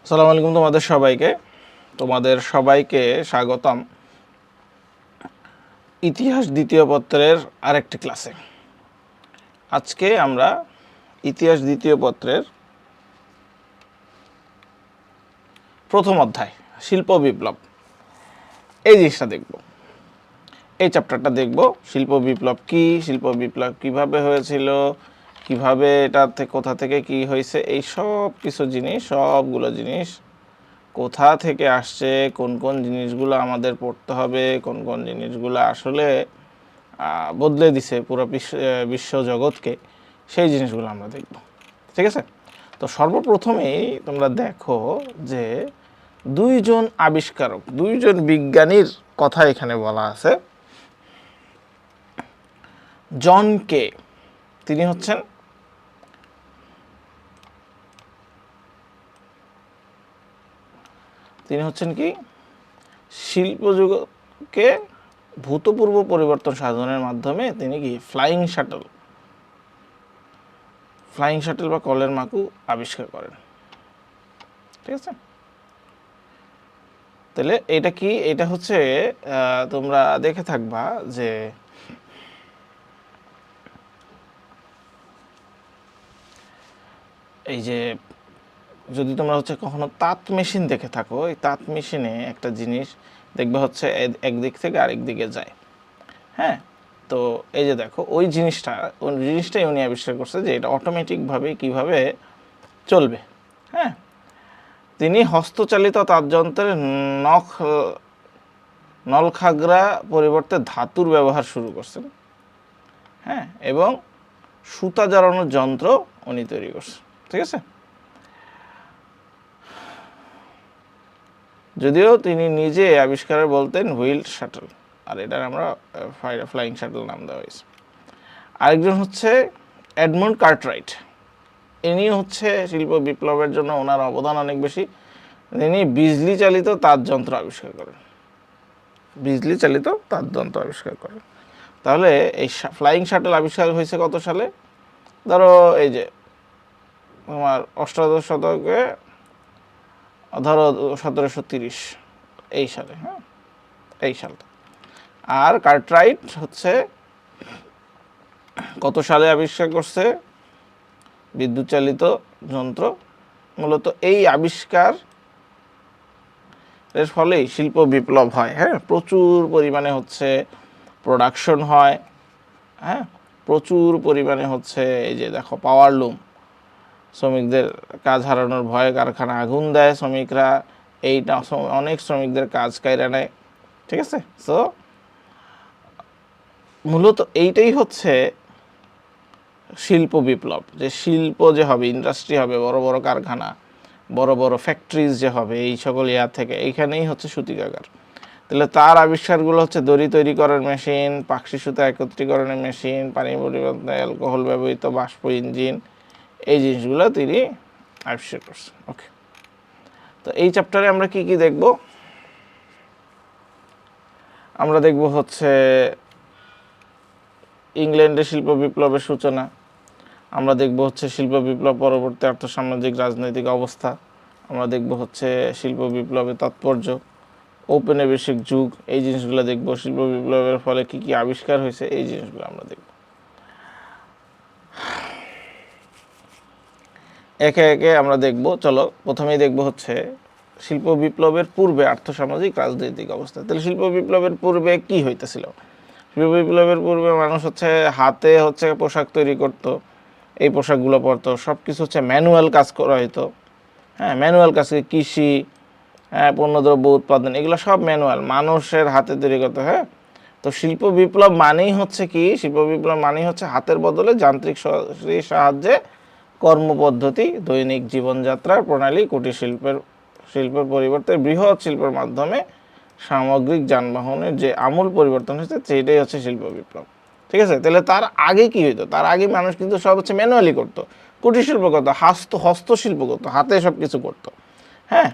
আসসালামু আলাইকুম তোমাদের সবাইকে স্বাগতম ইতিহাস দ্বিতীয় পত্রের আরেকটি ক্লাসে। আজকে আমরা ইতিহাস দ্বিতীয় পত্রের প্রথম অধ্যায় শিল্প বিপ্লব এই জিনিসটা দেখব, এই চ্যাপ্টারটা দেখব। শিল্প বিপ্লব কি, শিল্প বিপ্লব কিভাবে হয়েছিল, কিভাবে এটা কোথা থেকে কি হয়েছে, এই সব কিছু জিনিস, সবগুলো জিনিস কোথা থেকে আসছে, কোন কোন জিনিসগুলো আমাদের পড়তে হবে, কোন কোন জিনিসগুলো আসলে বদলে দিছে পুরো বিশ্ব জগৎকে, সেই জিনিসগুলো আমরা দেখব। ঠিক আছে? তো সর্বপ্রথমেই তোমরা দেখো যে দুইজন আবিষ্কারক, দুইজন বিজ্ঞানীর কথা এখানে বলা আছে। জন কে, তিনি হচ্ছেন কি শিল্পযুগকে ভূতপূর্ব পরিবর্তন সাধনের মাধ্যমে তিনি কি ফ্লাইং শাটল বা কলের মাকু আবিষ্কার করেন। ঠিক আছে? তাহলে এটা কি, এটা হচ্ছে তোমরা দেখে থাকবা যে এই যে যদি তোমরা কখনো তাঁত মেশিন দেখে থাকো, এই তাঁত মেশিনে একটা জিনিস দেখবে একদিক থেকে আরেক দিকে যায়। হ্যাঁ, তো এই যে দেখো ওই জিনিসটাই উনি আবিষ্কার করছে যে এটা অটোমেটিকভাবে কিভাবে চলবে। হ্যাঁ, তিনি হস্তচালিত তাঁতযন্ত্রের নলখাগড়া পরিবর্তে ধাতুর ব্যবহার শুরু করছেন। হ্যাঁ, এবং সুতা জড়ানোর যন্ত্র উনি তৈরি করছেন। ঠিক আছে? যদিও তিনি নিজে আবিষ্কারে বলতেন হুইল শাটল, আর এটার আমরা ফ্লাইং শাটল নাম দেওয়া হয়েছে। আরেকজন এডমন্ড কার্টরাইট। ইনি শিল্প বিপ্লবের জন্য ওনার অবদান অনেক বেশি। তিনি বিজলি চালিত তাঁতযন্ত্র আবিষ্কার করেন। তাহলে এই ফ্লাইং শাটল আবিষ্কার হয়েছে কত সালে? ধরো এই যে তোমার অষ্টাদশ শতকে, ধরো 1730 এই সালে। হ্যাঁ, এই সালটা। আর কার্টরাইট কত সালে আবিষ্কার করছে বিদ্যুৎ চালিত যন্ত্র। মূলত এই আবিষ্কার এর ফলেই শিল্প বিপ্লব হয়। হ্যাঁ, প্রচুর পরিমাণে প্রোডাকশন হয়। হ্যাঁ, প্রচুর পরিমাণে এই যে দেখো পাওয়ার লুম, শ্রমিকদের কাজ হারানোর ভয়ে কারখানা আগুন দেয় শ্রমিকরা, এইটা অনেক শ্রমিকদের কাজ কাইরা নেয়। ঠিক আছে? সো মূলত এইটাই শিল্প বিপ্লব, যে শিল্প যে হবে, ইন্ডাস্ট্রি হবে, বড় বড় কারখানা, বড় বড় ফ্যাক্টরিজ যে হবে, এই সকল থেকে এইখানেই সুতি কারখানা। তাহলে তার আবিষ্কারগুলো দড়ি তৈরি করার মেশিন, পাখি সুতা একত্রীকরণের মেশিন, পানি পরিবর্তনে অ্যালকোহল ব্যবহৃত বাষ্প ইঞ্জিন, এই জিনিসগুলো তিনি আবিষ্কার করছেন। ওকে, তো এই চ্যাপ্টারে আমরা কি কি দেখব? আমরা দেখব ইংল্যান্ডে শিল্প বিপ্লবের সূচনা। আমরা দেখব শিল্প বিপ্লব পরবর্তী আর্থসামাজিক রাজনৈতিক অবস্থা। আমরা দেখব শিল্প বিপ্লবের তাৎপর্য, ঔপনিবেশিক যুগ, এই জিনিসগুলো দেখব। শিল্প বিপ্লবের ফলে কি কি আবিষ্কার হয়েছে, এই জিনিসগুলো আমরা দেখব। একে একে আমরা দেখব। চলো, প্রথমেই দেখব শিল্প বিপ্লবের পূর্বে আর্থসামাজিক রাজনৈতিক অবস্থা। তাহলে শিল্প বিপ্লবের পূর্বে কি হইতেছিল? শিল্প বিপ্লবের পূর্বে মানুষ হাতে পোশাক তৈরি করত, এই পোশাকগুলো পরতো। সব কিছু ম্যানুয়াল কাজ করা হইতো। হ্যাঁ, ম্যানুয়াল কাজ, কৃষি, পণ্যদ্রব্য উৎপাদন, এগুলো সব ম্যানুয়াল, মানুষের হাতে তৈরি করতে। হ্যাঁ, তো শিল্প বিপ্লব মানেই কি? শিল্প বিপ্লব মানেই হাতের বদলে যান্ত্রিক সাহায্যে কর্মপদ্ধতি, দৈনিক জীবনযাত্রার প্রণালী, কুটির শিল্পের পরিবর্তে বৃহৎ শিল্পের মাধ্যমে সামগ্রিক যানবাহনের যে আমূল পরিবর্তন হয়েছে, সেইটাই শিল্প বিপ্লব। ঠিক আছে? তাহলে তার আগে কি হইতো? তার আগে মানুষ কিন্তু সব ম্যানুয়ালি করতো, কুটির শিল্প করতো, হস্তশিল্প করতো, হাতে সব কিছু করতো। হ্যাঁ,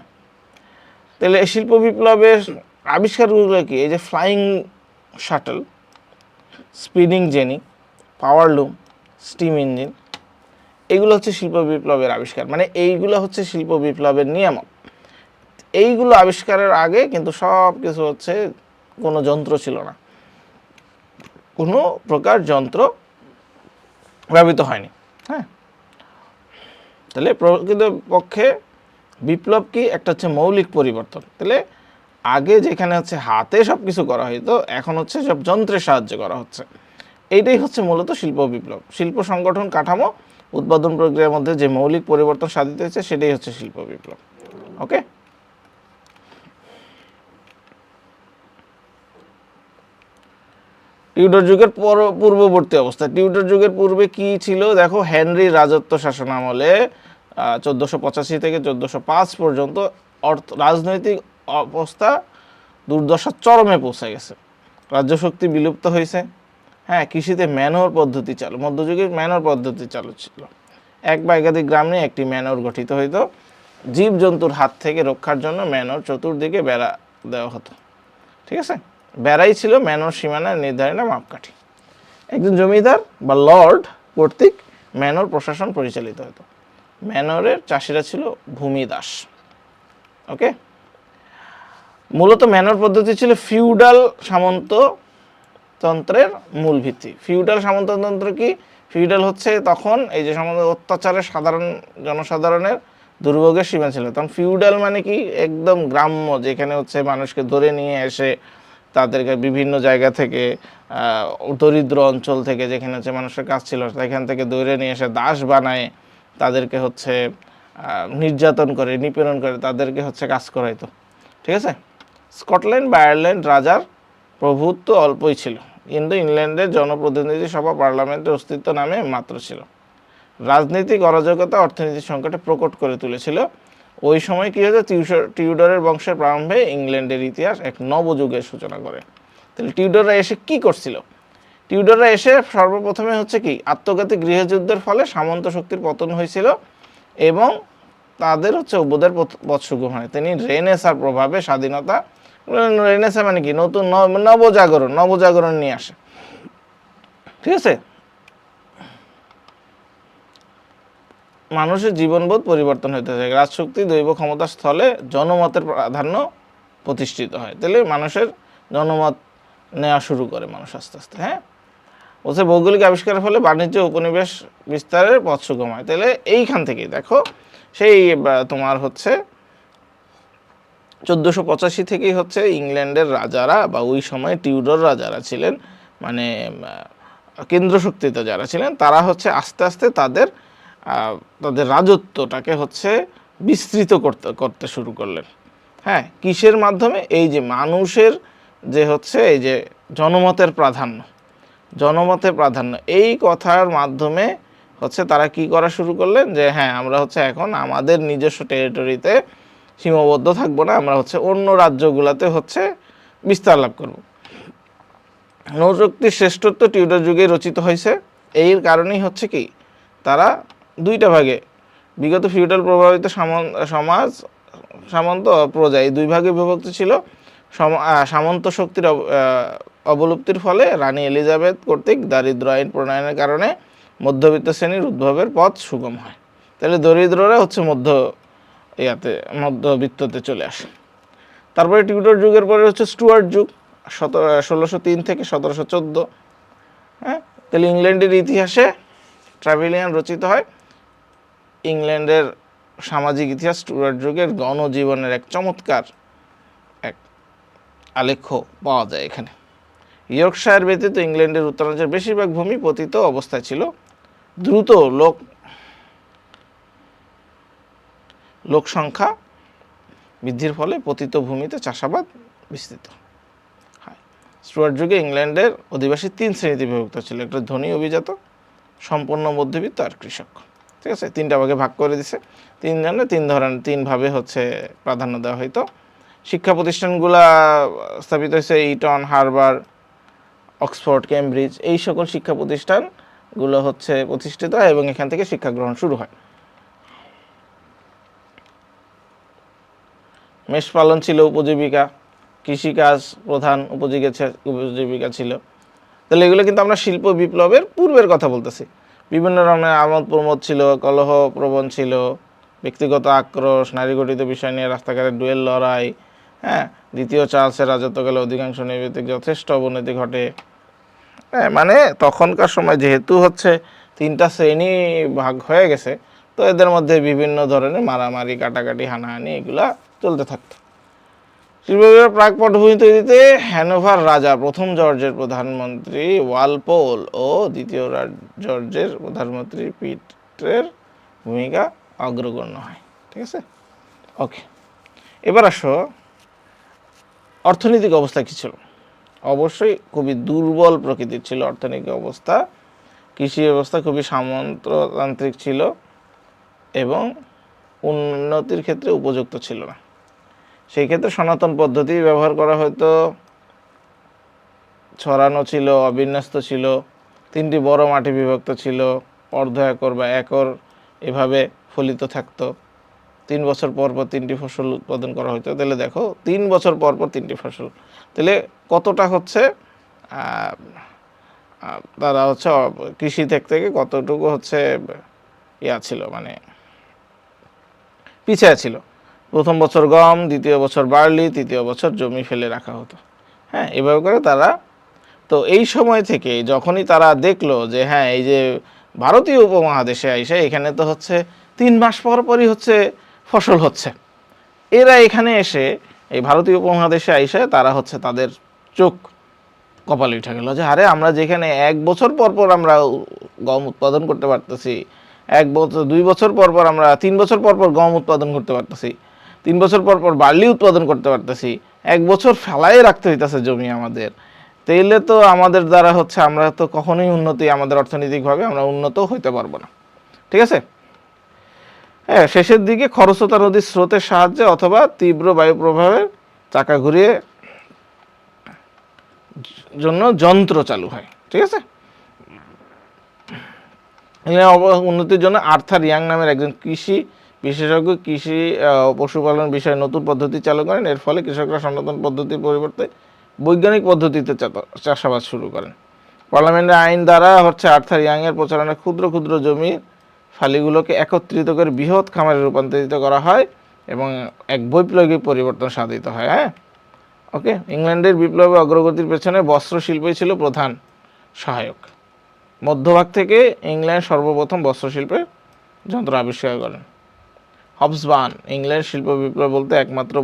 তাহলে এই শিল্প বিপ্লবের আবিষ্কারগুলো কি? এই যে ফ্লাইং শাটল, স্পিনিং জেনি, পাওয়ার লুম, স্টিম ইঞ্জিন, এগুলো শিল্প বিপ্লবের আবিষ্কার। মানে এইগুলো শিল্প বিপ্লবের নিয়ামক। এইগুলো আবিষ্কারের আগে কিন্তু সব কিছু হচ্ছে কোনো যন্ত্র ছিল না, কোনো প্রকার যন্ত্র ব্যবহৃত হয়নি। হ্যাঁ, তাহলে প্রকৃতপক্ষে বিপ্লব কি একটা হচ্ছে মৌলিক পরিবর্তন। তাহলে আগে যেখানে হচ্ছে হাতে সব কিছু করা হইতো, এখন হচ্ছে সব যন্ত্রের সাহায্যে করা হচ্ছে। এইটাই হচ্ছে মূলত শিল্প বিপ্লব। শিল্প সংগঠন কাঠামো উৎপাদন প্রক্রিয়ার মধ্যে যে মৌলিক পরিবর্তন সাধিত হয়েছে সেটাই হচ্ছে শিল্প বিপ্লব। ওকে, টিউডর যুগের পূর্ববর্তী অবস্থা। টিউডর যুগের পূর্বে কি ছিল দেখো, হেনরির রাজত্ব শাসন আমলে 1485 থেকে 1405 পর্যন্ত রাজনৈতিক অবস্থা দুর্দশার চরমে পৌঁছে গেছে। রাজ্য শক্তি বিলুপ্ত হয়েছে। হ্যাঁ, কৃষিতে ম্যানর পদ্ধতি চালু, মধ্যযুগে ম্যানর পদ্ধতি চালু ছিল। এক বা একাধিক গ্রাম নিয়ে একটি ম্যানর গঠিত হইতো। জীবজন্তুর হাত থেকে রক্ষার জন্য ম্যানর চতুর্দিকে বেড়া দেওয়া হতো। ঠিক আছে, বেড়াই ছিল ম্যানর সীমানা নির্ধারণের মাপকাঠি। একজন জমিদার বা লর্ড কর্তৃক ম্যানর প্রশাসন পরিচালিত হতো। ম্যানরের চাষিরা ছিল ভূমিদাস। ওকে, মূলত ম্যানর পদ্ধতি ছিল ফিউডাল সামন্ততন্ত্রের মূল ভিত্তি। ফিউডাল সামন্ততন্ত্র কি? ফিউডাল হচ্ছে তখন এই যে সামন্ত অত্যাচারের সাধারণ জনসাধারণের দুর্ভোগের সীমা ছিল। তখন ফিউডাল মানে কি? একদম গ্রাম্য, যেখানে হচ্ছে মানুষকে ধরে নিয়ে এসে তাদেরকে বিভিন্ন জায়গা থেকে দরিদ্র অঞ্চল থেকে যেখানে হচ্ছে মানুষের কাজ ছিল সেখান থেকে ধরে নিয়ে এসে দাস বানায় তাদেরকে হচ্ছে নির্যাতন করে, নিপীড়ন করে তাদেরকে হচ্ছে কাজ করাইতো। ঠিক আছে, স্কটল্যান্ড বা আয়ারল্যান্ড রাজার প্রভুত্ব অল্পই ছিল, কিন্তু ইংল্যান্ডের জনপ্রতিনিধি সভা পার্লামেন্টের অস্তিত্ব নামে মাত্র ছিল। রাজনৈতিক অরাজকতা অর্থনীতির সংকটে প্রকট করে তুলেছিল। ওই সময় কী হয়েছে, টিউডরের বংশের প্রারম্ভে ইংল্যান্ডের ইতিহাস এক নবযুগের সূচনা করে। তাহলে টিউডররা এসে কি করছিল? টিউডররা এসে সর্বপ্রথমে হচ্ছে কি, আত্মঘাতী গৃহযুদ্ধের ফলে সামন্ত শক্তির পতন হয়েছিল এবং তাদের হচ্ছে অভ্যুদয়ের পথ সুগম হয়। তিনি রেনেসার প্রভাবে স্বাধীনতা, রেনেসা মানে কি? নতুন নবজাগরণ নিয়ে আসে। ঠিক আছে, মানুষের জীবনবোধ পরিবর্তন হতে থাকে। রাজশক্তি দৈব ক্ষমতার স্থলে জনমতের প্রাধান্য প্রতিষ্ঠিত হয়। তাহলে মানুষের জনমত নেওয়া শুরু করে মানুষ আস্তে আস্তে। হ্যাঁ, বলছে ভৌগোলিক আবিষ্কারের ফলে বাণিজ্য উপনিবেশ বিস্তারের পথ সুগম হয়। তাহলে এইখান থেকেই দেখো, সেই তোমার হচ্ছে 1485 থেকেই হচ্ছে ইংল্যান্ডের রাজারা বা ওই সময় টিউডর রাজারা ছিলেন, মানে কেন্দ্র শক্তিতে যারা ছিলেন, তারা হচ্ছে আস্তে আস্তে তাদের রাজত্বটাকে হচ্ছে বিস্তৃত করতে শুরু করলেন। হ্যাঁ, কিসের মাধ্যমে? এই যে মানুষের যে হচ্ছে এই যে জনমতের প্রাধান্য, এই কথার মাধ্যমে হচ্ছে তারা কি করা শুরু করলেন, যে হ্যাঁ আমরা হচ্ছে এখন আমাদের নিজস্ব টেরিটরিতে সীমাবদ্ধ থাকবো না, আমরা হচ্ছে অন্য রাজ্যগুলোতে হচ্ছে বিস্তার লাভ করব। নৌশক্তির শ্রেষ্ঠত্ব টিউডর যুগে রচিত হয়েছে। এই কারণেই হচ্ছে কি, তারা দুইটা ভাগে, বিগত ফিউডাল প্রভাবিত সমাজ, সামন্ত প্রজা, এই দুই ভাগে বিভক্ত ছিল। সামন্ত শক্তির অবলুপ্তির ফলে রানী এলিজাবেথ কর্তৃক দারিদ্র আইন প্রণয়নের কারণে মধ্যবিত্ত শ্রেণীর উদ্ভবের পথ সুগম হয়। তাহলে দরিদ্ররা হচ্ছে মধ্যবিত্ততে চলে আসে। তারপরে টিউডর যুগের পরে হচ্ছে স্টুয়ার্ট যুগ, 1603 থেকে 1714। হ্যাঁ, তাহলে ইংল্যান্ডের ইতিহাসে ট্রাভেলিয়ান রচিত হয়। ইংল্যান্ডের সামাজিক ইতিহাস স্টুয়ার্ট যুগের গণজীবনের এক চমৎকার এক আলেখ্য পাওয়া যায় এখানে। ইয়র্কশায়ার ব্যতীত ইংল্যান্ডের উত্তরাঞ্চলের বেশিরভাগ ভূমি পতিত অবস্থায় ছিল। দ্রুত লোকসংখ্যা বৃদ্ধির ফলে পতিত ভূমিতে চাষাবাদ বিস্তৃত হয়। স্টুয়ার্ট যুগে ইংল্যান্ডের অধিবাসী 3 শ্রেণীতে বিভক্ত ছিল: একটা ধনী অভিজাত, সম্পন্ন মধ্যবিত্ত আর কৃষক। ঠিক আছে, 3টা ভাগে ভাগ করে দিছে। 3 ভাবে হচ্ছে প্রাধান্য দেওয়া হইতো। শিক্ষা প্রতিষ্ঠানগুলা স্থাপিত হয়েছে ইটন, হার্ভার্ড, অক্সফোর্ড, কেমব্রিজ, এই সকল শিক্ষা প্রতিষ্ঠানগুলো হচ্ছে প্রতিষ্ঠিত হয় এবং এখান থেকে শিক্ষা গ্রহণ শুরু হয়। মেষ পালন ছিল উপজীবিকা, কৃষিকাজ প্রধান উপজীবিকা ছিল। তাহলে এগুলো কিন্তু আমরা শিল্প বিপ্লবের পূর্বের কথা বলতেছি। বিভিন্ন ধরনের আমোদ প্রমোদ ছিল, কলহ প্রবণ ছিল, ব্যক্তিগত আক্রোশ, নারী গঠিত বিষয় নিয়ে রাস্তাঘাটে ডুয়েল লড়াই, হ্যাঁ, দ্বিতীয় চার্লসের রাজত্বকালে অধিকাংশ নৈবেদিক যথেষ্ট অবনতি ঘটে। হ্যাঁ, মানে তখনকার সময় যেহেতু হচ্ছে 3টা শ্রেণী ভাগ হয়ে গেছে, তো এদের মধ্যে বিভিন্ন ধরনের মারামারি, কাটাকাটি, হানাহানি এগুলা চলতে থাকতো। শিল্প বিপ্লবের প্রাক পটভূমি তৈরিতে হ্যানোভার রাজা প্রথম জর্জের প্রধানমন্ত্রী ওয়ালপোল ও দ্বিতীয় জর্জের প্রধানমন্ত্রী পিটারের ভূমিকা অগ্রগণ্য হয়। ঠিক আছে, ওকে। এবার আসো অর্থনৈতিক অবস্থা কী ছিল। অবশ্যই খুবই দুর্বল প্রকৃতির ছিল অর্থনৈতিক অবস্থা। কৃষি ব্যবস্থা খুবই সামন্ততান্ত্রিক ছিল এবং উন্নতির ক্ষেত্রে উপযুক্ত ছিল না। সেই ক্ষেত্রে সনাতন পদ্ধতি ব্যবহার করা হয়তো, ছড়ানো ছিল, অবিন্যস্ত ছিল, 3টি বড় মাটি বিভক্ত ছিল, অর্ধ একর বা একর এভাবে ফলিত থাকতো। 3 বছর পর পর 3টি ফসল উৎপাদন করা হতো। তাহলে দেখো 3 বছর পর পর 3টি ফসল, তাহলে কতটা হচ্ছে তারা হচ্ছে কৃষি থেকে কতটুকু হচ্ছে ইয়া ছিল, মানে পিছিয়ে ছিল। প্রথম বছর গম, দ্বিতীয় বছর বার্লি, তৃতীয় বছর জমি ফেলে রাখা হতো। হ্যাঁ, এভাবে করে তারা, তো এই সময় থেকে যখনই তারা দেখলো যে হ্যাঁ এই যে ভারতীয় উপমহাদেশে আইসে এখানে তো হচ্ছে 3 মাস পর পরই হচ্ছে ফসল হচ্ছে, এরা এখানে এসে এই ভারতীয় উপমহাদেশে আইসে তারা হচ্ছে তাদের চোখ কপালে উঠে গেল যে আরে আমরা যেখানে 1 বছর পর পর আমরা গম উৎপাদন করতে পারতেছি, 1 বছর 2 বছর পর পর আমরা 3 বছর পর পর গম উৎপাদন করতে পারতেছি, 3 বছর পর পর বার্লি উৎপাদন করতে পারতেছি, 1 বছর ফেলাই রাখতে হইতেছে জমি আমাদের, তাইলে তো আমাদের দ্বারা হচ্ছে আমরা তো কখনোই উন্নতি, আমাদের অর্থনৈতিকভাবে আমরা উন্নত হইতে পারবো না। ঠিক আছে, হ্যাঁ, শেষের দিকে খরস্রোতা নদীর স্রোতের সাহায্যে অথবা তীব্র বায়ু প্রভাবের চাকা ঘুরিয়ে জন্য যন্ত্র চালু হয়। ঠিক আছে, উন্নতির জন্য আর্থার ইয়াং নামের একজন কৃষি বিশেষজ্ঞ কৃষি পশুপালন বিষয়ে নতুন পদ্ধতি চালু করেন। এর ফলে কৃষকরা সনাতন পদ্ধতির পরিবর্তে বৈজ্ঞানিক পদ্ধতিতে চাষাবাদ শুরু করেন। পার্লামেন্টের আইন দ্বারা হচ্ছে আর্থার ইয়াংয়ের প্রচারণায় ক্ষুদ্র ক্ষুদ্র জমি ফালিগুলোকে একত্রিত করে বৃহৎ খামারে রূপান্তরিত করা হয় এবং এক বৈপ্লবিক পরিবর্তন সাধিত হয়। হ্যাঁ, ওকে। ইংল্যান্ডের বিপ্লবে অগ্রগতির পেছনে বস্ত্র শিল্পই ছিল প্রধান সহায়ক। মধ্যভাগ থেকে ইংল্যান্ড সর্বপ্রথম বস্ত্রশিল্পের যন্ত্র আবিষ্কার করেন। হবসবার্ন ইংল্যান্ড শিল্প বিপ্লব বলতে একমাত্র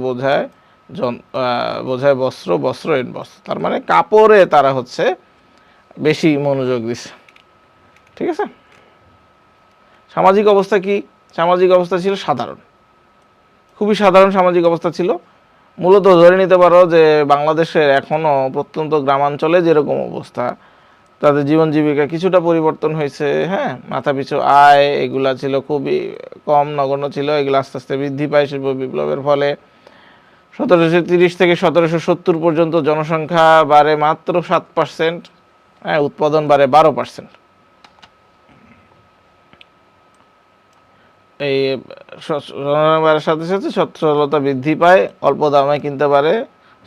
বোঝায় বস্ত্র এন্ড বস্ত্র, তার মানে কাপড়ে তারা হচ্ছে বেশি মনোযোগ দিচ্ছে। ঠিক আছে, সামাজিক অবস্থা কি? সামাজিক অবস্থা ছিল সাধারণ, খুবই সাধারণ সামাজিক অবস্থা ছিল। মূলত ধরে নিতে পারো যে বাংলাদেশের এখনও প্রত্যন্ত গ্রামাঞ্চলে যেরকম অবস্থা, তাদের জীবন জীবিকা কিছুটা পরিবর্তন হয়েছে। হ্যাঁ, মাথাপিছু আয় এগুলা ছিল খুবই কম, নগণ্য ছিল, এগুলো আস্তে আস্তে বৃদ্ধি পায় শিল্প বিপ্লবের ফলে। 1730 থেকে 1770 পর্যন্ত জনসংখ্যা বাড়ে মাত্র 7%, হ্যাঁ, উৎপাদন বাড়ে 12%। এই জনসংখ্যার সাথে সাথে সচ্ছলতা বৃদ্ধি পায়, অল্প দামে কিনতে পারে,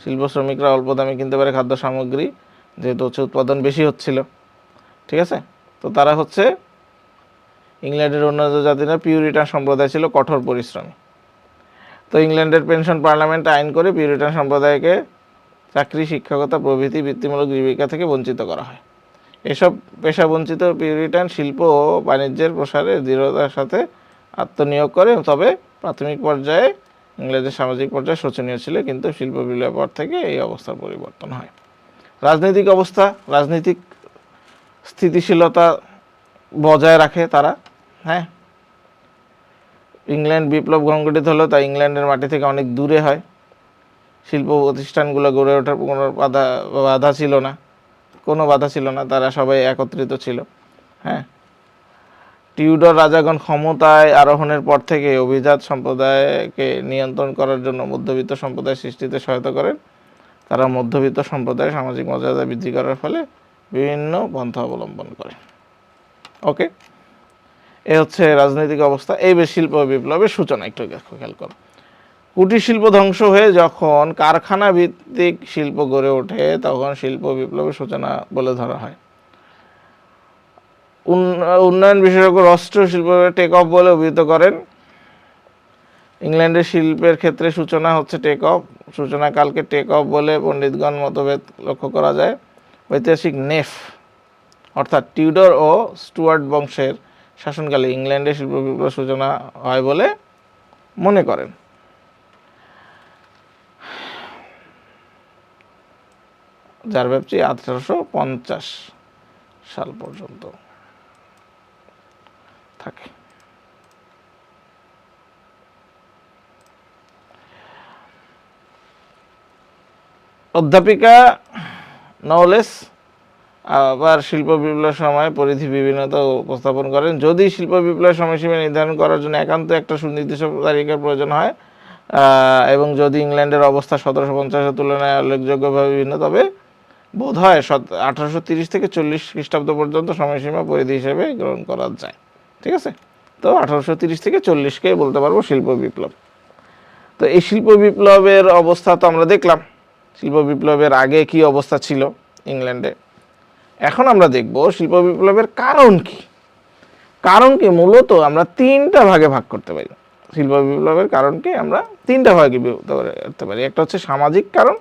শিল্প শ্রমিকরা অল্প দামে কিনতে পারে খাদ্য সামগ্রী, যেহেতু হচ্ছে উৎপাদন বেশি হচ্ছিল। ঠিক আছে, তো তারা হচ্ছে ইংল্যান্ডের উন্নত জাতিরা পিউরিটান সম্প্রদায় ছিল কঠোর পরিশ্রমী। তো ইংল্যান্ডের পেনশন পার্লামেন্ট আইন করে পিউরিটান সম্প্রদায়কে চাকরি, শিক্ষকতা প্রভৃতি বৃত্তিমূলক জীবিকা থেকে বঞ্চিত করা হয়। এসব পেশা বঞ্চিত পিউরিটান শিল্প ও বাণিজ্যের প্রসারে দৃঢ়তার সাথে আত্মনিয়োগ করে। তবে প্রাথমিক পর্যায়ে ইংল্যান্ডের সামাজিক পর্যায়ে শোচনীয় ছিল, কিন্তু শিল্প বিপ্লবের পর থেকে এই অবস্থার পরিবর্তন হয়। রাজনৈতিক অবস্থা, রাজনৈতিক স্থিতিশীলতা বজায় রাখে তারা। হ্যাঁ, ইংল্যান্ড বিপ্লব সংগঠিত হলো তা ইংল্যান্ডের মাটি থেকে অনেক দূরে হয়। শিল্প প্রতিষ্ঠানগুলো গড়ে ওঠার কোনো বাধা ছিল না, কোনো বাধা ছিল না, তারা সবাই একত্রিত ছিল। হ্যাঁ, টিউডর রাজাগণ ক্ষমতায় আরোহণের পর থেকে অভিজাত সম্প্রদায়কে নিয়ন্ত্রণ করার জন্য মধ্যবিত্ত সম্প্রদায় সৃষ্টিতে সহায়তা করেন। তারা মধ্যবিত্ত সম্প্রদায়ের সামাজিক মর্যাদা বৃদ্ধি করার ফলে বিভিন্ন পন্থা অবলম্বন করে। ওকে, এ হচ্ছে রাজনৈতিক অবস্থা। এই শিল্প বিপ্লবের সূচনা একটু খেয়াল করো। কুটির শিল্প ধ্বংস হয়ে যখন কারখানা ভিত্তিক শিল্প গড়ে ওঠে তখন শিল্প বিপ্লবের সূচনা বলে ধরা হয়। উন্নয়ন বিশেষজ্ঞ রাষ্ট্র শিল্প টেক অফ বলে অভিহিত করেন। ইংল্যান্ডের শিল্পের ক্ষেত্রে সূচনা হচ্ছে টেক অফ, সূচনাকালকে টেক অফ বলে পণ্ডিতগণ মতভেদ লক্ষ্য করা যায়। ঐতিহাসিক নেফ অর্থাৎ টিউডর ও স্টুয়ার্ট বংশের শাসনকালে ইংল্যান্ডে শিল্প বিপ্লবের সূচনা হয় বলে মনে করেন। যার ব্যাপ্তি 1850 সাল পর্যন্ত থাকে। অধ্যাপিকা নওলেস আবার শিল্প বিপ্লবের সময় পরিধি বিভিন্নতা উপস্থাপন করেন। যদি শিল্প বিপ্লবের সময়সীমা নির্ধারণ করার জন্য একান্ত একটা সুনির্দিষ্ট তারিখের প্রয়োজন হয় এবং যদি ইংল্যান্ডের অবস্থা 1750-এর তুলনায় উল্লেখযোগ্যভাবে ভিন্ন, তবে বোধ হয় 1830 থেকে 40 খ্রিস্টাব্দ পর্যন্ত সময়সীমা পরিধি হিসেবে গ্রহণ করা যায়। ঠিক আছে, তো 1830 থেকে 40-কে বলতে পারবো শিল্প বিপ্লব। তো এই শিল্প বিপ্লবের অবস্থা তো আমরা দেখলাম, শিল্প বিপ্লবের আগে কি অবস্থা ছিল ইংল্যান্ডে। এখন আমরা দেখব শিল্প বিপ্লবের কারণ কি। কারণকে মূলত আমরা তিনটা ভাগে ভাগ করতে পারি। শিল্প বিপ্লবের কারণকে আমরা তিনটা ভাগে বিভক্ত করতে পারি। একটা হচ্ছে সামাজিক কারণ,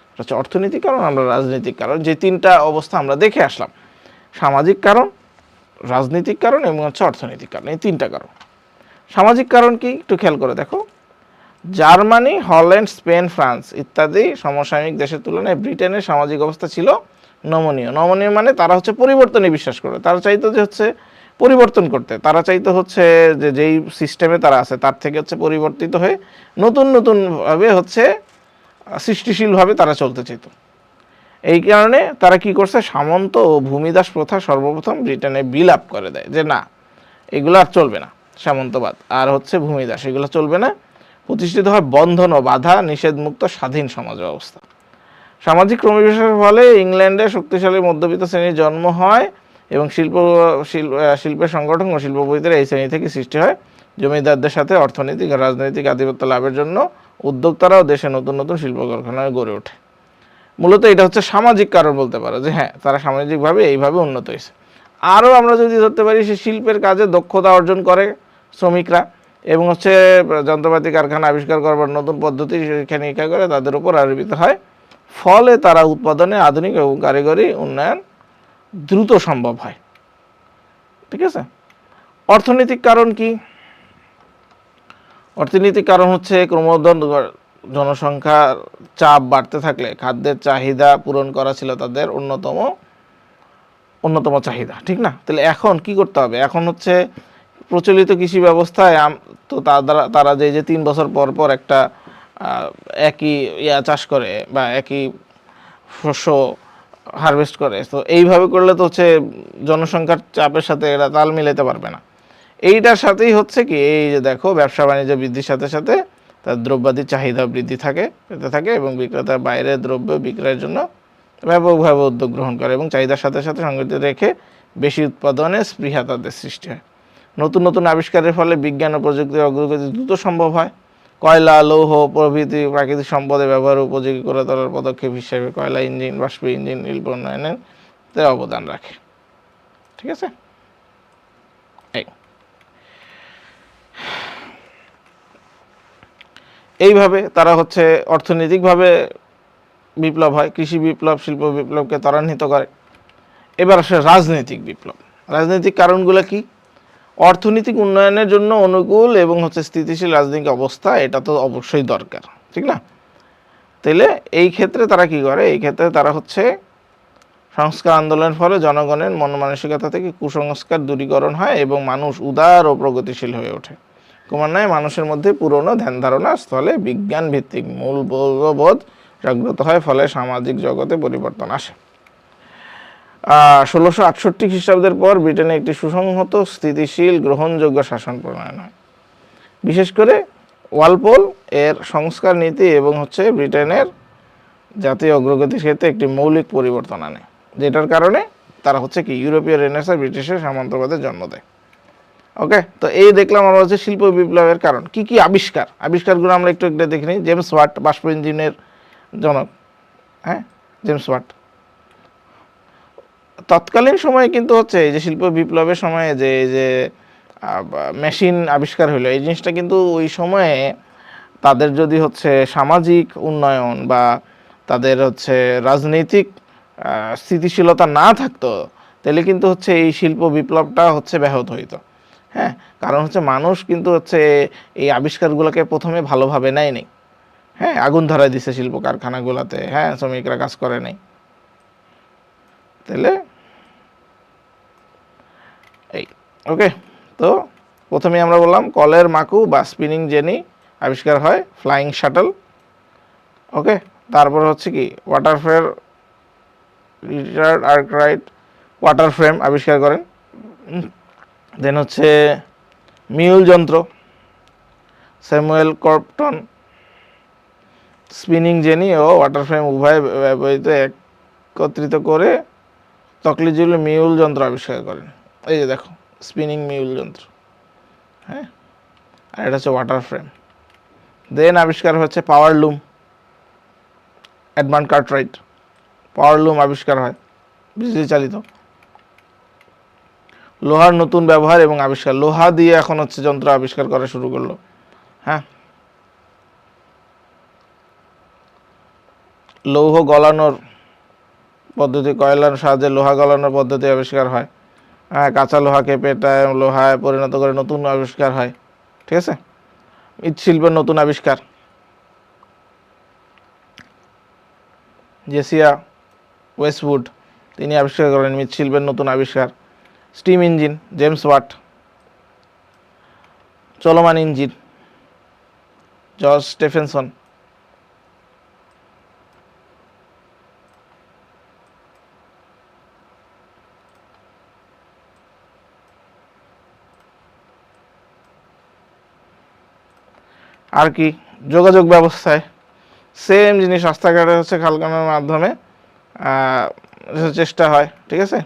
একটা হচ্ছে অর্থনৈতিক কারণ, আমরা রাজনৈতিক কারণ। যে তিনটা অবস্থা আমরা দেখে আসলাম, সামাজিক কারণ, রাজনৈতিক কারণ এবং হচ্ছে অর্থনৈতিক কারণ, এই তিনটা কারণ। সামাজিক কারণ কি একটু খেয়াল করে দেখো। জার্মানি, হল্যান্ড, স্পেন, ফ্রান্স ইত্যাদি সমসাময়িক দেশের তুলনায় ব্রিটেনের সামাজিক অবস্থা ছিল নমনীয়। নমনীয় মানে তারা হচ্ছে পরিবর্তনে বিশ্বাস করে, তারা চাইতো যে হচ্ছে পরিবর্তন করতে, তারা চাইতো হচ্ছে যে যেই সিস্টেমে তারা আছে তার থেকে হচ্ছে পরিবর্তিত হয়ে নতুন নতুনভাবে হচ্ছে সৃষ্টিশীলভাবে তারা চলতে চাইত। এই কারণে তারা কি করছে, সামন্ত ও ভূমিদাস প্রথা সর্বপ্রথম ব্রিটেনে বিলাপ করে দেয়, যে না এগুলো আর চলবে না, সামন্তবাদ আর হচ্ছে ভূমিদাস এগুলো চলবে না। প্রতিষ্ঠিত হয় বন্ধন ও বাধা নিষেধমুক্ত স্বাধীন সমাজ ব্যবস্থা। সামাজিক ক্রমবিকাশের ফলে ইংল্যান্ডে শক্তিশালী মধ্যবিত্ত শ্রেণীর জন্ম হয় এবং শিল্পের সংগঠন ও শিল্পপতিরা এই শ্রেণী থেকে সৃষ্টি হয়। জমিদারদের সাথে অর্থনৈতিক ও রাজনৈতিক আধিপত্য লাভের জন্য উদ্যোক্তারাও দেশে নতুন নতুন শিল্প কারখানায় গড়ে ওঠে। মূলত এটা হচ্ছে সামাজিক কারণ বলতে পারো, যে হ্যাঁ তারা সামাজিকভাবে এইভাবে উন্নত হয়েছে। আরও আমরা যদি ধরতে পারি, সে শিল্পের কাজে দক্ষতা অর্জন করে শ্রমিকরা এবং হচ্ছে যন্ত্রপাতি কারখানা আবিষ্কার করবার নতুন পদ্ধতি শিক্ষা নিরীক্ষা করে তাদের উপর আরোপিত হয়। ফলে তারা উৎপাদনে আধুনিক এবং কারিগরি উন্নয়ন দ্রুত সম্ভব হয়। ঠিক আছে, অর্থনৈতিক কারণ কি? অর্থনৈতিক কারণ হচ্ছে ক্রমবর্ধমান জনসংখ্যার চাপ বাড়তে থাকলে খাদ্যের চাহিদা পূরণ করা ছিল তাদের অন্যতম চাহিদা। ঠিক না? তাহলে এখন কি করতে হবে? এখন হচ্ছে প্রচলিত কৃষি ব্যবস্থায় তো তারা যে 3 বছর পর পর একটা একই চাষ করে বা একই শস্য হারভেস্ট করে, তো এইভাবে করলে তো হচ্ছে জনসংখ্যার চাপের সাথে এরা তাল মিলাতে পারবে না। এইটার সাথেই হচ্ছে কি, এই যে দেখো ব্যবসা বাণিজ্য বৃদ্ধির সাথে সাথে তার দ্রব্যাদির চাহিদা বৃদ্ধি পেতে থাকে এবং বিক্রেতা বাইরে দ্রব্য বিক্রয়ের জন্য ব্যাপকভাবে উদ্যোগ গ্রহণ করে এবং চাহিদার সাথে সাথে সংগতি রেখে বেশি উৎপাদনের স্পৃহা তাদের সৃষ্টি হয়। নতুন নতুন আবিষ্কারের ফলে বিজ্ঞান ও প্রযুক্তির অগ্রগতি দ্রুত সম্ভব হয়। কয়লা, লৌহ প্রভৃতি প্রাকৃতিক সম্পদের ব্যবহার উপযোগী করে তোলার পদক্ষেপ হিসেবে কয়লা ইঞ্জিন, বাষ্প ইঞ্জিন শিল্প উন্নয়নের অবদান রাখে। ঠিক আছে, এইভাবে তারা হচ্ছে অর্থনৈতিকভাবে বিপ্লব হয়, কৃষি বিপ্লব শিল্প বিপ্লবকে ত্বরান্বিত করে। এবার আসে রাজনৈতিক বিপ্লব। রাজনৈতিক কারণগুলো কি? অর্থনৈতিক উন্নয়নের জন্য অনুকূল এবং হচ্ছে স্থিতিশীল রাজনৈতিক অবস্থা, এটা তো অবশ্যই দরকার, ঠিক না? তাইলে এই ক্ষেত্রে তারা কি করে? এই ক্ষেত্রে তারা হচ্ছে সংস্কার আন্দোলনের ফলে জনগণের মন মানসিকতা থেকে কুসংস্কার দূরীকরণ হয় এবং মানুষ উদার ও প্রগতিশীল হয়ে ওঠে। ক্রমান্বয়ে মানুষের মধ্যে পুরনো ধ্যান ধারণার স্থলে বিজ্ঞান ভিত্তিক মূল্যবোধ জাগ্রত হয়, ফলে সামাজিক জগতে পরিবর্তন আসে। 1668 খ্রিস্টাব্দের পর ব্রিটেনে একটি সুসংহত, স্থিতিশীল, গ্রহণযোগ্য শাসন প্রণয়ন হয়। বিশেষ করে ওয়ালপোল এর সংস্কার নীতি এবং হচ্ছে ব্রিটেনের জাতীয় অগ্রগতির ক্ষেত্রে একটি মৌলিক পরিবর্তন আনে, যেটার কারণে তারা হচ্ছে কি ইউরোপীয় রেনেসাঁ ব্রিটিশের সামন্তবাদের জন্ম দেয়। ওকে, তো এই দেখলাম আমরা হচ্ছে শিল্প বিপ্লবের কারণ। কি কি আবিষ্কারগুলো আমরা একটু দেখে নিই। জেমস ওয়াট, বাষ্প ইঞ্জিনের জনক। হ্যাঁ, জেমস ওয়াট তৎকালীন সময়ে কিন্তু হচ্ছে এই যে শিল্প বিপ্লবের সময়ে যে মেশিন আবিষ্কার হলো, এই জিনিসটা কিন্তু ওই সময়ে তাদের যদি হচ্ছে সামাজিক উন্নয়ন বা তাদের হচ্ছে রাজনৈতিক স্থিতিশীলতা না থাকতো, তাহলে কিন্তু হচ্ছে এই শিল্প বিপ্লবটা হচ্ছে ব্যাহত হইতো। হ্যাঁ, কারণ হচ্ছে মানুষ কিন্তু হচ্ছে এই আবিষ্কারগুলোকে প্রথমে ভালোভাবে নেয়নি। হ্যাঁ, আগুন ধরায় দিছে শিল্প কারখানাগুলোতে, হ্যাঁ, শ্রমিকরা কাজ করে নাই। তাহলে এই ওকে, তো প্রথমেই আমরা বললাম কলের মাকু বা স্পিনিং জেনি আবিষ্কার হয়, ফ্লাইং শাটল। ওকে, তারপর হচ্ছে কি water frame, Richard Arkwright water frame আবিষ্কার করেন। দেন হচ্ছে মিউল যন্ত্র, স্যামুয়েল ক্রম্পটন স্পিনিং জেনি ও ওয়াটার ফ্রেম উভয় ব্যবহৃত একত্রিত করে তকলিজুল মিউল যন্ত্র আবিষ্কার করেন। এই যে দেখো স্পিনিং মিউল যন্ত্র, হ্যাঁ, আর এটা হচ্ছে ওয়াটার ফ্রেম। দেন আবিষ্কার হচ্ছে পাওয়ার লুম, এডমান্ড কার্টরাইট পাওয়ার লুম আবিষ্কার হয়, বিজলি চালিত। লোহার নতুন ব্যবহার এবং আবিষ্কার, লোহা দিয়ে এখন হচ্ছে যন্ত্র আবিষ্কার করা শুরু করলো। হ্যাঁ, লৌহ গলানোর পদ্ধতি, কয়লার সাহায্যে লোহা গলানোর পদ্ধতি আবিষ্কার হয়। হ্যাঁ, কাঁচা লোহাকে পেটায় লোহায় পরিণত করে নতুন আবিষ্কার হয়। ঠিক আছে, মৃৎশিল্পের নতুন আবিষ্কার, জেসিয়া ওয়েস্টউড তিনি আবিষ্কার করেন মৃৎশিল্পের নতুন আবিষ্কার। Steam engine, James Watt. চলমান ইঞ্জিন, জর্জ স্টেফেনসন। আর কি যোগাযোগ ব্যবস্থায় সেম জিনিস, রাস্তাঘাটে হচ্ছে খালকানোর মাধ্যমে চেষ্টা হয়। ঠিক আছে,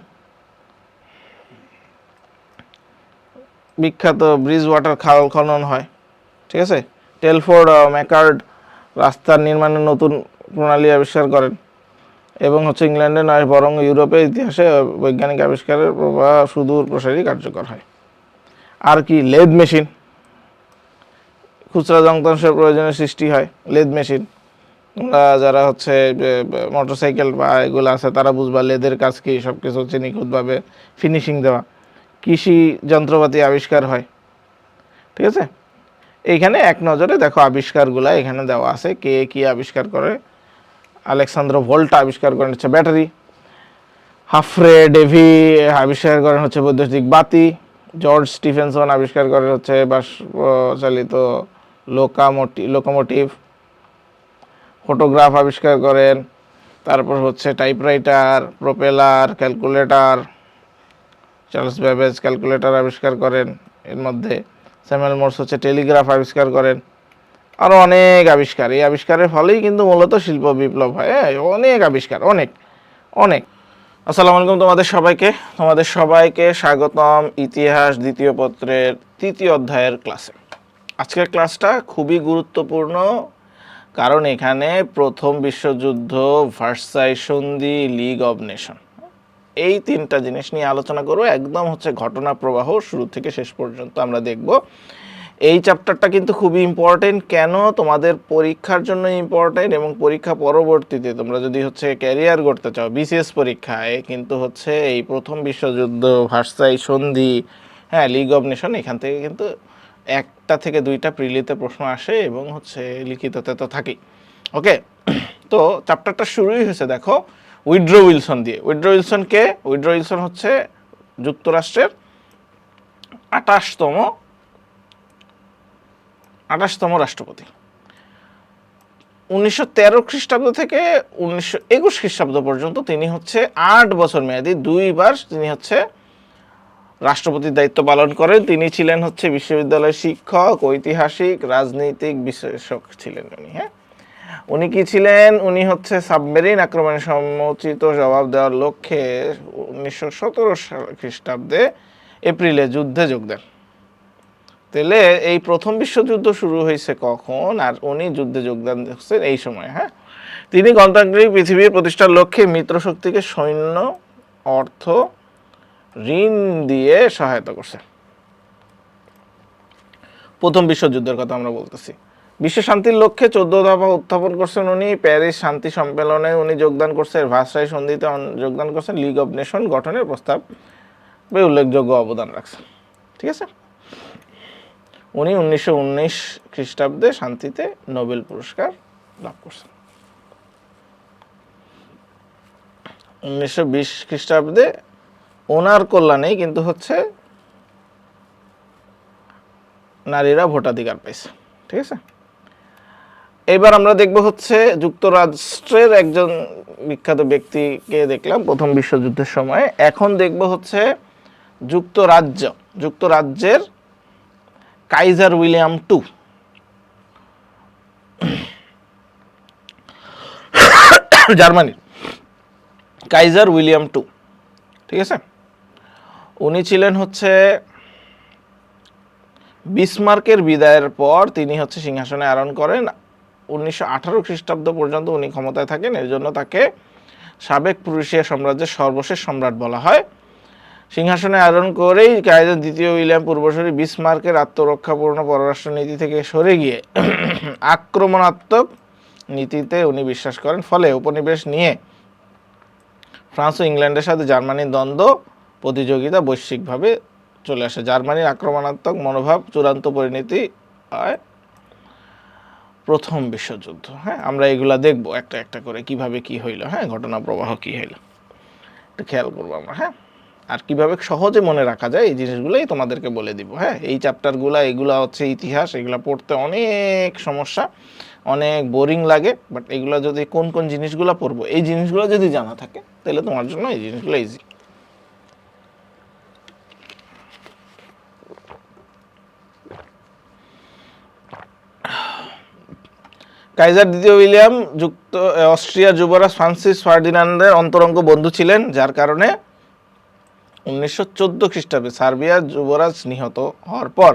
বিখ্যাত ব্রিজ ওয়াটার খাল খনন হয়। ঠিক আছে, টেলফোর্ড ম্যাকার্ড রাস্তার নির্মাণের নতুন প্রণালী আবিষ্কার করেন এবং হচ্ছে ইংল্যান্ডে নয় বরং ইউরোপের ইতিহাসে বৈজ্ঞানিক আবিষ্কারের প্রভাব সুদূর প্রসারী কার্যকর হয়। আর কি লেদ মেশিন, খুচরা যন্ত্রাংশের প্রয়োজনের সৃষ্টি হয়, লেদ মেশিন। তোমরা যারা হচ্ছে মোটরসাইকেল বা এগুলো আছে তারা বুঝবা লেদের কাজ কি, সব কিছু হচ্ছে নিখুঁতভাবে ফিনিশিং দেওয়া। কৃষি যন্ত্রপাতি আবিষ্কার হয়। ঠিক আছে, এইখানে এক নজরে দেখো আবিষ্কারগুলা এখানে দেওয়া আছে, কে কি আবিষ্কার করে। আলেকসান্দ্র ভোল্টা আবিষ্কার করেন হচ্ছে ব্যাটারি। হাফরে ডেভি আবিষ্কার করেন হচ্ছে বৈদ্যুতিক বাতি। জর্জ স্টিফেনসন আবিষ্কার করেন হচ্ছে বাষ্পচালিত লোকোমোটিভ। ফটোগ্রাফ আবিষ্কার করেন। তারপর হচ্ছে typewriter, propeller, calculator, Charles Babbage calculator আবিষ্কার করেন। এর মধ্যে স্যামুয়েল মোর্স হচ্ছে টেলিগ্রাফ আবিষ্কার করেন। আরও অনেক আবিষ্কার, এই আবিষ্কারের ফলেই কিন্তু মূলত শিল্প বিপ্লব হয়। অনেক আবিষ্কার, অনেক অনেক। আসসালামু আলাইকুম তোমাদের সবাইকে স্বাগতম ইতিহাস দ্বিতীয় পত্রের তৃতীয় অধ্যায়ের ক্লাসে। আজকের ক্লাসটা খুবই গুরুত্বপূর্ণ, কারণ এখানে প্রথম বিশ্বযুদ্ধ, ভার্সাই সন্ধি, লিগ অব নেশন, এই তিনটা জিনিস নিয়ে আলোচনা করব। একদম হচ্ছে ঘটনা প্রবাহ শুরু থেকে শেষ পর্যন্ত আমরা দেখব। এই চ্যাপ্টারটা কিন্তু খুবই ইম্পর্টেন্ট। কেন? তোমাদের পরীক্ষার জন্য ইম্পর্টেন্ট, এবং পরীক্ষা পরবর্তীতে তোমরা যদি হচ্ছে ক্যারিয়ার করতে চাও বিসিএস পরীক্ষায়, কিন্তু হচ্ছে এই প্রথম বিশ্বযুদ্ধ, ভার্সাই সন্ধি, হ্যাঁ, লিগ অব নেশন, এখান থেকে কিন্তু একটা থেকে দুইটা প্রিলিতে প্রশ্ন আসে এবং হচ্ছে লিখিততে তো থাকেই। ওকে, তো চ্যাপ্টারটা শুরুই হয়েছে দেখো উইড্রো উইলসন দিয়ে। উইড্রো উইলসন কে? উইড্রো উইলসন হচ্ছে যুক্তরাষ্ট্রের 28তম রাষ্ট্রপতি। 1913 খ্রিস্টাব্দ থেকে 1921 খ্রিস্টাব্দ পর্যন্ত তিনি হচ্ছে 8 বছর মেয়াদী, 2বার তিনি হচ্ছে রাষ্ট্রপতির দায়িত্ব পালন করেন। তিনি ছিলেন হচ্ছে বিশ্ববিদ্যালয়ের শিক্ষক, ঐতিহাসিক, রাজনৈতিক বিশ্লেষক ছিলেন উনি। হ্যাঁ, উনি কি ছিলেন? উনি হচ্ছে সাবমেরিন আক্রমণের সমুচিত জবাব দেওয়ার লক্ষ্যে 1917 খ্রিস্টাব্দে এপ্রিলে যুদ্ধে যোগ দেন। তাহলে এই প্রথম বিশ্বযুদ্ধ শুরু হয়েছে কখন, আর উনি যুদ্ধে যোগদান করছেন এই সময়। হ্যাঁ, তিনি গণতান্ত্রিক পৃথিবীর প্রতিষ্ঠার লক্ষ্যে মিত্রশক্তিকে সৈন্য, অর্থ, ঋণ দিয়ে সহায়তা করছে। প্রথম বিশ্বযুদ্ধের কথা আমরা বলতেছি। বিশ্ব শান্তির লক্ষ্যে 14 দফা উত্থাপন করছেন উনি। প্যারিস শান্তি সম্মেলনে উনি যোগদান করছেন, ভার্সাই সন্ধিতে যোগদান করছেন, লিগ অব নেশন গঠনের প্রস্তাবে উল্লেখযোগ্য অবদান রাখছেন। ঠিক আছে, উনি 1919 খ্রিস্টাব্দে শান্তিতে নোবেল পুরস্কার লাভ করছেন। 1920 খ্রিস্টাব্দে ওনার কল্যাণেই কিন্তু হচ্ছে নারীরা ভোটাধিকার পাইছে। ঠিক আছে, এবার আমরা দেখব হচ্ছে যুক্তরাষ্ট্রের একজন বিখ্যাত ব্যক্তিকে দেখলাম প্রথম বিশ্বযুদ্ধের সময়। এখন দেখব হচ্ছে যুক্তরাজ্যের কাইজার উইলিয়াম টু, জার্মানির কাইজার উইলিয়াম টু। ঠিক আছে, উনি ছিলেন হচ্ছে বিসমার্কের বিদায়ের পর তিনি হচ্ছে সিংহাসনে আরোহণ করেন। 1918 খ্রিস্টাব্দ পর্যন্ত উনি ক্ষমতায় থাকেন, এর জন্য তাকে সাবেক প্রুশিয়া সাম্রাজ্যের সর্বশেষ সম্রাট বলা হয়। সিংহাসনে আরোহণ করেই কাইজার দ্বিতীয় উইলিয়াম পূর্বসূরি বিসমার্কের আত্মরক্ষাপূর্ণ পররাষ্ট্র নীতি থেকে সরে গিয়ে আক্রমণাত্মক নীতিতে উনি বিশ্বাস করেন। ফলে উপনিবেশ নিয়ে ফ্রান্স ও ইংল্যান্ডের সাথে জার্মানির দ্বন্দ্ব প্রতিযোগিতা বৈশ্বিকভাবে চলে আসে। জার্মানির আক্রমণাত্মক মনোভাব চূড়ান্ত পরিণতি হয় প্রথম বিশ্বযুদ্ধ। হ্যাঁ, আমরা এগুলা দেখব একটা একটা করে কিভাবে কি হইল, হ্যাঁ, ঘটনা প্রবাহ কি হইল একটু খেয়াল করবো আমরা। হ্যাঁ, আর কিভাবে সহজে মনে রাখা যায় এই জিনিসগুলোই তোমাদেরকে বলে দিব। হ্যাঁ, এই চ্যাপ্টারগুলা এগুলা হচ্ছে ইতিহাস, এগুলা পড়তে অনেক সমস্যা, অনেক বোরিং লাগে, বাট এগুলো যদি কোন কোন জিনিসগুলো পড়বো এই জিনিসগুলো যদি জানা থাকে তাহলে তোমার জন্য এই জিনিসগুলো ইজি। কাইজার দ্বিতীয় উইলিয়াম অস্ট্রিয়ার যুবরাজ ফ্রান্সিস ফার্ডিনান্ডের অন্তরঙ্গ বন্ধু ছিলেন, যার কারণে 1914 খ্রিস্টাব্দে সার্বিয়ার যুবরাজ নিহত হওয়ার পর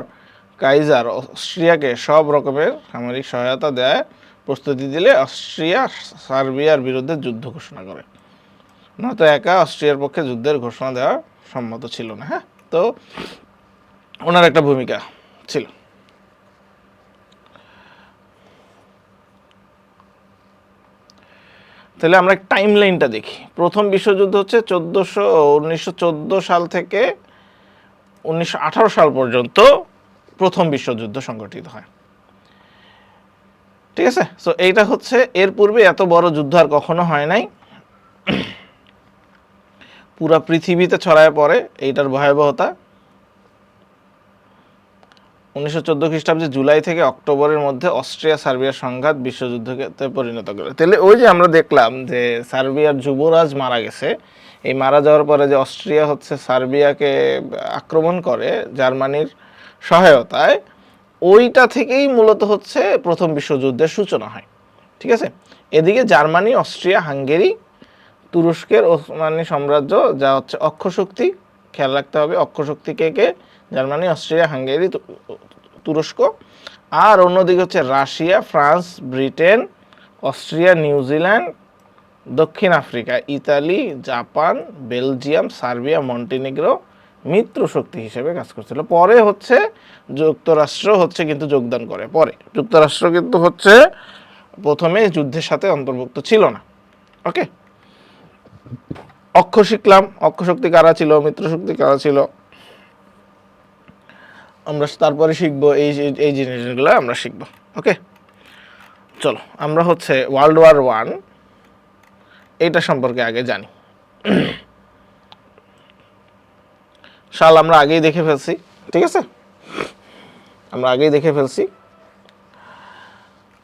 কাইজার অস্ট্রিয়াকে সব রকমের সামরিক সহায়তা দেয় প্রস্তুতি দিলে অস্ট্রিয়া সার্বিয়ার বিরুদ্ধে যুদ্ধ ঘোষণা করে। নয়তো একা অস্ট্রিয়ার পক্ষে যুদ্ধের ঘোষণা দেওয়া সম্মত ছিল না। হ্যাঁ, তো ওনার একটা ভূমিকা ছিল। তাহলে আমরা টাইম লাইনটা দেখি। প্রথম বিশ্বযুদ্ধ হচ্ছে 1914 সাল থেকে 1918 সাল পর্যন্ত প্রথম বিশ্বযুদ্ধ সংঘটিত হয়। ঠিক আছে, সো এইটা হচ্ছে এর পূর্বে এত বড় যুদ্ধ আর কখনো হয় নাই। পুরা পৃথিবীতে ছড়ায় পড়ে এইটার ভয়াবহতা। 1914 খ্রিস্টাব্দে জুলাই থেকে অক্টোবরের মধ্যে অস্ট্রিয়া সার্বিয়ার সংঘাত বিশ্বযুদ্ধে পরিণত করে। তাহলে ওই যে আমরা দেখলাম যে সার্বিয়ার যুবরাজ মারা গেছে, এই মারা যাওয়ার পরে যে অস্ট্রিয়া হচ্ছে সার্বিয়াকে আক্রমণ করে জার্মানির সহায়তায়, ওইটা থেকেই মূলত হচ্ছে প্রথম বিশ্বযুদ্ধের সূচনা হয়। ঠিক আছে, এদিকে জার্মানি, অস্ট্রিয়া, হাঙ্গেরি, তুরস্কের ওসমানী সাম্রাজ্য, যা হচ্ছে অক্ষশক্তি, খেয়াল রাখতে হবে অক্ষশক্তি কে, জার্মানি, অস্ট্রিয়া, হাঙ্গেরি, তুরস্ক, আর অন্যদিকে হচ্ছে Russia, France, Britain, Austria, New Zealand, দক্ষিণ Africa, Italy, Japan, Belgium, Serbia, Montenegro মিত্র শক্তি হিসেবে কাজ করছিল। পরে হচ্ছে যুক্তরাষ্ট্র হচ্ছে কিন্তু যোগদান করে। পরে যুক্তরাষ্ট্র কিন্তু হচ্ছে প্রথমে যুদ্ধের সাথে অন্তর্ভুক্ত ছিল না। ওকে, অক্ষ শিখলাম, অক্ষ শক্তি কারা ছিল, মিত্র শক্তি কারা ছিল, আমরা তারপরে শিখবো এই জিনিসগুলো আমরা শিখবো। ওকে, চলো আমরা হচ্ছে ওয়ার্ল্ড ওয়ার 1 এইটা সম্পর্কে আগে জানি। সাল আমরা আগেই দেখে ফেলছি। ঠিক আছে, আমরা আগেই দেখে ফেলছি।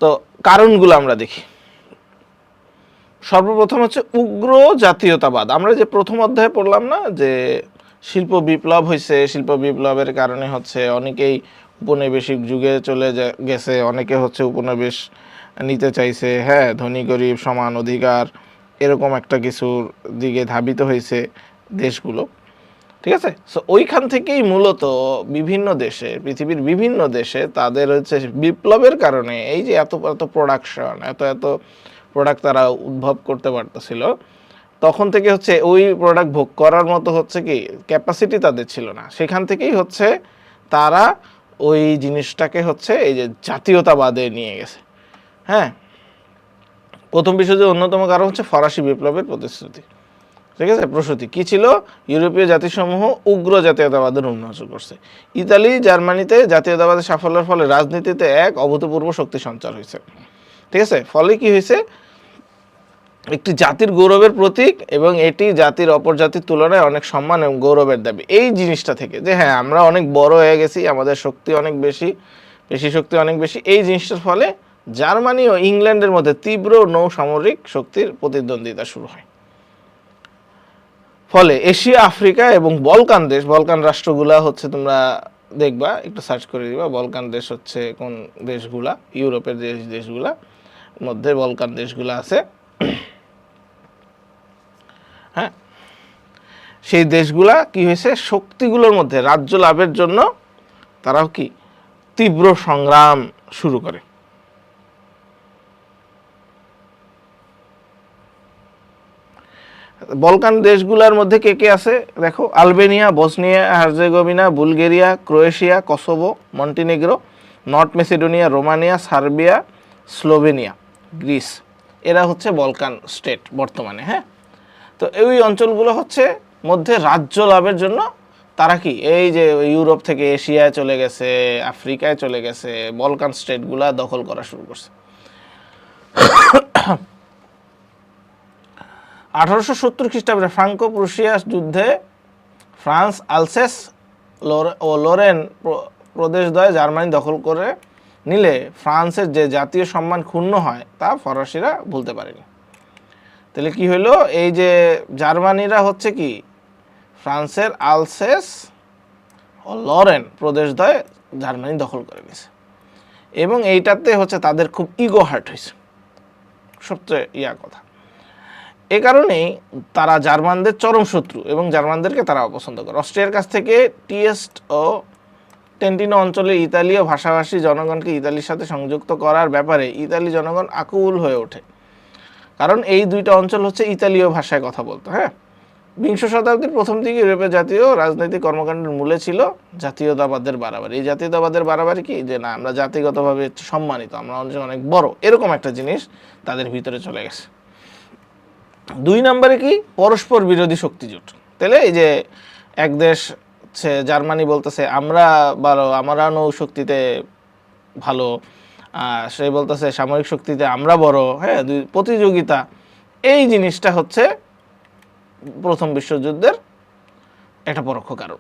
তো কারণগুলো আমরা দেখি। সর্বপ্রথম হচ্ছে উগ্র জাতীয়তাবাদ। আমরা যে প্রথম অধ্যায়ে পড়লাম না যে শিল্প বিপ্লব হয়েছে, শিল্প বিপ্লবের কারণে হচ্ছে অনেকেই উপনিবেশিক যুগে চলে গেছে, অনেকে হচ্ছে উপনিবেশ নিতে চাইছে, হ্যাঁ, ধনী গরিব সমান অধিকার এরকম একটা কিছুর দিকে ধাবিত হয়েছে দেশগুলো। ঠিক আছে, সো ওইখান থেকেই মূলত বিভিন্ন দেশে, পৃথিবীর বিভিন্ন দেশে তাদের হচ্ছে বিপ্লবের কারণে এই যে এত এত প্রোডাকশন, এত প্রোডাক্ট তারা উদ্ভব করতে পারতেছিল, তখন থেকে হচ্ছে ওই প্রোডাক্ট ভোগ করার মতো হচ্ছে কি ক্যাপাসিটি তাদের ছিল না। সেখান থেকেই হচ্ছে তারা ওই জিনিসটাকে হচ্ছে এই যে জাতীয়তাবাদে নিয়ে গেছে। হ্যাঁ, প্রথম বিশ্বযুদ্ধের অন্যতম কারণ হচ্ছে ফরাসি বিপ্লবের প্রতিশ্রুতি, ঠিক আছে, প্রসূতি কি ছিল, ইউরোপীয় জাতিসমূহ উগ্র জাতীয়তাবাদের উন্মোচন করছে। ইতালি জার্মানিতে জাতীয়তাবাদের সাফল্যের ফলে রাজনীতিতে এক অভূতপূর্ব শক্তি সঞ্চার হয়েছে, ঠিক আছে। ফলে কি হয়েছে, একটি জাতির গৌরবের প্রতীক এবং এটি জাতির অপর জাতির তুলনায় অনেক সম্মান এবং গৌরবের দাবি। এই জিনিসটা থেকে যে হ্যাঁ আমরা অনেক বড় হয়ে গেছি, আমাদের শক্তি অনেক বেশি, পেশি শক্তি অনেক বেশি, এই জিনিসটার ফলে জার্মানি ও ইংল্যান্ডের মধ্যে তীব্র নৌ সামরিক শক্তির প্রতিদ্বন্দ্বিতা শুরু হয়। ফলে এশিয়া, আফ্রিকা এবং বলকান দেশ, বলকান রাষ্ট্রগুলা হচ্ছে তোমরা দেখবা, একটু সার্চ করে দিবা বলকান দেশ হচ্ছে কোন দেশগুলা, ইউরোপের দেশগুলা মধ্যে বলকান দেশগুলা আছে। হ্যাঁ, সেই দেশগুলা কি হয়েছে, শক্তিগুলোর মধ্যে রাজ্য লাভের জন্য তারাও কি তীব্র সংগ্রাম শুরু করে। বলকান দেশগুলোর মধ্যে কে কে আছে দেখো, Albania, Bosnia Herzegovina, Bulgaria, Croatia, Kosovo, Montenegro, north Macedonia, Romania, Serbia, Slovenia, Greece, এরা হচ্ছে বলকান স্টেট বর্তমানে। হ্যাঁ, তো এই অঞ্চলগুলো হচ্ছে মধ্যে রাজ্য লাভের জন্য তারা কি এই যে ইউরোপ থেকে এশিয়ায় চলে গেছে, আফ্রিকায় চলে গেছে, বলকান স্টেটগুলা দখল করা শুরু করছে। 1870 খ্রিস্টাব্দে ফ্রাঙ্কো প্রুশিয়া যুদ্ধে ফ্রান্স আলসেস ও লোরেন প্রদেশদ্বয় জার্মানি দখল করে নিলে ফ্রান্সের যে জাতীয় সম্মান ক্ষুণ্ণ হয় তা ফরাসিরা ভুলতে পারেনি। তাহলে কি হলো, এই যে জার্মানিরা হচ্ছে কি ফ্রান্সের আলসেস ও লরেন প্রদেশদ্বয় জার্মানি দখল করে নিয়েছে এবং এইটাতে হচ্ছে তাদের খুব ইগো হার্ট হয়েছে, সবচেয়ে কথা। এ কারণেই তারা জার্মানদের চরম শত্রু এবং জার্মানদেরকে তারা অপছন্দ করে। অস্ট্রিয়ার কাছ থেকে টিয়েস্ট ও টেন্টিনো অঞ্চলের ইতালীয় ভাষাভাষী জনগণকে ইতালির সাথে সংযুক্ত করার ব্যাপারে ইতালি জনগণ আকুল হয়ে ওঠে, কারণ এই দুইটা অঞ্চল হচ্ছে ইতালীয় ভাষায় কথা বলতো। হ্যাঁ, বিংশ শতাব্দীর প্রথম দিকে ইউরোপের জাতীয় রাজনৈতিক কর্মকাণ্ডের মূলে ছিল জাতীয়তাবাদের বাড়াবাড়ি। এই জাতীয়তাবাদের বাড়াবাড়ি কি, যে না আমরা জাতিগতভাবে সম্মানিত, আমরা অনেক বড়, এরকম একটা জিনিস তাদের ভিতরে চলে গেছে। 2 নম্বরে কি, পরস্পর বিরোধী শক্তি জোট। তাহলে এই যে এক দেশ জার্মানি বলতেছে আমরা ভালো, আমরা নৌ শক্তিতে ভালো, সে বলতেছে সামরিক শক্তিতে আমরা বড়। হ্যাঁ, প্রতিযোগিতা, এই জিনিসটা হচ্ছে প্রথম বিশ্বযুদ্ধের একটা পরোক্ষ কারণ।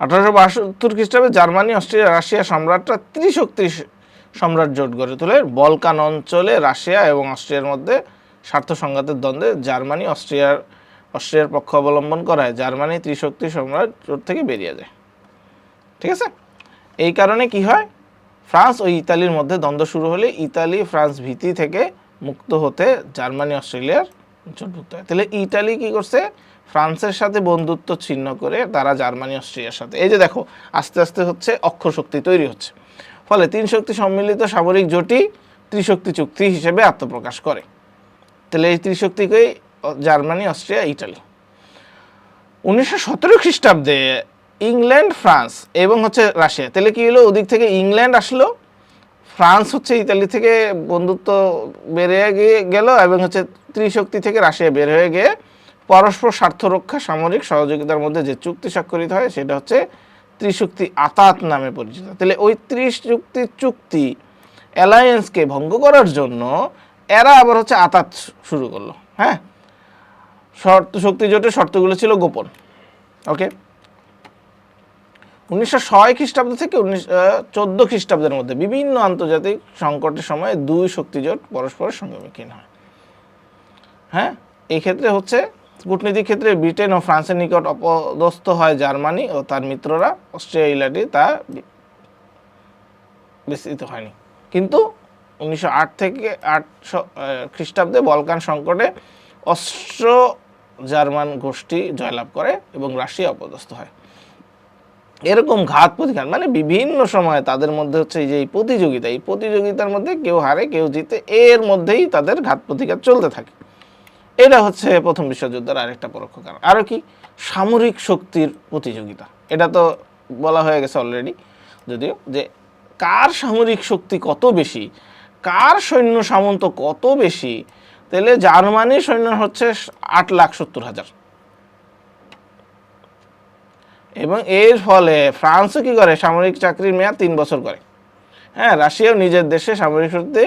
1872 খ্রিস্টাব্দে জার্মানি, অস্ট্রিয়া, রাশিয়া সম্রাটরা ত্রিশক্তি সম্রাট জোট গড়ে তোলে। বলকান অঞ্চলে রাশিয়া এবং অস্ট্রিয়ার মধ্যে স্বার্থ সংঘাতের দ্বন্দ্বে জার্মানি অস্ট্রিয়ার পক্ষ অবলম্বন করায় জার্মানি ত্রিশক্তি সম্রাট জোট থেকে বেরিয়ে যায়, ঠিক আছে। এই কারণে কি হয়, ফ্রান্স ও ইতালির মধ্যে দ্বন্দ্ব শুরু হলে ইতালি ফ্রান্স ভীতি থেকে মুক্ত হতে জার্মানি অস্ট্রেলিয়ার জোটভুক্ত হয়। তাহলে ইতালি কি করছে, ফ্রান্সের সাথে বন্ধুত্ব ছিন্ন করে তারা জার্মানি অস্ট্রিয়ার সাথে, এই যে দেখো আস্তে আস্তে হচ্ছে অক্ষর শক্তি তৈরি হচ্ছে। ফলে 3 শক্তি সম্মিলিত সামরিক জোটই ত্রিশক্তি চুক্তি হিসেবে আত্মপ্রকাশ করে। তাহলে এই ত্রিশক্তিকেই জার্মানি, অস্ট্রিয়া, ইটালি। 1917 খ্রিস্টাব্দে ইংল্যান্ড, ফ্রান্স এবং হচ্ছে রাশিয়া, তাহলে কি হলো, ওদিক থেকে ইংল্যান্ড আসলো, ফ্রান্স হচ্ছে ইতালি থেকে বন্ধুত্ব বেড়ে গিয়ে গেল এবং হচ্ছে ত্রিশক্তি থেকে রাশিয়া বের হয়ে গিয়ে পরস্পর স্বার্থ রক্ষা সামরিক সহযোগিতার মধ্যে যে চুক্তি স্বাক্ষরিত হয় সেটা হচ্ছে ত্রিশক্তি আতাত নামে পরিচিত। তাহলে ওই চুক্তি অ্যালায়েন্সকে ভঙ্গ করার জন্য এরা আবার হচ্ছে আতাত শুরু করলো। হ্যাঁ, শক্তি জোটের শর্তগুলো ছিল গোপন। ওকে, 1906 খ্রিস্টাব্দ থেকে 1914 খ্রিস্টাব্দের মধ্যে বিভিন্ন আন্তর্জাতিক সংকটের সময় 2 শক্তি জোট পরস্পরের সম্মুখীন হয়। হ্যাঁ, এই ক্ষেত্রে হচ্ছে কূটনীতিক ক্ষেত্রে ব্রিটেন ও ফ্রান্সের নিকট অপদস্থ হয় জার্মানি ও তার মিত্ররা, অস্ট্রিয়া ইটালি তা বিস্তৃত হয়নি। কিন্তু 1908 থেকে 800 খ্রিস্টাব্দে বলকান সংকটে অস্ট্রো জার্মান গোষ্ঠী জয়লাভ করে এবং রাশিয়া অপদস্থ হয়। এরকম ঘাত প্রতিঘাত মানে বিভিন্ন সময়ে তাদের মধ্যে হচ্ছে এই যে এই প্রতিযোগিতার মধ্যে কেউ হারে কেউ জিতে, এর মধ্যেই তাদের ঘাত প্রতিঘাত চলতে থাকে। এটা হচ্ছে প্রথম বিশ্বযুদ্ধের আরেকটা পরোক্ষ কারণ। আরও কি, সামরিক শক্তির প্রতিযোগিতা, এটা তো বলা হয়ে গেছে অলরেডি, যদিও যে কার সামরিক শক্তি কত বেশি, কার সৈন্য সামন্ত কত বেশি, তাহলে জার্মানির সৈন্য হচ্ছে 8,70,000, এবং এর ফলে ফ্রান্সও কি করে, সামরিক চাকরির মেয়াদ 3 বছর করে। হ্যাঁ, রাশিয়াও নিজের দেশে সামরিক শক্তি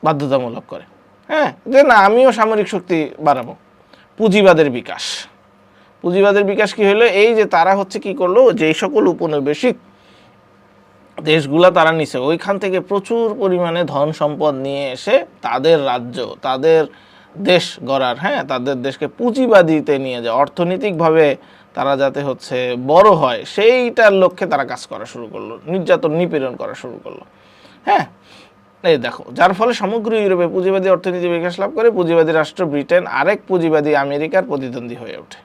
বাধ্যতামূলক করে। হ্যাঁ, যে না আমিও সামরিক শক্তি বাড়াবো। পুঁজিবাদের বিকাশ, পুঁজিবাদের বিকাশ কি হলো, এই যে তারা হচ্ছে কি করলো, যেই সকল উপনিবেশিক দেশগুলা তারা নিছে, ওইখান থেকে প্রচুর পরিমাণে ধন সম্পদ নিয়ে এসে তাদের রাজ্য, তাদের দেশ গড়ার, হ্যাঁ, তাদের দেশকে পুঁজিবাদীতে নিয়ে যায়, অর্থনৈতিকভাবে তারা যাতে হচ্ছে বড় হয় সেইটার লক্ষ্যে তারা কাজ করা শুরু করলো, নির্যাতন নিপীড়ন করা শুরু করলো। হ্যাঁ, এই দেখো, যার ফলে সমগ্র ইউরোপে পুঁজিবাদী অর্থনীতি বিকাশ লাভ করে। পুঁজিবাদী রাষ্ট্র ব্রিটেন আরেক পুঁজিবাদী আমেরিকার প্রতিদ্বন্দ্বী হয়ে ওঠে।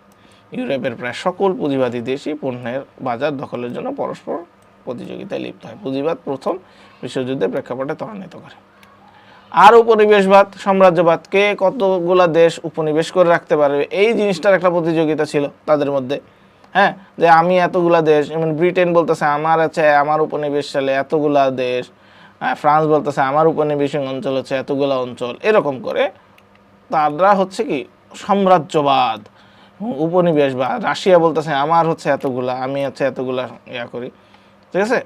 ইউরোপের প্রায় সকল পুঁজিবাদী দেশই পণ্যের বাজার দখলের জন্য পরস্পর প্রতিযোগিতায় লিপ্ত হয়। পুঁজিবাদ প্রথম বিশ্বযুদ্ধের প্রেক্ষাপটে ত্বরান্বিত করে। আর উপনিবেশবাদ, সাম্রাজ্যবাদকে কতগুলা দেশ উপনিবেশ করে রাখতে পারবে, এই জিনিসটার একটা প্রতিযোগিতা ছিল তাদের মধ্যে। হ্যাঁ, যে আমি এতগুলা দেশ, যেমন ব্রিটেন বলতেছে আমার আছে, আমার উপনিবেশ চলে এতগুলা দেশ, ফ্রান্স বলতেছে আমার উপনিবেশিক অঞ্চল হচ্ছে এতগুলা অঞ্চল, এরকম করে তারা হচ্ছে কি সাম্রাজ্যবাদ, উপনিবেশবাদ। রাশিয়া বলতেছে আমার হচ্ছে এতগুলা, আমি হচ্ছে এতগুলা ইয়া করি, ঠিক আছে।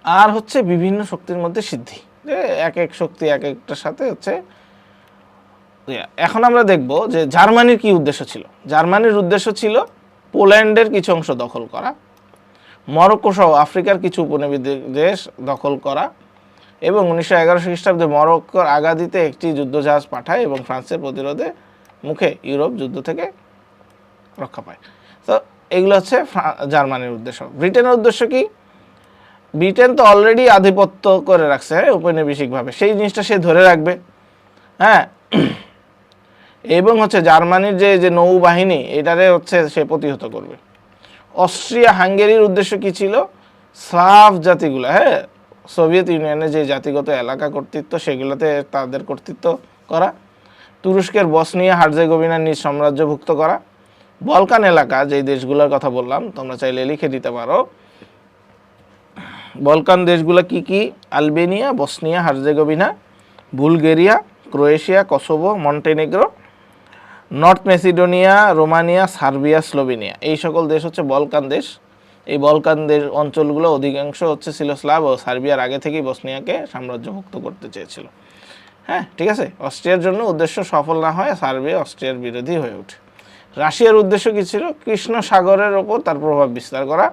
আর হচ্ছে বিভিন্ন শক্তির মধ্যে সিদ্ধি, যে এক এক শক্তি এক একটার সাথে হচ্ছে। এখন আমরা দেখব যে জার্মানির কি উদ্দেশ্য ছিল। জার্মানির উদ্দেশ্য ছিল পোল্যান্ডের কিছু অংশ দখল করা, মরক্কো সহ আফ্রিকার কিছু উপনিবেশ দেশ দখল করা, এবং 1911 খ্রিস্টাব্দে মরক্কোর আগাদিতে একটি যুদ্ধজাহাজ পাঠায় এবং ফ্রান্সের প্রতিরোধে মুখে ইউরোপ যুদ্ধ থেকে রক্ষা পায়। তো এগুলো হচ্ছে জার্মানির উদ্দেশ্য। ব্রিটেনের উদ্দেশ্য কি, ব্রিটেন তো অলরেডি আধিপত্য করে রাখছে ঔপনিবেশিকভাবে, সেই জিনিসটা সে ধরে রাখবে। হ্যাঁ, এবং হচ্ছে জার্মানির যে নৌবাহিনী এটারে হচ্ছে সে প্রতিহত করবে। অস্ট্রিয়া হাঙ্গেরির উদ্দেশ্য কি ছিল, স্লাভ জাতিগুলো, হ্যাঁ, সোভিয়েত ইউনিয়নের যে জাতিগত এলাকা কর্তৃত্ব সেগুলোতে তাদের কর্তৃত্ব করা, তুরস্কের বসনিয়া হার্জেগোভিনা নিজ সাম্রাজ্যভুক্ত করা, বলকান এলাকা যেই দেশগুলোর কথা বললাম তোমরা চাইলে লিখে দিতে পারো। বলকান দেশগুলো কি কি, Albania, Bosnia Herzegovina, Bulgaria, Croatia, Kosovo, Montenegro, north Macedonia, Romania, Serbia, Slovenia, এই সকল দেশ হচ্ছে বলকান দেশ। এই বলকান দেশ অঞ্চলগুলো অধিকাংশ হচ্ছে ছিল স্লাভ, ও সার্বিয়ার আগে থেকেই বসনিয়াকে সাম্রাজ্যভুক্ত করতে চেয়েছিল। হ্যাঁ, ঠিক আছে। অস্ট্রিয়ার জন্য উদ্দেশ্য সফল না হয় সার্বিয়া অস্ট্রিয়ার বিরোধী হয়ে ওঠে। রাশিয়ার উদ্দেশ্য কী ছিল, কৃষ্ণ সাগরের ওপর তার প্রভাব বিস্তার করা,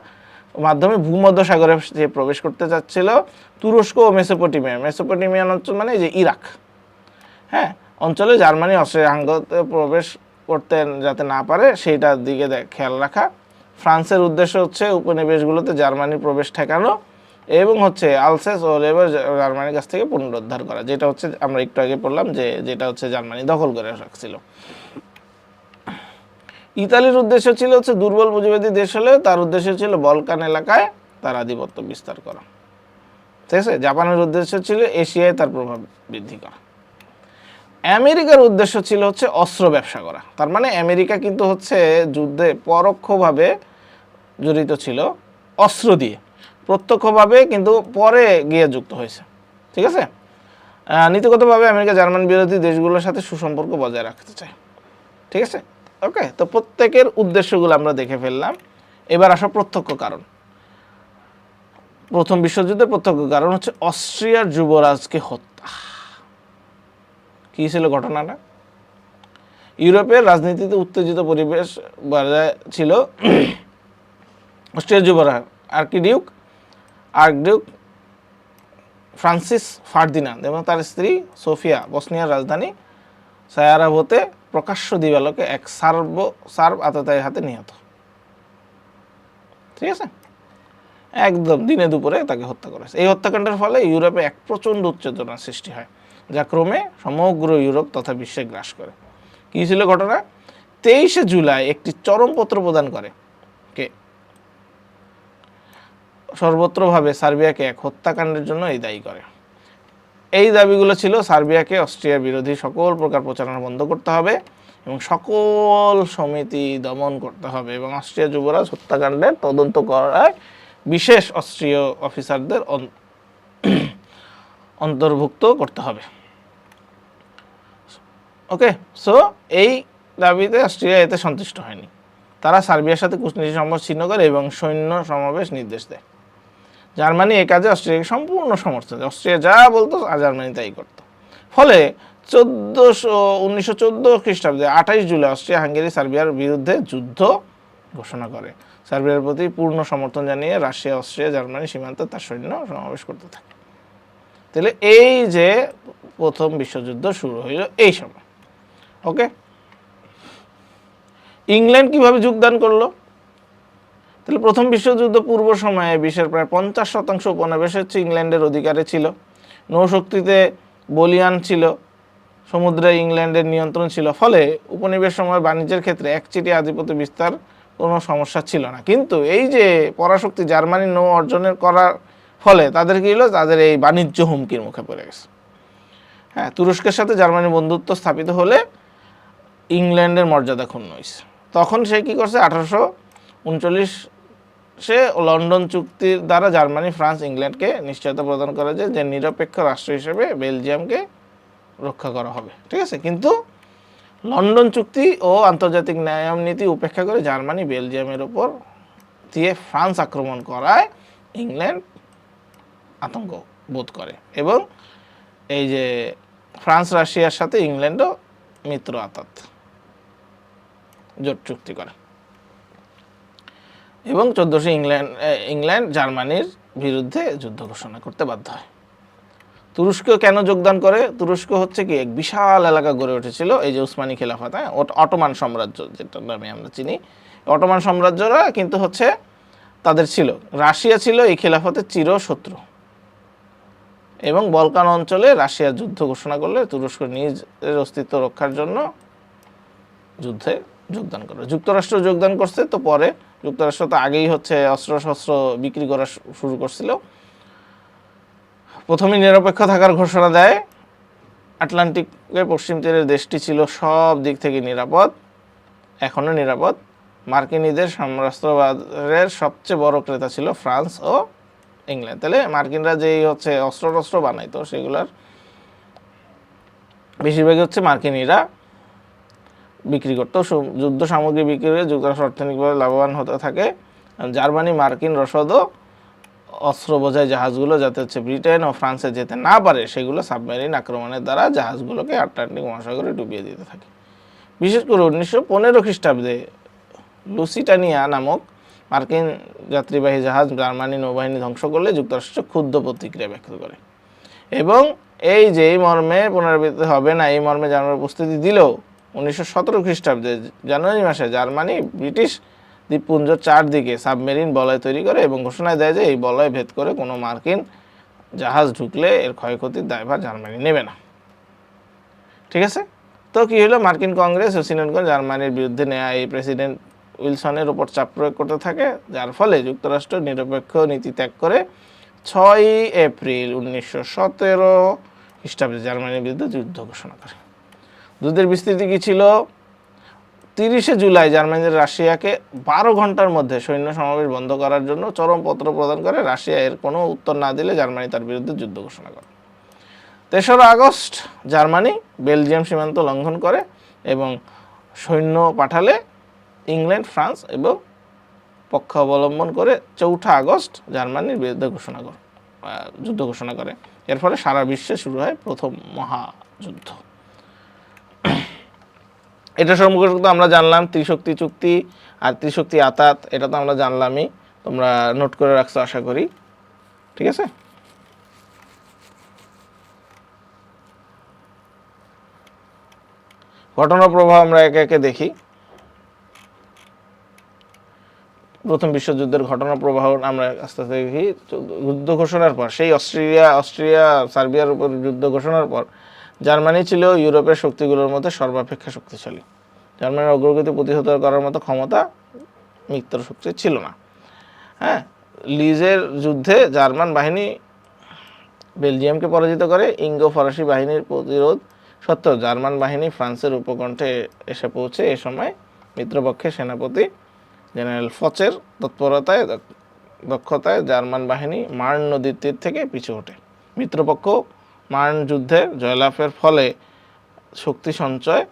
মাধ্যমে ভূমধ্য সাগরে যে প্রবেশ করতে চাচ্ছিল। তুরস্ক ও মেসোপটেমিয়ান অঞ্চল মানে যে ইরাক, হ্যাঁ, অঞ্চলে জার্মানি অস্ট্রিয়া হাঙ্গেরিতে প্রবেশ করতে যাতে না পারে সেইটার দিকে খেয়াল রাখা। ফ্রান্সের উদ্দেশ্য হচ্ছে উপনিবেশগুলোতে জার্মানির প্রবেশ ঠেকানো এবং হচ্ছে আলসেস ও লেবার জার্মানির কাছ থেকে পুনরুদ্ধার করা, যেটা হচ্ছে আমরা একটু আগে পড়লাম যে যেটা হচ্ছে জার্মানি দখল করে রাখছিল। ইতালির উদ্দেশ্য ছিল হচ্ছে দুর্বল পুঁজিবাদী দেশ হলেও তার উদ্দেশ্য ছিল বলকান এলাকায় তার আধিপত্য বিস্তার করা, ঠিক আছে। জাপানের উদ্দেশ্য ছিল এশিয়ায় তার প্রভাব বৃদ্ধি করা। আমেরিকার উদ্দেশ্য ছিল হচ্ছে অস্ত্র ব্যবসা করা। তার মানে আমেরিকা কিন্তু হচ্ছে যুদ্ধে পরোক্ষভাবে জড়িত ছিল অস্ত্র দিয়ে, প্রত্যক্ষভাবে কিন্তু পরে গিয়ে যুক্ত হয়েছে, ঠিক আছে। নীতিগতভাবে আমেরিকা জার্মান বিরোধী দেশগুলোর সাথে সুসম্পর্ক বজায় রাখতে চায়, ঠিক আছে। ওকে, তো প্রত্যেকের উদ্দেশ্যগুলো আমরা দেখে ফেললাম। এবার আসো প্রত্যক্ষ কারণ। প্রথম বিশ্বযুদ্ধের প্রত্যক্ষ কারণ হচ্ছে অস্ট্রিয়ার যুবরাজকে হত্যা। কী ছিল ঘটনাটা, ইউরোপের রাজনীতিতে উত্তেজিত পরিবেশ ছিল। অস্ট্রিয়ার যুবরাজ আর্কডিউক ফ্রান্সিস ফার্দিনান্দ এবং তার স্ত্রী সোফিয়া বসনিয়ার রাজধানী সারায়েভোতে প্রকাশ্য দিবালোকে এক সার্ব আততায়ীর হাতে নিহত, ঠিক আছে। একদম দিনে দুপুরে তাকে হত্যা করেছে। এই হত্যাকাণ্ডের ফলে ইউরোপে এক প্রচণ্ড উত্তেজনার সৃষ্টি হয়, যা ক্রমে সমগ্র ইউরোপ তথা বিশ্বে গ্রাস করে। কী ছিল ঘটনা, 23শে জুলাই একটি চরমপত্র প্রদান করে কে, সর্বত্রভাবে সার্বিয়াকে এক হত্যাকাণ্ডের জন্য এই দায়ী করে। এই দাবিগুলো ছিল সার্বিয়াকে অস্ট্রিয়ার বিরোধী সকল প্রকার প্রচারণা বন্ধ করতে হবে এবং সকল সমিতি দমন করতে হবে এবং অস্ট্রিয়া যুবরাজ হত্যাকাণ্ডের তদন্ত করায় বিশেষ অস্ট্রীয় অফিসারদের অন্তর্ভুক্ত করতে হবে। ওকে, সো এই দাবিতে অস্ট্রিয়া এতে সন্তুষ্ট হয়নি। তারা সার্বিয়ার সাথে কূটনীতিক সম্পর্ক ছিন্ন করে এবং সৈন্য সমাবেশ নির্দেশ দেয়। জার্মানি এই কাজে অস্ট্রিয়াকে সম্পূর্ণ সমর্থন দেয়। অস্ট্রিয়া যা বলতো জার্মানি তাই করত। ফলে 1914 খ্রিস্টাব্দে 28 জুলাই অস্ট্রিয়া হাঙ্গেরি সার্বিয়ার বিরুদ্ধে যুদ্ধ ঘোষণা করে। সার্বিয়ার প্রতি পূর্ণ সমর্থন জানিয়ে রাশিয়া, অস্ট্রিয়া, জার্মানি সীমান্তে তার সৈন্য সমাবেশ করতে থাকে। তাহলে এই যে প্রথম বিশ্বযুদ্ধ শুরু হইল এই সময়। ওকে, ইংল্যান্ড কিভাবে যোগদান করলো? তাহলে প্রথম বিশ্বযুদ্ধ পূর্ব সময়ে বিশ্বের প্রায় 50% উপনিবেশ হচ্ছে ইংল্যান্ডের অধিকারে ছিল। নৌশক্তিতে বলিয়ান ছিল, সমুদ্রে ইংল্যান্ডের নিয়ন্ত্রণ ছিল। ফলে উপনিবেশ সময় বাণিজ্যের ক্ষেত্রে একচেটিয়া আধিপত্য বিস্তার কোনো সমস্যা ছিল না। কিন্তু এই যে পরাশক্তি জার্মানি নৌ অর্জনের করার ফলে তাদের কি হলো, তাদের এই বাণিজ্য হুমকির মুখে পড়ে গেছে। হ্যাঁ, তুরস্কের সাথে জার্মানি বন্ধুত্ব স্থাপিত হলে ইংল্যান্ডের মর্যাদা ক্ষুণ্ণ হয়েছে। তখন সে কি করছে, 1839 লন্ডন চুক্তির দ্বারা জার্মানি, ফ্রান্স, ইংল্যান্ডকে নিশ্চয়তা প্রদান করে যে নিরপেক্ষ রাষ্ট্র হিসেবে বেলজিয়ামকে রক্ষা করা হবে। ঠিক আছে, কিন্তু লন্ডন চুক্তি ও আন্তর্জাতিক নিয়ম নীতি উপেক্ষা করে জার্মানি বেলজিয়ামের উপর দিয়ে ফ্রান্স আক্রমণ করায় ইংল্যান্ড আতঙ্ক বোধ করে এবং এই যে ফ্রান্স রাশিয়ার সাথে ইংল্যান্ডও মিত্র আতাত জোট চুক্তি করে এবং 1400 ইংল্যান্ড জার্মানির বিরুদ্ধে যুদ্ধ ঘোষণা করতে বাধ্য হয়। তুরস্ক কেন যোগদান করে? তুরস্ক হচ্ছে কি এক বিশাল এলাকা গড়ে উঠেছিল এই যে উসমানী খেলাফত, হ্যাঁ, অটোমান সাম্রাজ্য যেটা নামে আমরা চিনি। অটোমান সাম্রাজ্যরা কিন্তু হচ্ছে তাদের ছিল, রাশিয়া ছিল এই খেলাফতের চির শত্রু এবং বলকান অঞ্চলে রাশিয়া যুদ্ধ ঘোষণা করলে তুরস্ক নিজের অস্তিত্ব রক্ষার জন্য যুদ্ধে যোগদান করে। যুক্তরাষ্ট্র যোগদান করছে, তো পরে যুক্তরাষ্ট্র তো আগেই হচ্ছে অস্ত্র বিক্রি করা শুরু করছিল। প্রথমে নিরপেক্ষ থাকার ঘোষণা দেয়। আটলান্টিকের পশ্চিম তীরের দেশটি ছিল সব দিক থেকে নিরাপদ, এখনও নিরাপদ। মার্কিনীদের সাম্রাজ্যবাদের সবচেয়ে বড় ক্রেতা ছিল ফ্রান্স ও ইংল্যান্ড। তাহলে মার্কিনরা যেই হচ্ছে অস্ত্র বানাইতো সেগুলোর বেশিরভাগই হচ্ছে মার্কিনীরা বিক্রি করতো। যুদ্ধ সামগ্রী বিক্রি করে যুক্তরাষ্ট্র অর্থনৈতিকভাবে লাভবান হতে থাকে। জার্মানি মার্কিন রসদ ও অস্ত্র বোঝাই জাহাজগুলো যাতে হচ্ছে ব্রিটেন ও ফ্রান্সে যেতে না পারে সেগুলো সাবমেরিন আক্রমণের দ্বারা জাহাজগুলোকে আটলান্টিক মহাসাগরে ডুবিয়ে দিতে থাকে। বিশেষ করে 1915 খ্রিস্টাব্দে লুসিটানিয়া নামক মার্কিন যাত্রীবাহী জাহাজ জার্মানি নৌবাহিনী ধ্বংস করলে যুক্তরাষ্ট্র ক্ষুব্ধ প্রতিক্রিয়া ব্যক্ত করে এবং এই যে এই মর্মে পুনরাবৃত্তি হবে না এই মর্মে জার্মানির উপস্থিতি দিলেও 1917 খ্রিস্টাব্দে জানুয়ারি মাসে জার্মানি ব্রিটিশ দ্বীপপুঞ্জ চারদিকে সাবমেরিন বলয় তৈরি করে এবং ঘোষণা দেয় যে এই বলয় ভেদ করে কোনো মার্কিন জাহাজ ঢুকলে এর ক্ষয়ক্ষতির দায়ভার জার্মানি নেবে না। ঠিক আছে, তো কি হলো, মার্কিন কংগ্রেস ও সিনেটগণ জার্মানির বিরুদ্ধে নেওয়া এই প্রেসিডেন্ট উইলসনের উপর চাপ প্রয়োগ করতে থাকে, যার ফলে যুক্তরাষ্ট্র নিরপেক্ষ নীতি ত্যাগ করে 6 এপ্রিল 1917 খ্রিস্টাব্দে জার্মানির বিরুদ্ধে যুদ্ধ ঘোষণা করে। যুদ্ধের বিস্তৃতি কী ছিল? 30 জুলাই জার্মানি রাশিয়াকে 12 ঘন্টার মধ্যে সৈন্য সমাবেশ বন্ধ করার জন্য চরমপত্র প্রদান করে। রাশিয়া এর কোনো উত্তর না দিলে জার্মানি তার বিরুদ্ধে যুদ্ধ ঘোষণা করে। 3 আগস্ট জার্মানি বেলজিয়াম সীমান্ত লঙ্ঘন করে এবং সৈন্য পাঠালে ইংল্যান্ড, ফ্রান্স এবং পক্ষ অবলম্বন করে 4 আগস্ট জার্মানির বিরুদ্ধে যুদ্ধ ঘোষণা করে। এর ফলে সারা বিশ্বে শুরু হয় প্রথম মহাযুদ্ধ। এটা সম্পর্কে আমরা জানলাম ত্রিশক্তি চুক্তি আর ত্রিশক্তি আতাত, এটা তো আমরা জানলামই, তোমরা নোট করে রাখছো আশা করি। ঠিক আছে, ঘটনা প্রবাহ আমরা একে একে দেখি। প্রথম বিশ্বযুদ্ধের ঘটনা প্রবাহ আমরা আস্তে আস্তে দেখি। যুদ্ধ ঘোষণার পর সেই অস্ট্রিয়া সার্বিয়ার উপর যুদ্ধ ঘোষণার পর জার্মানি ছিল ইউরোপের শক্তিগুলোর মধ্যে সর্বাপেক্ষা শক্তিশালী। জার্মানির অগ্রগতি প্রতিহত করার মতো ক্ষমতা মিত্র শক্তির ছিল না। হ্যাঁ, লিজের যুদ্ধে জার্মান বাহিনী বেলজিয়ামকে পরাজিত করে। ইঙ্গো ফরাসি বাহিনীর প্রতিরোধ সত্ত্বেও জার্মান বাহিনী ফ্রান্সের উপকণ্ঠে এসে পৌঁছে। এ সময় মিত্রপক্ষের সেনাপতি জেনারেল ফচের তৎপরতায় দক্ষতায় জার্মান বাহিনী মার্ন নদীর তীর থেকে পিছু ওঠে। মিত্রপক্ষ মার্ন যুদ্ধে জয়লাভের ফলে শক্তি সঞ্চয়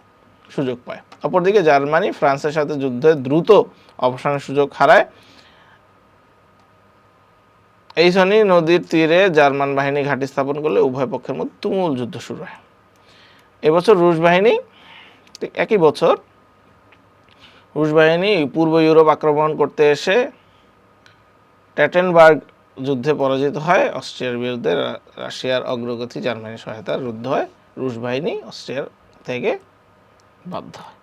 সুযোগ পায়। অপরদিকে জার্মানি ফ্রান্সের সাথে যুদ্ধে দ্রুত অবসানের সুযোগ হারায়। এইসনি নদীর তীরে জার্মান বাহিনী ঘাঁটি স্থাপন করলে উভয় পক্ষের মধ্যে তুমুল যুদ্ধ শুরু হয়। এবছর রুশ বাহিনী একই বছর রুশ বাহিনী পূর্ব ইউরোপ আক্রমণ করতে এসে ট্যাটেনবার্গ যুদ্ধে পরাজিত হয়। অস্ট্রিয়ার বিরুদ্ধে রাশিয়ার অগ্রগতি জার্মানির সহায়তায় রুদ্ধ হয়। রুশ বাহিনী অস্ট্রিয়ার থেকে বাধ্য হয়।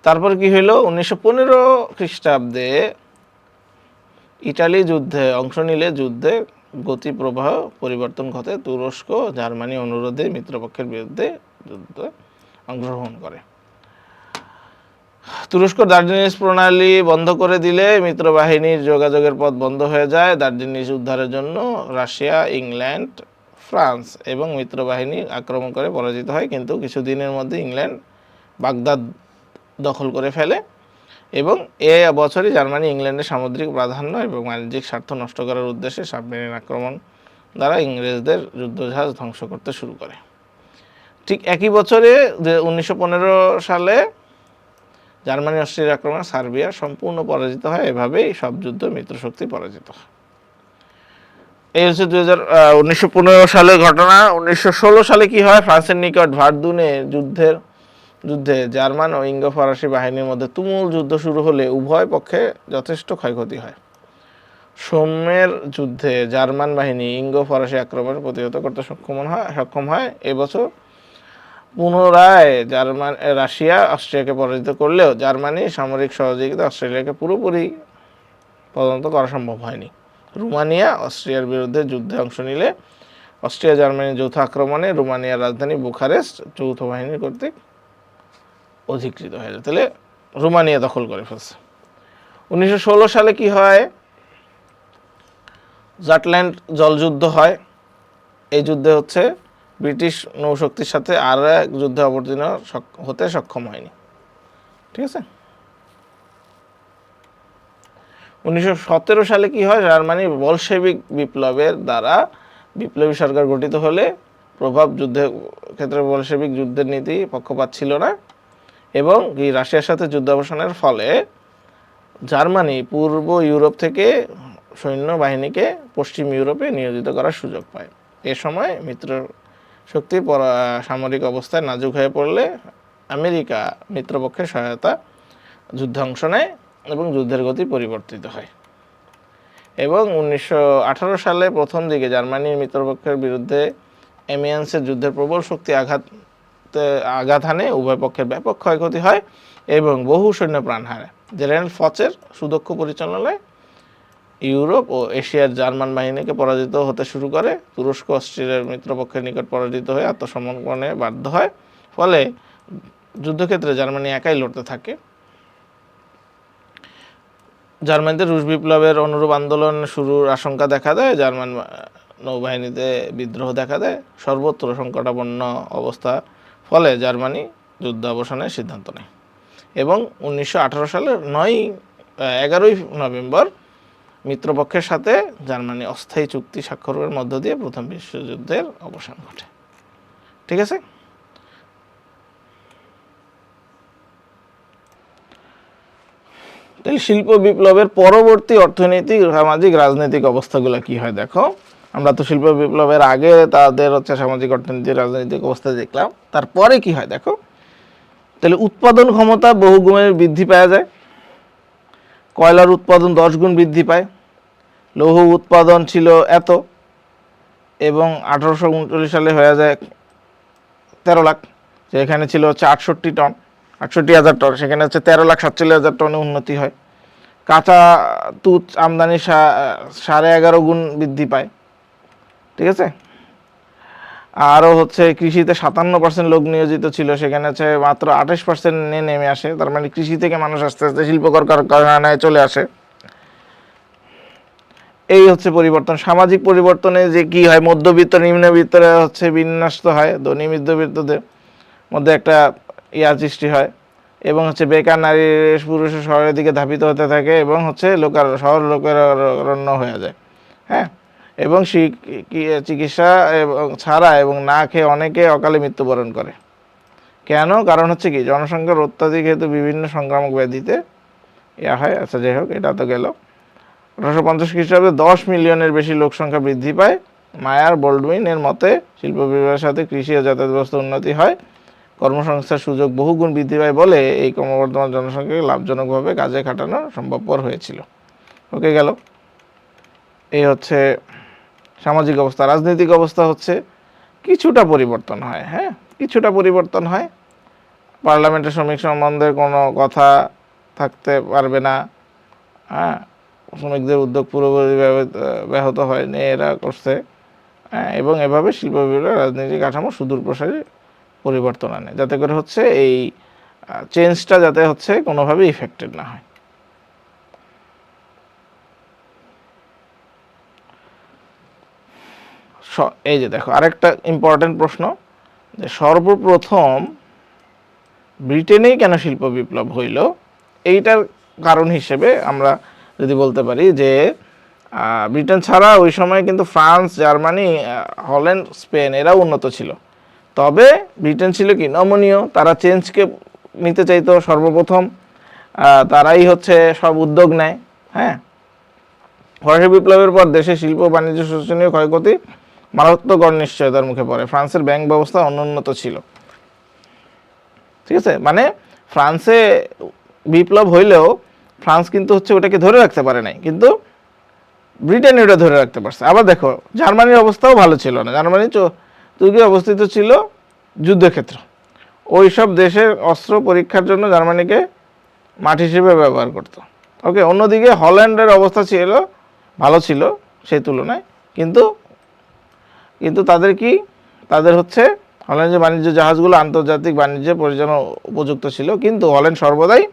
তারপর কি হইল? 1915 খ্রিস্টাব্দে ইটালি যুদ্ধে অংশ নিলে যুদ্ধে গতি প্রবাহ পরিবর্তন ঘটে। তুরস্ক জার্মানি অনুরোধে মিত্রপক্ষের বিরুদ্ধে যুদ্ধে অংশগ্রহণ করে। তুরস্ক দার্জিনিস প্রণালী বন্ধ করে দিলে মিত্রবাহিনীর যোগাযোগের পথ বন্ধ হয়ে যায়। দার্জিনিস উদ্ধারের জন্য রাশিয়া, ইংল্যান্ড, ফ্রান্স এবং মিত্রবাহিনী আক্রমণ করে পরাজিত হয়, কিন্তু কিছুদিনের মধ্যে ইংল্যান্ড বাগদাদ দখল করে ফেলে এবং এ বছরই জার্মানি ইংল্যান্ডের সামুদ্রিক প্রাধান্য এবং বাণিজ্যিক স্বার্থ নষ্ট করার উদ্দেশ্যে সাবমেরিন আক্রমণ দ্বারা ইংরেজদের যুদ্ধজাহাজ ধ্বংস করতে শুরু করে। ঠিক একই বছরে 1915 সালে জার্মানি অস্ট্রিয়ার আক্রমণে সার্বিয়া সম্পূর্ণ পরাজিত হয়। এভাবেই সব যুদ্ধ মিত্রশক্তি পরাজিত হয়। এই হচ্ছে 1915 সালের ঘটনা। 1916 সালে কি হয়? ফ্রান্সের নিকট ভার্দুনে যুদ্ধে জার্মান ও ইঙ্গো ফরাসি বাহিনীর মধ্যে তুমুল যুদ্ধ শুরু হলে উভয় পক্ষে যথেষ্ট ক্ষয়ক্ষতি হয়। সোমের যুদ্ধে জার্মান বাহিনী ইঙ্গো ফরাসি আক্রমণ প্রতিহত করতে সক্ষম হয়। এবছর পুনরায় রাশিয়া অস্ট্রিয়াকে পরাজিত করলেও জার্মানির সামরিক সহযোগিতা অস্ট্রেলিয়াকে পুরোপুরি পদান্ত করা সম্ভব হয়নি। রোমানিয়া অস্ট্রিয়ার বিরুদ্ধে যুদ্ধে অংশ নিলে অস্ট্রিয়া জার্মানির যৌথ আক্রমণে রোমানিয়ার রাজধানী বুখারেস্ট যৌথ বাহিনী কর্তৃক অধিকৃত হয়ে যায়। তাহলে রোমানিয়া দখল করে ফেলছে। 1916 সালে কি হয়? জাটল্যান্ড জলযুদ্ধ হয়। এই যুদ্ধে হচ্ছে ব্রিটিশ নৌশক্তির সাথে আর এক যুদ্ধে অবতীর্ণ হতে সক্ষম হয়নি। ঠিক আছে। 1917 সালে কি হয়? জার্মানি বলশেভিক বিপ্লবের দ্বারা বিপ্লবী সরকার গঠিত হলে প্রভাব যুদ্ধের ক্ষেত্রে বলশেভিক যুদ্ধের নীতি পক্ষপাত ছিল না এবং রাশিয়ার সাথে যুদ্ধ অবসানের ফলে জার্মানি পূর্ব ইউরোপ থেকে সৈন্য বাহিনীকে পশ্চিম ইউরোপে নিয়োজিত করার সুযোগ পায়। এ সময় মিত্র শক্তি সামরিক অবস্থায় নাজুক হয়ে পড়লে আমেরিকা মিত্রপক্ষের সহায়তা যুদ্ধে অংশ নেয় এবং যুদ্ধের গতি পরিবর্তিত হয়। এবং 1918 সালে প্রথম দিকে জার্মানির মিত্রপক্ষের বিরুদ্ধে এমিয়ান্সের যুদ্ধের প্রবল শক্তি আঘাত হানে। উভয় পক্ষের ব্যাপক ক্ষয়ক্ষতি হয় এবং বহু সৈন্য প্রাণ হারায়। জেনারেল ফচের সুদক্ষ পরিচালনায় ইউরোপ ও এশিয়ার জার্মান বাহিনীকে পরাজিত হতে শুরু করে। তুরস্ক অস্ট্রিয়ার মিত্রপক্ষের নিকট পরাজিত হয়ে আত্মসমর্পণে বাধ্য হয়। ফলে যুদ্ধক্ষেত্রে জার্মানি একাই লড়তে থাকে। জার্মানিতে রুশ বিপ্লবের অনুরূপ আন্দোলন শুরুর আশঙ্কা দেখা দেয়। জার্মান নৌবাহিনীতে বিদ্রোহ দেখা দেয়। সর্বত্র সংকটাপন্ন অবস্থা ফলে জার্মানি যুদ্ধ অবসানের সিদ্ধান্ত নেয় এবং 1918 সালের 11ই নভেম্বর মিত্রপক্ষের সাথে জার্মানি অস্থায়ী চুক্তি স্বাক্ষরের মধ্য দিয়ে প্রথম বিশ্বযুদ্ধের অবসান ঘটে। ঠিক আছে। তাহলে শিল্প বিপ্লবের পরবর্তী অর্থনৈতিক, সামাজিক, রাজনৈতিক অবস্থাগুলো কি হয় দেখো। আমরা তো শিল্প বিপ্লবের আগে তাদের হচ্ছে সামাজিক, অর্থনৈতিক, রাজনৈতিক অবস্থা দেখলাম। তারপরে কি হয় দেখো। তাহলে উৎপাদন ক্ষমতা বহুগুণে বৃদ্ধি পাওয়া যায়। কয়লার উৎপাদন 10 গুণ বৃদ্ধি পায়। লৌহ উৎপাদন ছিল এত এবং 1839 সালে হয়ে যায় 13 লাখ। যেখানে ছিল হচ্ছে 68,000 টন, সেখানে হচ্ছে 13,47,000 টনে উন্নতি হয়। কাঁচা তুঁত আমদানি 11.5 গুণ বৃদ্ধি পায়। ঠিক আছে। আরও হচ্ছে কৃষিতে 57% লোক নিয়োজিত ছিল, সেখানে হচ্ছে মাত্র 28% নেমে আসে। তার মানে কৃষি থেকে মানুষ আস্তে আস্তে শিল্প কারখানায় চলে আসে। এই হচ্ছে পরিবর্তন। সামাজিক পরিবর্তনে যে কি হয়, মধ্যবিত্ত নিম্নবিত্তরা হচ্ছে বিন্যস্ত হয়, ধনী মধ্যবিত্তদের মধ্যে একটা সৃষ্টি হয়, এবং হচ্ছে বেকার নারী পুরুষের শহরের দিকে ধাবিত হতে থাকে, এবং হচ্ছে শহর লোকের অরণ্য হয়ে যায়। হ্যাঁ, এবং চিকিৎসা এবং ছাড়া এবং না খেয়ে অনেকে অকালে মৃত্যুবরণ করে। কেন? কারণ হচ্ছে কি, জনসংখ্যার অত্যাধিক হেতু বিভিন্ন সংক্রামক ব্যাধিতে হয়। আচ্ছা, যাই হোক, এটা তো গেল। 1850 খ্রিস্টাব্দে 10 মিলিয়নের বেশি লোক সংখ্যা বৃদ্ধি পায়। মায়ার বোল্ডউইন এর মতে শিল্প বিপ্লবের সাথে কৃষি ও যাতায়াত ব্যবস্থার উন্নতি হয়, কর্মসংস্থার সুযোগ বহুগুণ বৃদ্ধি পায় বলে এই ক্রমবর্ধমান জনসংখ্যাকে লাভজনকভাবে কাজে খাটানো সম্ভবপর হয়েছিল। ওকে, গেল। এই হচ্ছে সামাজিক অবস্থা। রাজনৈতিক অবস্থা হচ্ছে কিছুটা পরিবর্তন হয়। হ্যাঁ, কিছুটা পরিবর্তন হয়। পার্লামেন্টের শ্রমিক সম্বন্ধে কোনো কথা থাকতে পারবে না। হ্যাঁ, শ্রমিকদের উদ্যোগ পুরোপুরি ব্যাহত হয়নি, এরা করছে। এবং এভাবে শিল্প বিপ্লব রাজনৈতিক কাঠামো সুদূর প্রসারী পরিবর্তন আনে, যাতে করে হচ্ছে এই চেঞ্জটা যাতে হচ্ছে কোনোভাবে ইফেক্টেড না হয়। এই যে দেখো, আরেকটা ইম্পর্টেন্ট প্রশ্ন, যে সর্বপ্রথম ব্রিটেনেই কেন শিল্প বিপ্লব হইল? এইটার কারণ হিসেবে আমরা যদি বলতে পারি যে ব্রিটেন ছাড়া ওই সময় কিন্তু ফ্রান্স, জার্মানি, হল্যান্ড, স্পেন এরাও উন্নত ছিল। তবে ব্রিটেন ছিল কি নমনীয়, তারা চেঞ্জকে নিতে চাইতো সর্বপ্রথম, তারাই হচ্ছে সব উদ্যোগ নেয়। হ্যাঁ, ফরাসি বিপ্লবের পর দেশে শিল্প বাণিজ্য শোচনীয় ক্ষয়ক্ষতি, মারাত্মক অনিশ্চয়তার মুখে পড়ে। ফ্রান্সের ব্যাংক ব্যবস্থা অনুন্নত ছিল। ঠিক আছে, মানে ফ্রান্সে বিপ্লব হইলেও ফ্রান্স কিন্তু হচ্ছে ওটাকে ধরে রাখতে পারে নাই, কিন্তু ব্রিটেন ওটা ধরে রাখতে পারছে। আবার দেখো, জার্মানির অবস্থাও ভালো ছিল না। জার্মানি তুর্কি অবস্থিত ছিল যুদ্ধক্ষেত্র। ওই সব দেশের অস্ত্র পরীক্ষার জন্য জার্মানিকে মাঠ হিসেবে ব্যবহার করত। ওকে, অন্যদিকে হল্যান্ডের অবস্থা ছিল ভালো ছিল সেই তুলনায়, কিন্তু তাদের হচ্ছে হল্যান্ডের বাণিজ্য জাহাজগুলো আন্তর্জাতিক বাণিজ্যে পরিচালনা উপযুক্ত ছিল, কিন্তু হল্যান্ড সর্বদাই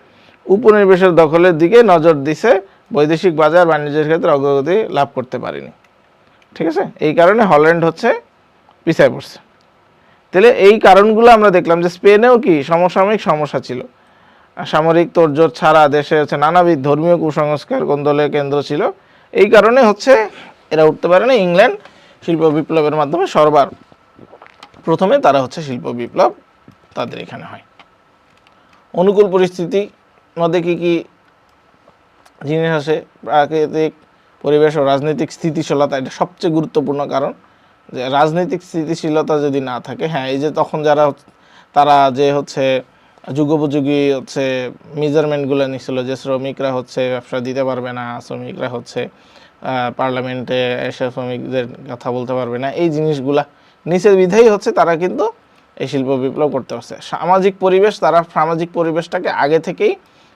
উপনিবেশের দখলের দিকে নজর দিছে, বৈদেশিক বাজার বাণিজ্যের ক্ষেত্রে অগ্রগতি লাভ করতে পারেনি। ঠিক আছে, এই কারণে হল্যান্ড হচ্ছে পিছায় পড়ছে। তাহলে এই কারণগুলো আমরা দেখলাম যে স্পেনেও কি সমসাময়িক সমস্যা ছিল। সামরিক তোড়জোড় ছাড়া দেশে হচ্ছে নানাবিধ ধর্মীয় কুসংস্কার কোন্দলের কেন্দ্র ছিল। এই কারণে হচ্ছে এরা উঠতে পারে না। ইংল্যান্ড শিল্প বিপ্লবের মাধ্যমে প্রথমে তারা হচ্ছে শিল্প বিপ্লব তাদের এখানে হয়। অনুকূল পরিস্থিতি মধ্যে কি কি জিনিস আসে? প্রাকৃতিক পরিবেশ ও রাজনৈতিক স্থিতিশীলতা, এটা সবচেয়ে গুরুত্বপূর্ণ কারণ। যে রাজনৈতিক স্থিতিশীলতা যদি না থাকে, হ্যাঁ, এই যে তখন তারা যে হচ্ছে যুগোপযোগী হচ্ছে মেজারমেন্টগুলো নিছিল, যে শ্রমিকরা হচ্ছে ব্যবসা দিতে পারবে না, শ্রমিকরা হচ্ছে পার্লামেন্টে এসে শ্রমিকদের কথা বলতে পারবে না, এই জিনিসগুলা নিচের বিধায়ী হচ্ছে তারা কিন্তু এই শিল্প বিপ্লব করতে পারছে। সামাজিক পরিবেশ, তারা সামাজিক পরিবেশটাকে আগে থেকেই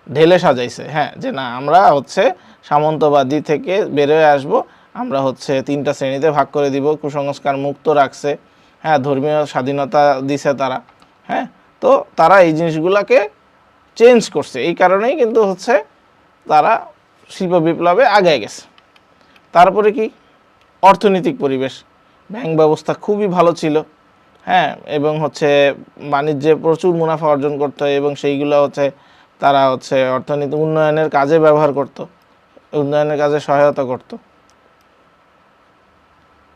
ঢেলে সাজাইছে। হ্যাঁ, যে না, আমরা হচ্ছে সামন্তবাদী থেকে বেরোয় আসব, আমরা হচ্ছে 3টা শ্রেণীতে ভাগ করে দিব, কুসংস্কার মুক্ত রাখছে। হ্যাঁ, ধর্মীয় স্বাধীনতা দিছে তারা। হ্যাঁ, তো তারা এই জিনিসগুলোকে চেঞ্জ করছে, এই কারণেই কিন্তু হচ্ছে তারা শিল্প বিপ্লবে আগে গেছে। তারপরে কি অর্থনৈতিক পরিবেশ, ব্যাংক ব্যবস্থা খুবই ভালো ছিল। হ্যাঁ, এবং হচ্ছে বাণিজ্যে প্রচুর মুনাফা অর্জন করতে হয়, এবং সেইগুলো হচ্ছে তারা হচ্ছে অর্থনীতি উন্নয়নের কাজে ব্যবহার করত, উন্নয়নের কাজে সহায়তা করত।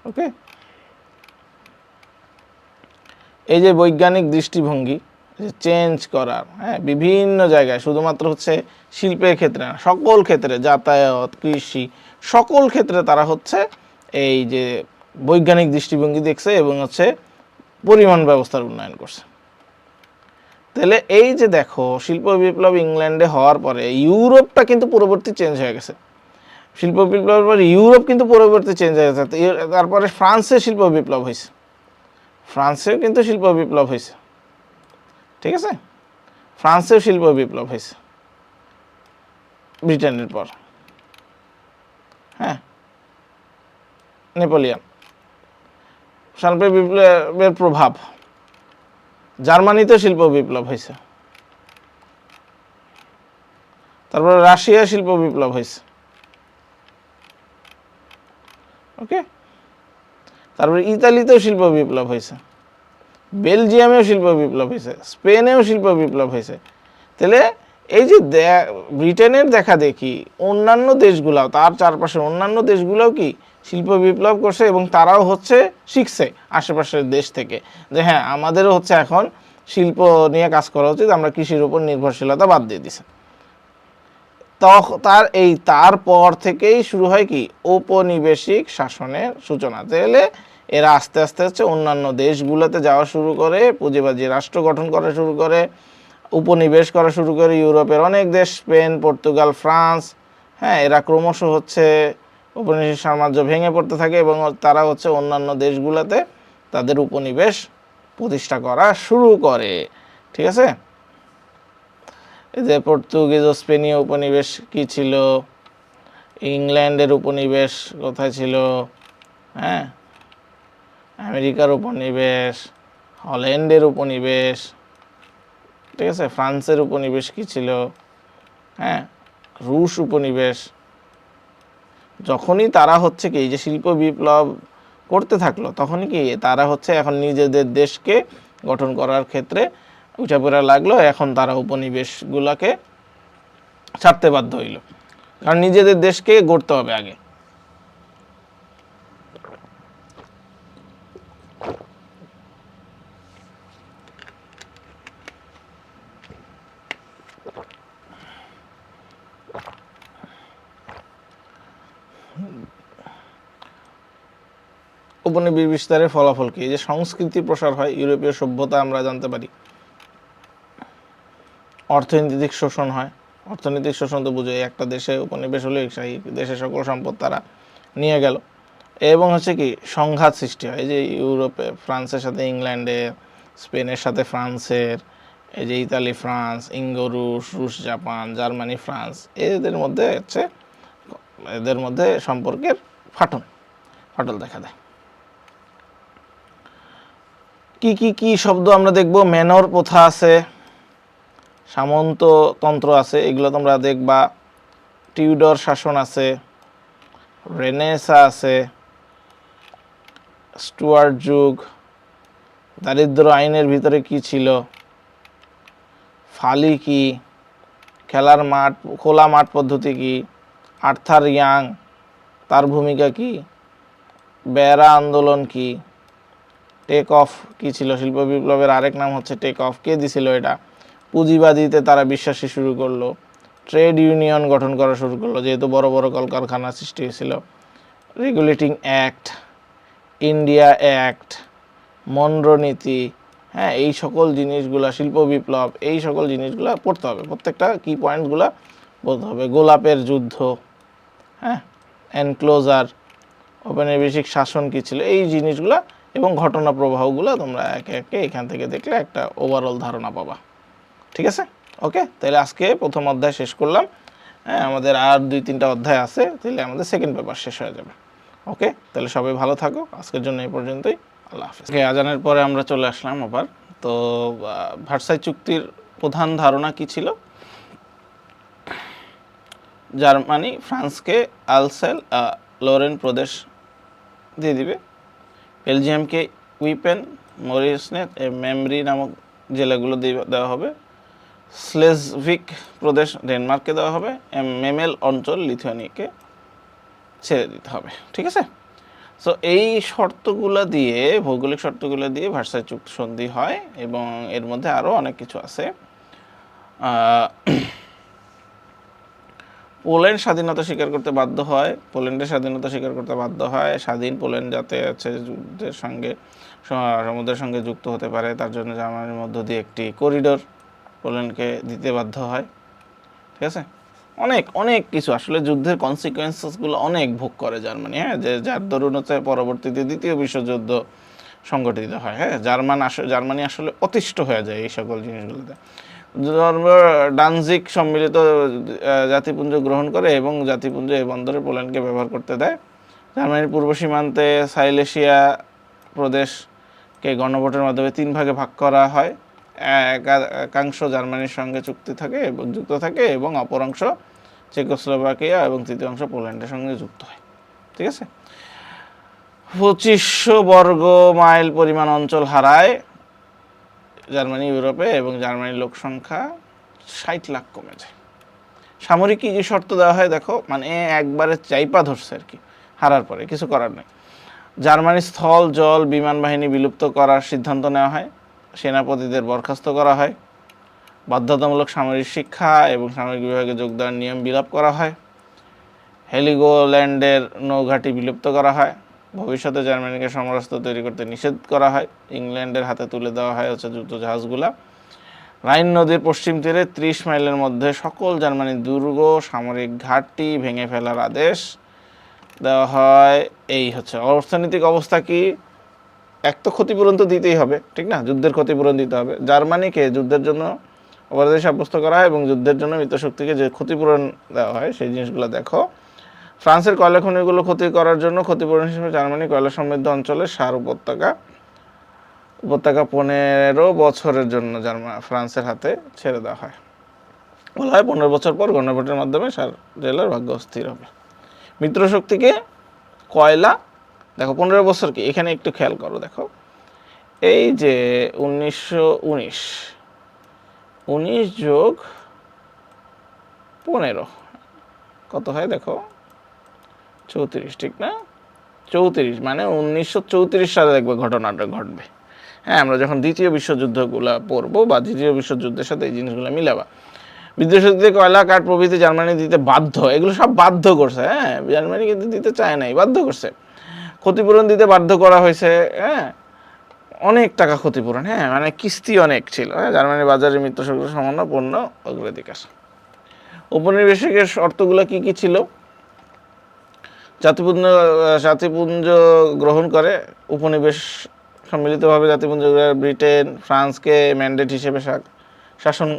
ওকে, এই যে বৈজ্ঞানিক দৃষ্টিভঙ্গি, যে চেঞ্জ করার, হ্যাঁ, বিভিন্ন জায়গায়, শুধুমাত্র হচ্ছে শিল্পের ক্ষেত্রে না, সকল ক্ষেত্রে, যাতায়াত, কৃষি, সকল ক্ষেত্রে তারা হচ্ছে এই যে বৈজ্ঞানিক দৃষ্টিভঙ্গি দেখছে এবং হচ্ছে পরিবহন ব্যবস্থার উন্নয়ন করছে। তাহলে এই যে দেখো, শিল্প বিপ্লব ইংল্যান্ডে হওয়ার পরে ইউরোপটা কিন্তু পরবর্তী চেঞ্জ হয়ে গেছে। শিল্প বিপ্লবের পর ইউরোপ কিন্তু পরবর্তী চেঞ্জ হয়ে গেছে। তারপরে ফ্রান্সে শিল্প বিপ্লব হয়েছে, ফ্রান্সেও কিন্তু শিল্প বিপ্লব হয়েছে। ঠিক আছে, ফ্রান্সেও শিল্প বিপ্লব হয়েছে ব্রিটেনের পর। হ্যাঁ, নেপোলিয়ন, শিল্প বিপ্লবের প্রভাব। জার্মানিতেও শিল্প বিপ্লব হয়েছে, তারপরে রাশিয়া শিল্প বিপ্লব হয়েছে। ওকে, তারপরে ইতালিতেও শিল্প বিপ্লব হয়েছে, বেলজিয়ামেও শিল্প বিপ্লব হয়েছে, স্পেনেও শিল্প বিপ্লব হয়েছে। তাহলে এই যে ব্রিটেনের দেখা দেখি অন্যান্য দেশগুলাও, তার চারপাশের অন্যান্য দেশগুলোও কি শিল্প বিপ্লব করছে, এবং তারাও হচ্ছে শিখছে আশেপাশের দেশ থেকে যে হ্যাঁ আমাদেরও হচ্ছে এখন শিল্প নিয়ে কাজ করা উচিত, আমরা কৃষির উপর নির্ভরশীলতা বাদ দিয়ে দিছি। তারপর থেকেই শুরু হয় কি ঔপনিবেশিক শাসনের সূচনা। তাহলে এরা আস্তে আস্তে হচ্ছে অন্যান্য দেশগুলোতে যাওয়া শুরু করে, পুঁজিবাদী রাষ্ট্র গঠন করা শুরু করে, উপনিবেশ করা শুরু করে। ইউরোপের অনেক দেশ, স্পেন, পর্তুগাল, ফ্রান্স, হ্যাঁ এরা ক্রমশ হচ্ছে উপনিবেশিক সাম্রাজ্য ভেঙে পড়তে থাকে, এবং তারা হচ্ছে অন্যান্য দেশগুলোতে তাদের উপনিবেশ প্রতিষ্ঠা করা শুরু করে। ঠিক আছে, এই যে পর্তুগিজ ও স্পেনীয় উপনিবেশ কি ছিল, ইংল্যান্ডের উপনিবেশ কোথায় ছিল, হ্যাঁ আমেরিকার উপনিবেশ, হল্যান্ডের উপনিবেশ, ঠিক আছে, ফ্রান্সের উপনিবেশ কি ছিল, হ্যাঁ রুশ উপনিবেশ। যখনই তারা হচ্ছে কি এই যে শিল্প বিপ্লব করতে থাকলো, তখনই কি তারা হচ্ছে এখন নিজেদের দেশকে গঠন করার ক্ষেত্রে উঠে পড়া লাগলো। এখন তারা উপনিবেশগুলোকে ছাড়তে বাধ্য হইল, কারণ নিজেদের দেশকে গড়তে হবে আগে। উপনিবেশ বিস্তারের ফলাফল কি? এই যে সংস্কৃতি প্রসার হয়, ইউরোপীয় সভ্যতা আমরা জানতে পারি। অর্থনৈতিক শোষণ হয়, অর্থনৈতিক শোষণ তো বুঝে, একটা দেশে উপনিবেশ হলে সেই দেশের সকল সম্পদ তারা নিয়ে গেল, এবং হচ্ছে কি সংঘাত সৃষ্টি হয়। এই যে ইউরোপে ফ্রান্সের সাথে ইংল্যান্ডের, স্পেনের সাথে ফ্রান্সের, এই যে ইতালি ফ্রান্স, রুশ, রুশ জাপান, জার্মানি ফ্রান্স, এদের মধ্যে হচ্ছে এদের মধ্যে সম্পর্কের ফাটল দেখা দেয়। কি কি কি শব্দ আমরা দেখব? ম্যানর প্রথা আছে, সামন্ততন্ত্র আছে, এগুলো তোমরা দেখবা। টিউডর শাসন আছে, রেনেসা আছে, স্টুয়ার্ট যুগ, দারিদ্র আইনের ভিতরে কি ছিল, ফালি কি, খেলার মাঠ, খোলা মাঠ পদ্ধতি কি, আর্থার ইয়াং তার ভূমিকা কি, বেরা আন্দোলন কি, টেক অফ কি ছিল, শিল্প বিপ্লবের আরেক নাম হচ্ছে টেক অফ, কে দিছিল এটা, পুঁজিবাদীতে তারা বিশ্বাসী শুরু করলো, ট্রেড ইউনিয়ন গঠন করা শুরু করলো যেহেতু বড় বড় কলকারখানা সৃষ্টি হয়েছিল, regulating act, India act, Munro নীতি, হ্যাঁ এই সকল জিনিসগুলা, শিল্প বিপ্লব, এই সকল জিনিসগুলা পড়তে হবে, প্রত্যেকটা কি পয়েন্টগুলা বলতে হবে। গোলাপের যুদ্ধ, হ্যাঁ এনক্লোজার, ঔপনিবেশিক শাসন কী ছিল, এই জিনিসগুলা এবং ঘটনা প্রবাহগুলো তোমরা একে একে এখান থেকে দেখলে একটা ওভারঅল ধারণা পাবা। ঠিক আছে, ওকে, তাহলে আজকে প্রথম অধ্যায় শেষ করলাম। হ্যাঁ আমাদের আর 2-3টা অধ্যায় আছে, তাহলে আমাদের সেকেন্ড পেপার শেষ হয়ে যাবে। ওকে, তাহলে সবাই ভালো থাকো, আজকের জন্য এই পর্যন্তই, আল্লাহ হাফেজ। ওকে, আজানের পরে আমরা চলে আসলাম আবার। তো ভার্সাই চুক্তির প্রধান ধারণা কি ছিল? জার্মানি ফ্রান্সকে আলসেল লোরেন প্রদেশ দিয়ে দিবে, বেলজিয়ামকে উইপেন, মরিসনেট, মেমরি নামক জেলাগুলো দেওয়া হবে, স্লেজভিক প্রদেশ ডেনমার্ককে দেওয়া হবে, মেমেল অঞ্চল লিথুয়ানিয়াকে ছেড়ে দিতে হবে। ঠিক আছে, সো এই শর্তগুলো দিয়ে, ভৌগোলিক শর্তগুলো দিয়ে ভার্সাই চুক্তি সন্ধি হয়, এবং এর মধ্যে আরও অনেক কিছু আছে। পোল্যান্ড স্বাধীনতা স্বীকার করতে বাধ্য হয়, পোল্যান্ডের স্বাধীনতা স্বীকার করতে বাধ্য হয়, স্বাধীন পোল্যান্ড যাতে আছে যুদ্ধের সঙ্গে, সমুদ্রের সঙ্গে যুক্ত হতে পারে, তার জন্য জার্মানির মধ্য দিয়ে একটি করিডোর পোল্যান্ডকে দিতে বাধ্য হয়। ঠিক আছে, অনেক অনেক কিছু, আসলে যুদ্ধের কনসিকুয়েন্সেসগুলো অনেক ভোগ করে জার্মানি, হ্যাঁ যে যার দরুন হচ্ছে পরবর্তীতে দ্বিতীয় বিশ্বযুদ্ধ সংগঠিত হয়। হ্যাঁ জার্মানি আসলে অতিষ্ঠ হয়ে যায় এই সকল জিনিসগুলোতে। ডানজিক সম্মিলিত জাতিপুঞ্জ গ্রহণ করে এবং জাতিপুঞ্জ এই বন্দরে পোল্যান্ডকে ব্যবহার করতে দেয়। জার্মানির পূর্ব সীমান্তে সাইলেশিয়া প্রদেশকে গণভোটের মাধ্যমে 3 ভাগে ভাগ করা হয়। একাংশ জার্মানির সঙ্গে যুক্ত থাকে এবং অপর অংশ চেকোস্লোভাকিয়া এবং তৃতীয় অংশ পোল্যান্ডের সঙ্গে যুক্ত হয়। ঠিক আছে, 2500 বর্গ মাইল পরিমাণ অঞ্চল হারায় জার্মানি ইউরোপে, এবং জার্মানির লোক সংখ্যা 60 লাখ কমে যায়। সামরিক কি শর্ত দেওয়া হয় দেখো, মানে একবারে চাইপা ধরছে আর কি, হারার পরে কিছু করার নেই। জার্মানির স্থল, জল, বিমান বাহিনী বিলুপ্ত করার সিদ্ধান্ত নেওয়া হয়, সেনাপতিদের বরখাস্ত করা হয়, বাধ্যতামূলক সামরিক শিক্ষা এবং সামরিক বিভাগে যোগদান নিয়ম বিলাপ করা হয়, হেলিগোল্যান্ডের নৌঘাঁটি বিলুপ্ত করা হয়, ভবিষ্যতে জার্মানিকে সমরাস্ত্র তৈরি করতে নিষেধ করা হয়, ইংল্যান্ডের হাতে তুলে দেওয়া হয় যুদ্ধ জাহাজগুলা, রাইন নদীর পশ্চিম তীরে 30 মাইলের মধ্যে সকল জার্মানির দুর্গ, সামরিক ঘাঁটি ভেঙে ফেলার আদেশ দেওয়া হয়। এই হচ্ছে অর্থনৈতিক অবস্থা কি, এক তো ক্ষতিপূরণ তো দিতেই হবে, ঠিক না, যুদ্ধের ক্ষতিপূরণ দিতে হবে। জার্মানিকে যুদ্ধের জন্য অপরাধী সাব্যস্ত করা হয় এবং যুদ্ধের জন্য মিত্রশক্তিকে যে ক্ষতিপূরণ দেওয়া হয় সেই জিনিসগুলো দেখো। ফ্রান্সের কয়লা খনিগুলো ক্ষতি করার জন্য ক্ষতিপূরণ হিসেবে জার্মানি কয়লা সমৃদ্ধ অঞ্চলে সার উপত্যকা 15 বছরের জন্য ফ্রান্সের হাতে ছেড়ে দেওয়া হয়। বলা হয় 15 বছর পর গণভোটের মাধ্যমে সার জেলার ভাগ্য স্থির হবে। মিত্রশক্তিকে কয়লা দেখো 15 বছর কি, এখানে একটু খেয়াল করো, দেখো এই যে 1919 যোগ 15 কত হয় দেখো, 34, ঠিক না, 34 মানে 1934 সালে দেখবে ঘটনাটা ঘটবে। হ্যাঁ, আমরা যখন দ্বিতীয় বিশ্বযুদ্ধগুলো পড়বো বা দ্বিতীয় বিশ্বযুদ্ধের সাথে এই জিনিসগুলো মিলাবা। বিদেশে কয়লা, কাঠ প্রভৃতি জার্মানি দিতে বাধ্য, এগুলো সব বাধ্য করছে। হ্যাঁ, জার্মানি কিন্তু দিতে চায় নাই, বাধ্য করছে। ক্ষতিপূরণ দিতে বাধ্য করা হয়েছে। হ্যাঁ, অনেক টাকা ক্ষতিপূরণ, হ্যাঁ মানে কিস্তি অনেক ছিল। হ্যাঁ, জার্মানির বাজারে মিত্রশক্তির সামান্য পণ্য অগ্রাধিকার। উপনিবেশিকের শর্তগুলো কি কি ছিল? জাতিপুঞ্জ গ্রহণ করে উপনিবেশ সম্মিলিতভাবে জাতিপুঞ্জ ব্রিটেন ফ্রান্সকে ম্যান্ডেট হিসেবে শাসন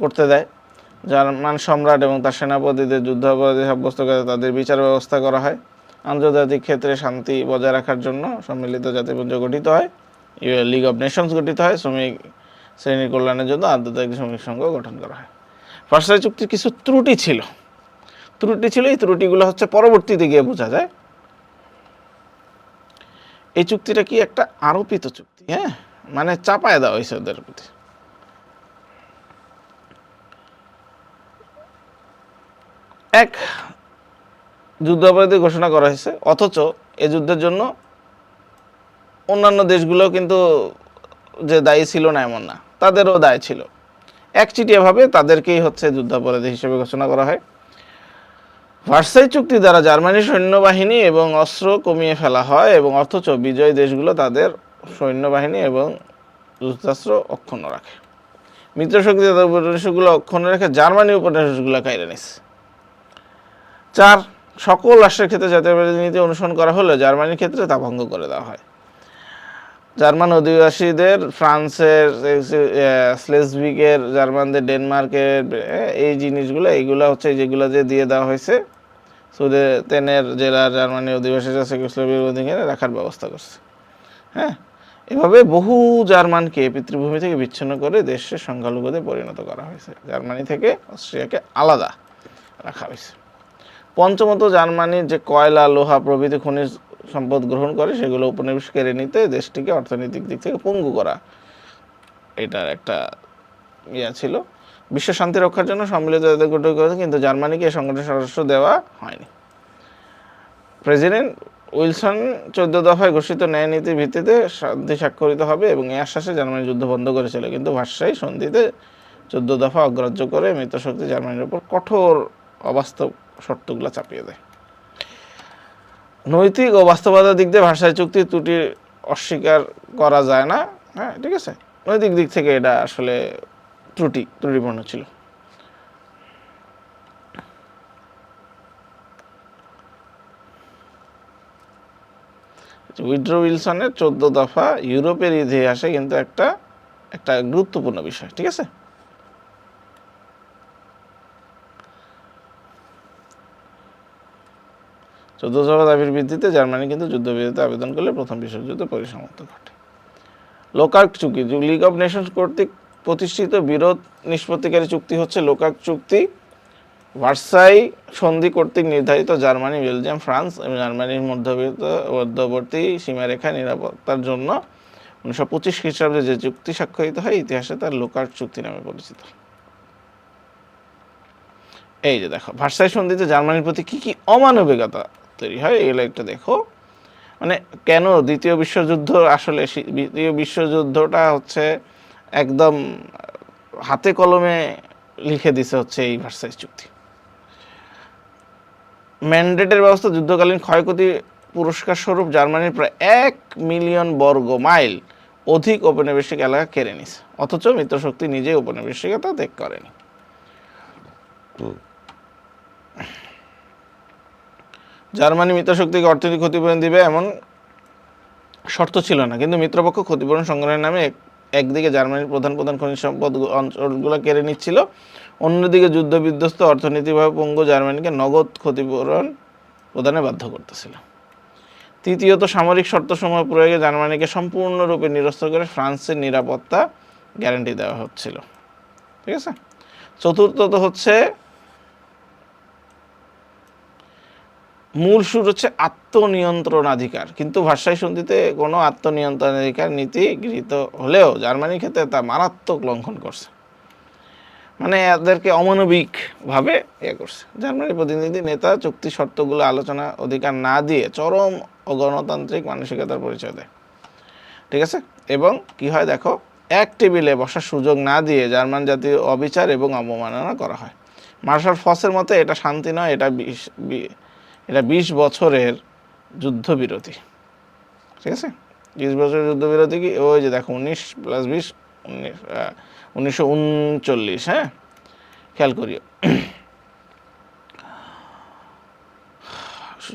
করতে দেয়। জার্মান সম্রাট এবং তার সেনাপতিদের যুদ্ধাপরাধী সাব্যস্ত করে তাদের বিচার ব্যবস্থা করা হয়। আন্তর্জাতিক ক্ষেত্রে শান্তি বজায় রাখার জন্য সম্মিলিত জাতিপুঞ্জ গঠিত হয়, লিগ অব নেশনস গঠিত হয়, শ্রমিক শ্রেণীর কল্যাণের জন্য আন্তর্জাতিক শ্রমিক সংঘ গঠন করা হয়। ভার্সাই চুক্তির কিছু ত্রুটি ছিল, এই ত্রুটিগুলো হচ্ছে পরবর্তীতে গিয়ে বোঝা যায়। এই চুক্তিটা কি একটা আরোপিত চুক্তি, হ্যাঁ মানে চাপায় দেওয়া হয়েছে ওদের প্রতি। এক, যুদ্ধাপরাধী ঘোষণা করা হয়েছে, অথচ এই যুদ্ধের জন্য অন্যান্য দেশগুলো কিন্তু যে দায়ী ছিল না এমন না, তাদেরও দায় ছিল। একচিটিয়াভাবে তাদেরকেই হচ্ছে যুদ্ধাপরাধী হিসেবে ঘোষণা করা হয়। ভার্সাই চুক্তি দ্বারা জার্মানির সৈন্যবাহিনী এবং অস্ত্র কমিয়ে ফেলা হয়, এবং অথচ বিজয়ী দেশগুলো তাদের সৈন্যবাহিনী এবং যুদ্ধাস্ত্র অক্ষুণ্ণ রাখে। মিত্রশক্তি তাদের উপনিবেশগুলো অক্ষুণ্ণ রেখে জার্মানি উপনিবেশগুলো কাইরে নিছে। 4, সকল রাষ্ট্রের ক্ষেত্রে জাতীয়তাবাদী নীতি অনুসরণ করা হলেও জার্মানির ক্ষেত্রে তা ভঙ্গ করে দেওয়া হয়। জার্মান অধিবাসীদের ফ্রান্সের, স্লেজভিকের, জার্মানদের ডেনমার্কের, এই জিনিসগুলো এইগুলো হচ্ছে যেগুলো যে দিয়ে দেওয়া হয়েছে সুদেতেনের জেলার জার্মানির অধিবাসীরা চেকোস্লোভাকিয়ার অধীনে রাখার ব্যবস্থা করছে। হ্যাঁ, এভাবে বহু জার্মানকে পিতৃভূমি থেকে বিচ্ছিন্ন করে দেশের সংখ্যালঘুতে পরিণত করা হয়েছে। জার্মানি থেকে অস্ট্রিয়াকে আলাদা রাখা হয়েছে। পঞ্চমত, জার্মানির যে কয়লা, লোহা প্রভৃতি খনিজ সম্পদ গ্রহণ করে সেগুলো উপনিবেশ কেড়ে নিতে দেশটিকে অর্থনৈতিক দিক থেকে পঙ্গু করা, এটার একটা ছিল। বিশ্ব শান্তি রক্ষার জন্য সম্মিলিত জাতি গঠন করেছে, কিন্তু জার্মানিকে এই সংগঠনের সদস্য দেওয়া হয়নি। প্রেসিডেন্ট উইলসন 14 দফায় ঘোষিত ন্যায় নীতির ভিত্তিতে শান্তি স্বাক্ষরিত হবে এবং এই আশ্বাসে জার্মানি যুদ্ধ বন্ধ করেছিল, কিন্তু ভার্সাই সন্ধিতে 14 দফা অগ্রাহ্য করে মিত্রশক্তি জার্মানির উপর কঠোর অবাস্তব শর্তগুলো চাপিয়ে দেয়। নৈতিক ও বাস্তবতার দিক দিয়ে ভার্সাই চুক্তির ত্রুটি অস্বীকার করা যায় না। হ্যাঁ, ঠিক আছে, নৈতিক দিক থেকে এটা আসলে ত্রুটিপূর্ণ ছিল। উইড্রো উইলসনের 14 দফা ইউরোপের ইতিহাসে কিন্তু একটা গুরুত্বপূর্ণ বিষয়, ঠিক আছে। চৌদ্দ দফা দাবির ভিত্তিতে জার্মানি কিন্তু যুদ্ধবিরতিতে আবেদন করলে প্রথম বিশ্বযুদ্ধ পরিসমাপ্তি ঘটে। লোকার্ক চুক্তি, লিগ অব নেশনস কর্তৃক প্রতিষ্ঠিত বিরোধ নিষ্পত্তিকারী চুক্তি হচ্ছে লোকার্ক চুক্তি। ভার্সাই সন্ধি কর্তৃক নির্ধারিত জার্মানি, বেলজিয়াম, ফ্রান্স এবং জার্মানির মধ্যবর্তী সীমারেখা নিরাপত্তার জন্য 1925 খ্রিস্টাব্দে যে চুক্তি স্বাক্ষরিত হয় ইতিহাসে তার লুকার্ট চুক্তি নামে পরিচিত। এই যে দেখো ভার্সাই সন্ধিতে জার্মানির প্রতি কি কি অমানবিকতা তৈরি হয় এগুলো একটা দেখো। মানে কেন দ্বিতীয় বিশ্বযুদ্ধ, আসলে দ্বিতীয় বিশ্বযুদ্ধটা হচ্ছে একদম হাতে কলমে লিখে দিছে হচ্ছে এই ভার্সাই চুক্তি। ম্যান্ডেটের ব্যবস্থা যুদ্ধকালীন ক্ষয়ক্ষতি পুরস্কার স্বরূপ জার্মানির প্রায় 1,000,000 বর্গ মাইল অধিক ঔপনিবেশিক এলাকা কেড়ে নিছে, অথচ মিত্রশক্তি নিজেই ঔপনিবেশিকতা ত্যাগ করেনি। জার্মানি মিত্রশক্তিকে অর্থনৈতিক ক্ষতিপূরণ দিবে এমন শর্ত ছিল না, কিন্তু মিত্রপক্ষ ক্ষতিপূরণ সংগ্রহের নামে একদিকে জার্মানির প্রধান প্রধান খনিজ সম্পদ অঞ্চলগুলো কেড়ে নিচ্ছিল, অন্যদিকে যুদ্ধ বিধ্বস্ত অর্থনৈতিকভাবে পঙ্গু জার্মানিকে নগদ ক্ষতিপূরণ প্রদানে বাধ্য করতেছিল। তৃতীয়ত সামরিক শর্তসমূহ প্রয়োগে জার্মানিকে সম্পূর্ণরূপে নিরস্ত করে ফ্রান্সের নিরাপত্তা গ্যারান্টি দেওয়া হচ্ছিল। ঠিক আছে। চতুর্থত হচ্ছে মূল সুর হচ্ছে আত্মনিয়ন্ত্রণাধিকার, কিন্তু ভার্সাই সন্ধিতে কোনো আত্মনিয়ন্ত্রণাধিকার নীতি গৃহীত হলেও জার্মানির ক্ষেত্রে তা মারাত্মক লঙ্ঘন করছে, মানে এদেরকে অমানবিকভাবে করছে। জার্মানির প্রতিনিধি নেতা চুক্তি শর্তগুলো আলোচনা অধিকার না দিয়ে চরম অগণতান্ত্রিক মানসিকতার পরিচয় দেয়। ঠিক আছে। এবং কি হয় দেখো, এক টেবিলে বসার সুযোগ না দিয়ে জার্মান জাতীয় অবিচার এবং অবমাননা করা হয়। মার্শাল ফসের মতে এটা শান্তি নয়, এটা 20 বছরের যুদ্ধবিরতি। ঠিক আছে। 20 বছরের যুদ্ধবিরতি কি, ওই যে দেখো 19 + 20 1939। হ্যাঁ, খেয়াল করিও।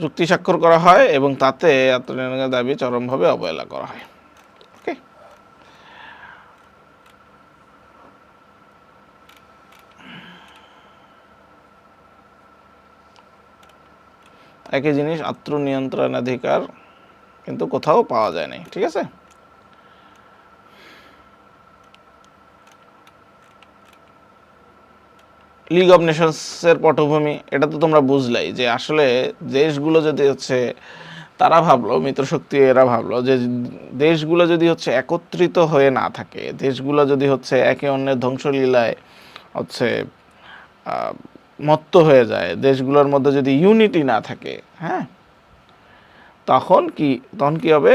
চুক্তি স্বাক্ষর করা হয় এবং তাতে আত্মনিয়ন্ত্রণের দাবি চরমভাবে অবহেলা করা হয়। ওকে। একই জিনিস আত্মনিয়ন্ত্রণাধিকার কিন্তু কোথাও পাওয়া যায় নাই। ঠিক আছে। লিগ অফ নেশনসের পটভূমি, এটা তো তোমরা বুঝলাই যে আসলে দেশগুলো যদি হচ্ছে তারা ভাবলো, মিত্রশক্তি এরা ভাবলো যে দেশগুলো যদি হচ্ছে একত্রিত হয়ে না থাকে, দেশগুলো যদি হচ্ছে একে অন্যের ধ্বংসলীলায় হচ্ছে মত্ত হয়ে যায়, দেশগুলোর মধ্যে যদি ইউনিটি না থাকে, হ্যাঁ, তখন কি হবে,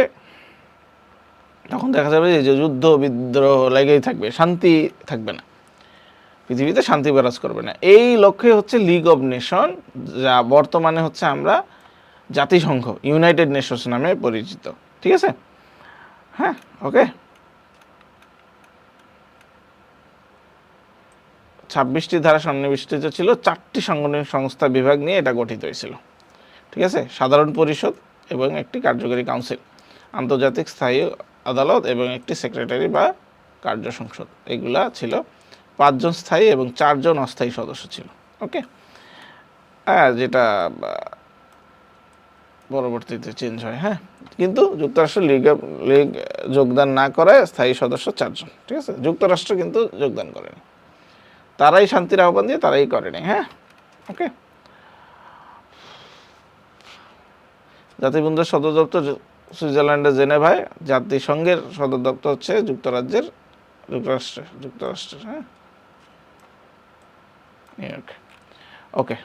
তখন দেখা যাবে যে যুদ্ধ বিদ্রোহ লেগেই থাকবে, শান্তি থাকবে না, পৃথিবীতে শান্তি বিরাজ করবে না। এই লক্ষ্যে হচ্ছে লিগ অব নেশন, যা বর্তমানে হচ্ছে আমরা জাতিসংঘ, ইউনাইটেড নেশনস নামে পরিচিত। ঠিক আছে। হ্যাঁ, ওকে। 26টি ধারা সন্নিবেশিত ছিল, 4টি সাংগঠনিক সংস্থা বিভাগ নিয়ে এটা গঠিত হয়েছিল। ঠিক আছে। সাধারণ পরিষদ এবং একটি কার্যকরী কাউন্সিল, আন্তর্জাতিক স্থায়ী আদালত এবং একটি সেক্রেটারি বা কার্য সংসদ, এগুলা ছিল। 5 জন স্থায়ী এবং 4 জন অস্থায়ী সদস্য ছিল। ওকে। হ্যাঁ, যেটা পরবর্তীতে চেঞ্জ হয়। হ্যাঁ, কিন্তু যুক্তরাষ্ট্র লিগ যোগদান না করায় স্থায়ী সদস্য 4 জন। ঠিক আছে। যুক্তরাষ্ট্র কিন্তু যোগদান করেনি, তারাই শান্তির আহ্বান দিয়ে তারাই করেনি। হ্যাঁ, ওকে। জাতিসংঘের সদর দপ্তর সুইজারল্যান্ডের জেনেভায়, জাতিসংঘের সদর দপ্তর হচ্ছে যুক্তরাষ্ট্রের হ্যাঁ, নিউ ইয়র্ক। ওকে।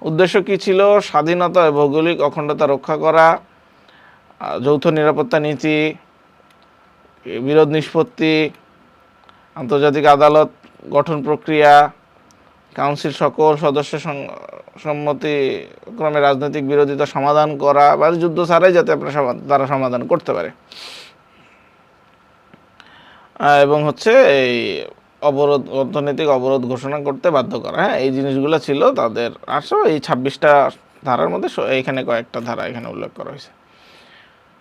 উদ্দেশ্য কি ছিল? স্বাধীনতা ও ভৌগোলিক অখণ্ডতা রক্ষা করা, যৌথ নিরাপত্তা নীতি, বিরোধ নিষ্পত্তি, আন্তর্জাতিক আদালত গঠন প্রক্রিয়া, কাউন্সিল সকল সদস্য সম্মতিক্রমে রাজনৈতিক বিরোধিতা সমাধান করা, বা যুদ্ধ ছাড়াই যাতে তারা সমাধান করতে পারে, এবং হচ্ছে এই অর্থনৈতিক অবরোধ ঘোষণা করতে বাধ্য করা। হ্যাঁ, এই জিনিসগুলো ছিল তাদের। আসলে এই 26টা ধারার মধ্যে এইখানে কয়েকটা ধারা এখানে উল্লেখ করা হয়েছে।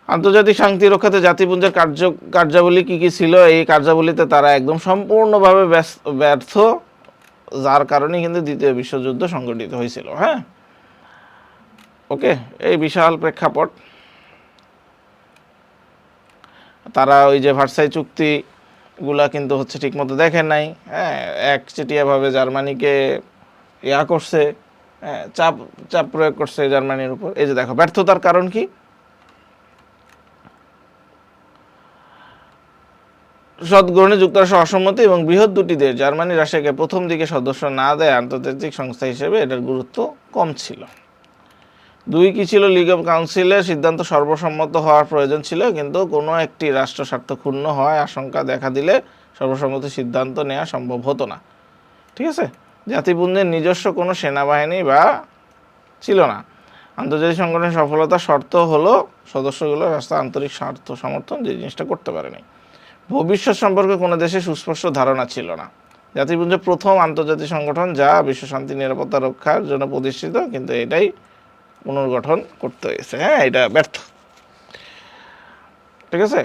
আন্তর্জাতিক শান্তি রক্ষাতে জাতিপুঞ্জের কার্যাবলী কী কী ছিল? এই কার্যাবলীতে তারা একদম সম্পূর্ণভাবে ব্যর্থ, যার কারণে কিন্তু দ্বিতীয় বিশ্বযুদ্ধ সংঘটিত হয়েছিল। হ্যাঁ, ওকে। এই বিশাল প্রেক্ষাপট, তারা ওই যে ভার্সাই চুক্তিগুলা কিন্তু হচ্ছে ঠিকমতো দেখেন নাই। হ্যাঁ, একচেটিয়াভাবে জার্মানিকে ইয়া করছে, চাপ চাপ প্রয়োগ করছে জার্মানির উপর। এই যে দেখো ব্যর্থতার কারণ কি, সদগ্রহণে যুক্তরাষ্ট্র অসম্মতি এবং বৃহৎ দুটি দেশ জার্মানি রাশিয়াকে প্রথম দিকে সদস্য না দেয় আন্তর্জাতিক সংস্থা হিসেবে এটার গুরুত্ব কম ছিল। দুই কি ছিল, লিগ অব কাউন্সিলের সিদ্ধান্ত সর্বসম্মত হওয়ার প্রয়োজন ছিল, কিন্তু কোনো একটি রাষ্ট্র স্বার্থ ক্ষুণ্ণ হওয়ায় আশঙ্কা দেখা দিলে সর্বসম্মত সিদ্ধান্ত নেওয়া সম্ভব হতো না। ঠিক আছে, জাতিপুঞ্জের নিজস্ব কোনো সেনাবাহিনী বা ছিল না। আন্তর্জাতিক সংগঠনের সফলতার শর্ত হলো সদস্যগুলো রাষ্ট্র আন্তরিক স্বার্থ সমর্থন, যে জিনিসটা করতে পারেনি। ভবিষ্যৎ সম্পর্কে কোনো দেশে সুস্পষ্ট ধারণা ছিল না। জাতিপুঞ্জ প্রথম আন্তর্জাতিক সংগঠন যা বিশ্ব শান্তি নিরাপত্তা রক্ষার জন্য প্রতিষ্ঠিত, কিন্তু এটাই পুনর্গঠন করতে হয়েছে। হ্যাঁ, এটা ব্যর্থ। ঠিক আছে,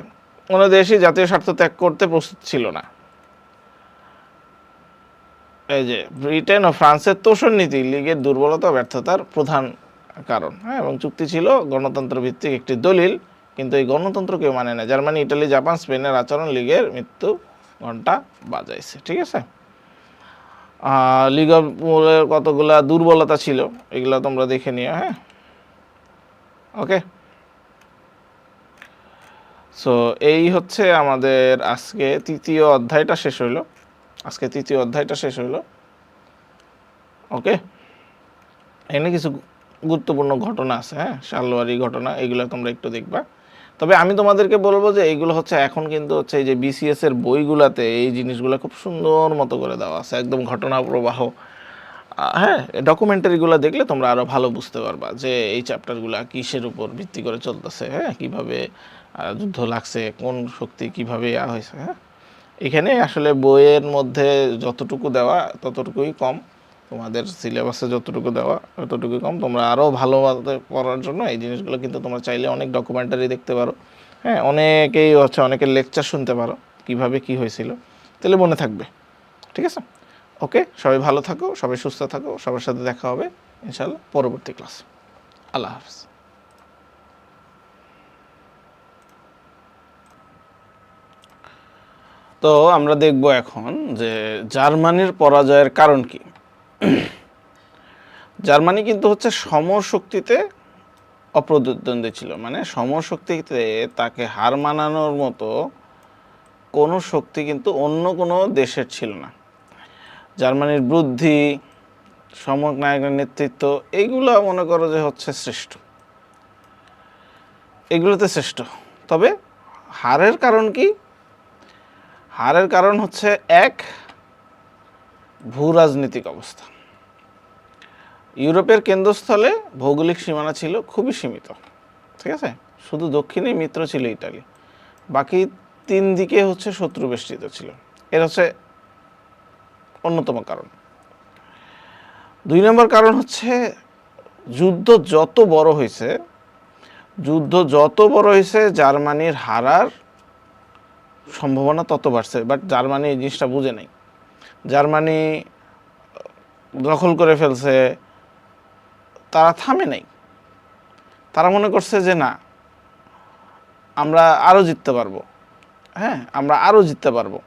কোনো দেশই জাতীয় স্বার্থ ত্যাগ করতে প্রস্তুত ছিল না। এই যে ব্রিটেন ও ফ্রান্সের তোষণ নীতি লীগের দুর্বলতা ব্যর্থতার প্রধান কারণ। হ্যাঁ, এবং চুক্তি ছিল গণতন্ত্র ভিত্তিক একটি দলিল, কিন্তু এই গণতন্ত্র কেউ মানে না। জার্মানি, ইটালি, জাপান, স্পেনের আচরণ লীগের মৃত্যু ঘণ্টা বাজাইছে। ঠিক আছে, লীগের কতগুলা দুর্বলতা ছিল, এগুলো তোমরা দেখে নিও। হ্যাঁ, ওকে। সো এই হচ্ছে আমাদের আজকে তৃতীয় অধ্যায়টা শেষ হইল। ওকে, এখানে কিছু গুরুত্বপূর্ণ ঘটনা আছে। হ্যাঁ, সালোয়ারি ঘটনা, এগুলো তোমরা একটু দেখবা। তবে আমি তোমাদেরকে বলবো যে এইগুলো হচ্ছে এখন কিন্তু হচ্ছে এই যে বিসিএস এর বইগুলাতে এই জিনিসগুলো খুব সুন্দর মতো করে দেওয়া আছে, একদম ঘটনা প্রবাহ। হ্যাঁ, ডকুমেন্টারিগুলো দেখলে তোমরা আরও ভালো বুঝতে পারবা যে এই চ্যাপ্টারগুলো কিসের উপর ভিত্তি করে চলতেছে। হ্যাঁ, কীভাবে যুদ্ধ লাগছে, কোন শক্তি কীভাবে হয়েছে। হ্যাঁ, এখানে আসলে বইয়ের মধ্যে যতটুকু দেওয়া ততটুকুই কম, তোমাদের সিলেবাসে যতটুকু দেওয়া ততটুকুই কম। তোমরা আরও ভালোভাবে পড়ার জন্য এই জিনিসগুলো কিন্তু তোমরা চাইলে অনেক ডকুমেন্টারি দেখতে পারো। হ্যাঁ, অনেকেই হচ্ছে অনেকের লেকচার শুনতে পারো কীভাবে কী হয়েছিল, তাহলে মনে থাকবে। ঠিক আছে, ওকে, সবাই ভালো থাকো, সবাই সুস্থ থাকো, সবার সাথে দেখা হবে ইনশাআল্লাহ পরবর্তী ক্লাস। আল্লাহ হাফেজ। তো আমরা দেখব এখন যে জার্মানির পরাজয়ের কারণ কি। জার্মানি কিন্তু হচ্ছে সমশক্তিতে অপ্রতিদ্বন্দ্বী ছিল, মানে সমশক্তিতে তাকে হার মানানোর মতো কোনো শক্তি কিন্তু অন্য কোনো দেশের ছিল না। জার্মানির বুদ্ধি, সম্যক নায়কের নেতৃত্ব, এইগুলো মনে করো যে হচ্ছে শ্রেষ্ঠ, এগুলোতে শ্রেষ্ঠ। তবে হারের কারণ কি? হারের কারণ হচ্ছে এক, ভূ রাজনৈতিক অবস্থা। ইউরোপের কেন্দ্রস্থলে ভৌগোলিক সীমানা ছিল খুবই সীমিত। ঠিক আছে, শুধু দক্ষিণে মিত্র ছিল ইটালি, বাকি তিন দিকে হচ্ছে শত্রু বেষ্টিত ছিল। এর হচ্ছে অন্যতম কারণ। দুই নম্বর কারণ হচ্ছে যুদ্ধ যত বড় হয়েছে জার্মানির হারার সম্ভাবনা তত বাড়ছে। বাট জার্মানি এই জিনিসটা বুঝে নাই। জার্মানি দখল করে ফেলছে, তারা থামে নাই। তারা মনে করছে যে না, আমরা আরও জিততে পারবো। হ্যাঁ, আমরা আরও জিততে পারবো।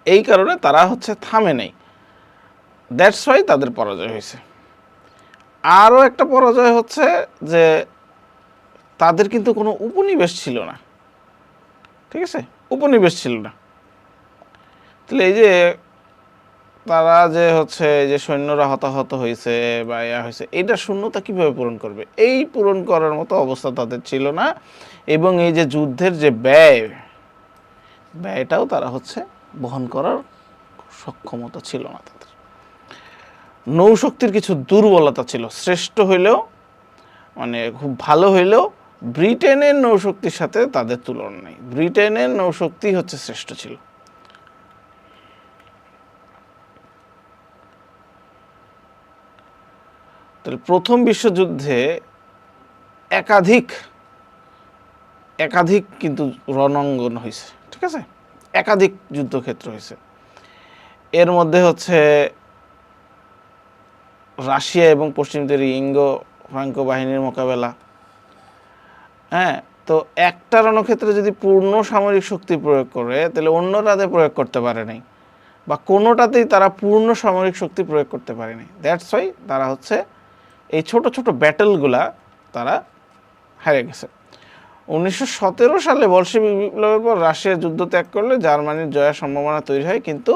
এই কারণে তারা হচ্ছে থামে নাই। দ্যাটস ওয়াই তাদের পরাজয় হয়েছে। আরও একটা পরাজয় হচ্ছে যে তাদের কিন্তু কোনো উপনিবেশ ছিল না। ঠিক আছে, উপনিবেশ ছিল না। তাহলে এই যে তারা যে হচ্ছে যে সৈন্যরা হতাহত হয়েছে বা হয়েছে, এইটা শূন্যতা কিভাবে পূরণ করবে? এই পূরণ করার মতো অবস্থা তাদের ছিল না। এবং এই যে যুদ্ধের যে ব্যয়টাও তারা হচ্ছে বহন করার সক্ষমতা ছিল না তাদের। নৌশক্তির কিছু দুর্বলতা ছিল। শ্রেষ্ঠ হইলেও, মানে খুব ভালো হইলেও ব্রিটেনের নৌশক্তির সাথে তাদের তুলনা নেই। ব্রিটেনের নৌশক্তি হচ্ছে শ্রেষ্ঠ ছিল। তাহলে প্রথম বিশ্বযুদ্ধে একাধিক কিন্তু রণাঙ্গন হয়েছে। ঠিক আছে, একাধিক যুদ্ধক্ষেত্র হয়েছে। এর মধ্যে হচ্ছে রাশিয়া এবং পশ্চিম তীরে ইঙ্গো ফ্রাঙ্কো বাহিনীর মোকাবেলা। হ্যাঁ, তো একটা রণক্ষেত্রে যদি পূর্ণ সামরিক শক্তি প্রয়োগ করে, তাহলে অন্য রাতে প্রয়োগ করতে পারে নাই। বা কোনোটাতেই তারা পূর্ণ সামরিক শক্তি প্রয়োগ করতে পারেনি। দ্যাটস ওয়াই তারা হচ্ছে এই ছোট ছোট ব্যাটেলগুলা তারা হারিয়ে গেছে। 1917 সালে বলশেভিক বিপ্লবের পর রাশিয়া যুদ্ধ ত্যাগ করলে জার্মানির জয়ের সম্ভাবনা তৈরি হয়, কিন্তু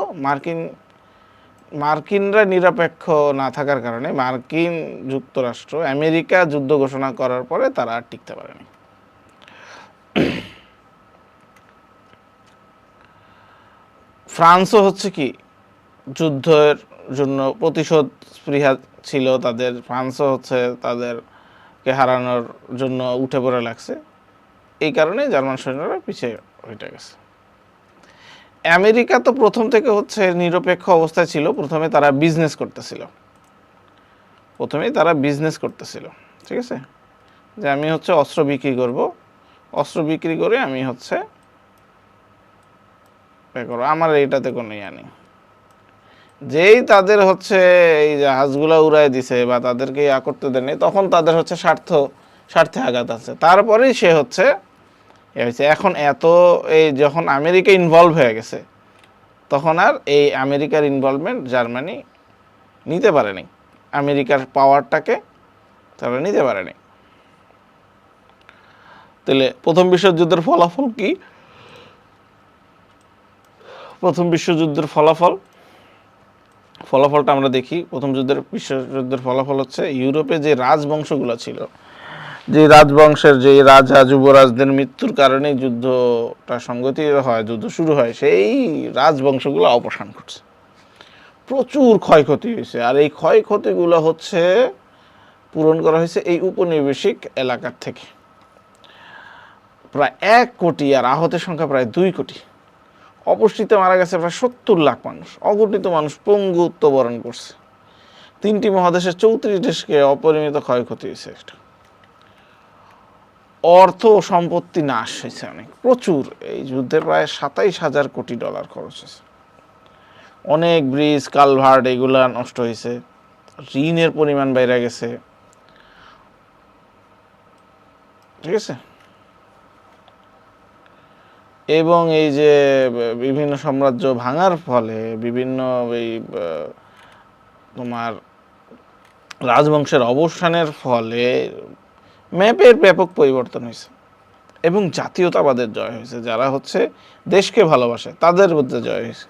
মার্কিনরা নিরপেক্ষ না থাকার কারণে মার্কিন যুক্তরাষ্ট্র আমেরিকা যুদ্ধ ঘোষণা করার পরে তারা আর টিকতে পারেনি। ফ্রান্সও হচ্ছে কি যুদ্ধের জন্য প্রতিশোধ স্পৃহা ছিল তাদের, ফ্রান্সও হচ্ছে তাদেরকে হারানোর জন্য উঠে পড়ে লাগছে, এই কারণে জার্মান সৈন্যরা পিছিয়ে হটে গেছে। আমেরিকা তো প্রথম থেকে হচ্ছে নিরপেক্ষ অবস্থায় ছিল, প্রথমেই তারা বিজনেস করতেছিল, ঠিক আছে, যে আমি হচ্ছে অস্ত্র বিক্রি করব, অস্ত্র বিক্রি করে আমি হচ্ছে আমার এইটাতে কোনো ইয়া নেই। যেই তাদের হচ্ছে এই জাহাজগুলো উড়াই দিছে বা তাদেরকে ইয়া করতে দেয়নি, তখন তাদের হচ্ছে স্বার্থে আঘাত আছে, তারপরেই সে হচ্ছে এখন এত এই যখন আমেরিকা ইনভলভ হয়ে গেছে তখন আর এই আমেরিকার ইনভলভমেন্ট জার্মানি নিতে পারেনি, আমেরিকার পাওয়ারটাকে তারা নিতে পারেনি। তাহলে প্রথম বিশ্বযুদ্ধের ফলাফল কি? প্রথম বিশ্বযুদ্ধের ফলাফলটা আমরা দেখি। প্রথম বিশ্বযুদ্ধের ফলাফল হচ্ছে ইউরোপে যে রাজবংশগুলো ছিল, যে রাজবংশের যে রাজা যুবরাজদের মৃত্যুর কারণে যুদ্ধটা সংগঠিত হয়, যুদ্ধ শুরু হয়, সেই রাজবংশগুলো অবসান ঘটছে, প্রচুর ক্ষয়ক্ষতি হয়েছে। আর এই ক্ষয়ক্ষতিগুলো হচ্ছে পূরণ করা হয়েছে এই উপনিবেশিক এলাকার থেকে। প্রায় 1 কোটি, আর আহতের সংখ্যা প্রায় 2 কোটি। অপুষ্টিতে মারা গেছে প্রায় 70 লাখ মানুষ, অগণিত মানুষ পঙ্গুত্ব বরণ করছে। 3টি মহাদেশের 34 দেশকে অপরিমিত ক্ষয়ক্ষতি হয়েছে। একটা অর্থ ও সম্পত্তি নাশ হয়েছে অনেক, প্রচুর। এই যুদ্ধে প্রায় 27,000 কোটি ডলার খরচ হয়েছে। অনেক ব্রিজ কালভার্ট এগুলা নষ্ট হয়েছে, ঋণের পরিমাণ বেড়ে গেছে, ঠিক আছে। এবং এই যে বিভিন্ন সাম্রাজ্য ভাঙার ফলে বিভিন্ন এই তোমার রাজবংশের অবসানের ফলে ম্যাপের ব্যাপক পরিবর্তন হয়েছে এবং জাতীয়তাবাদের জয় হয়েছে। যারা হচ্ছে দেশকে ভালোবাসে তাদের মধ্যে জয় হয়েছে।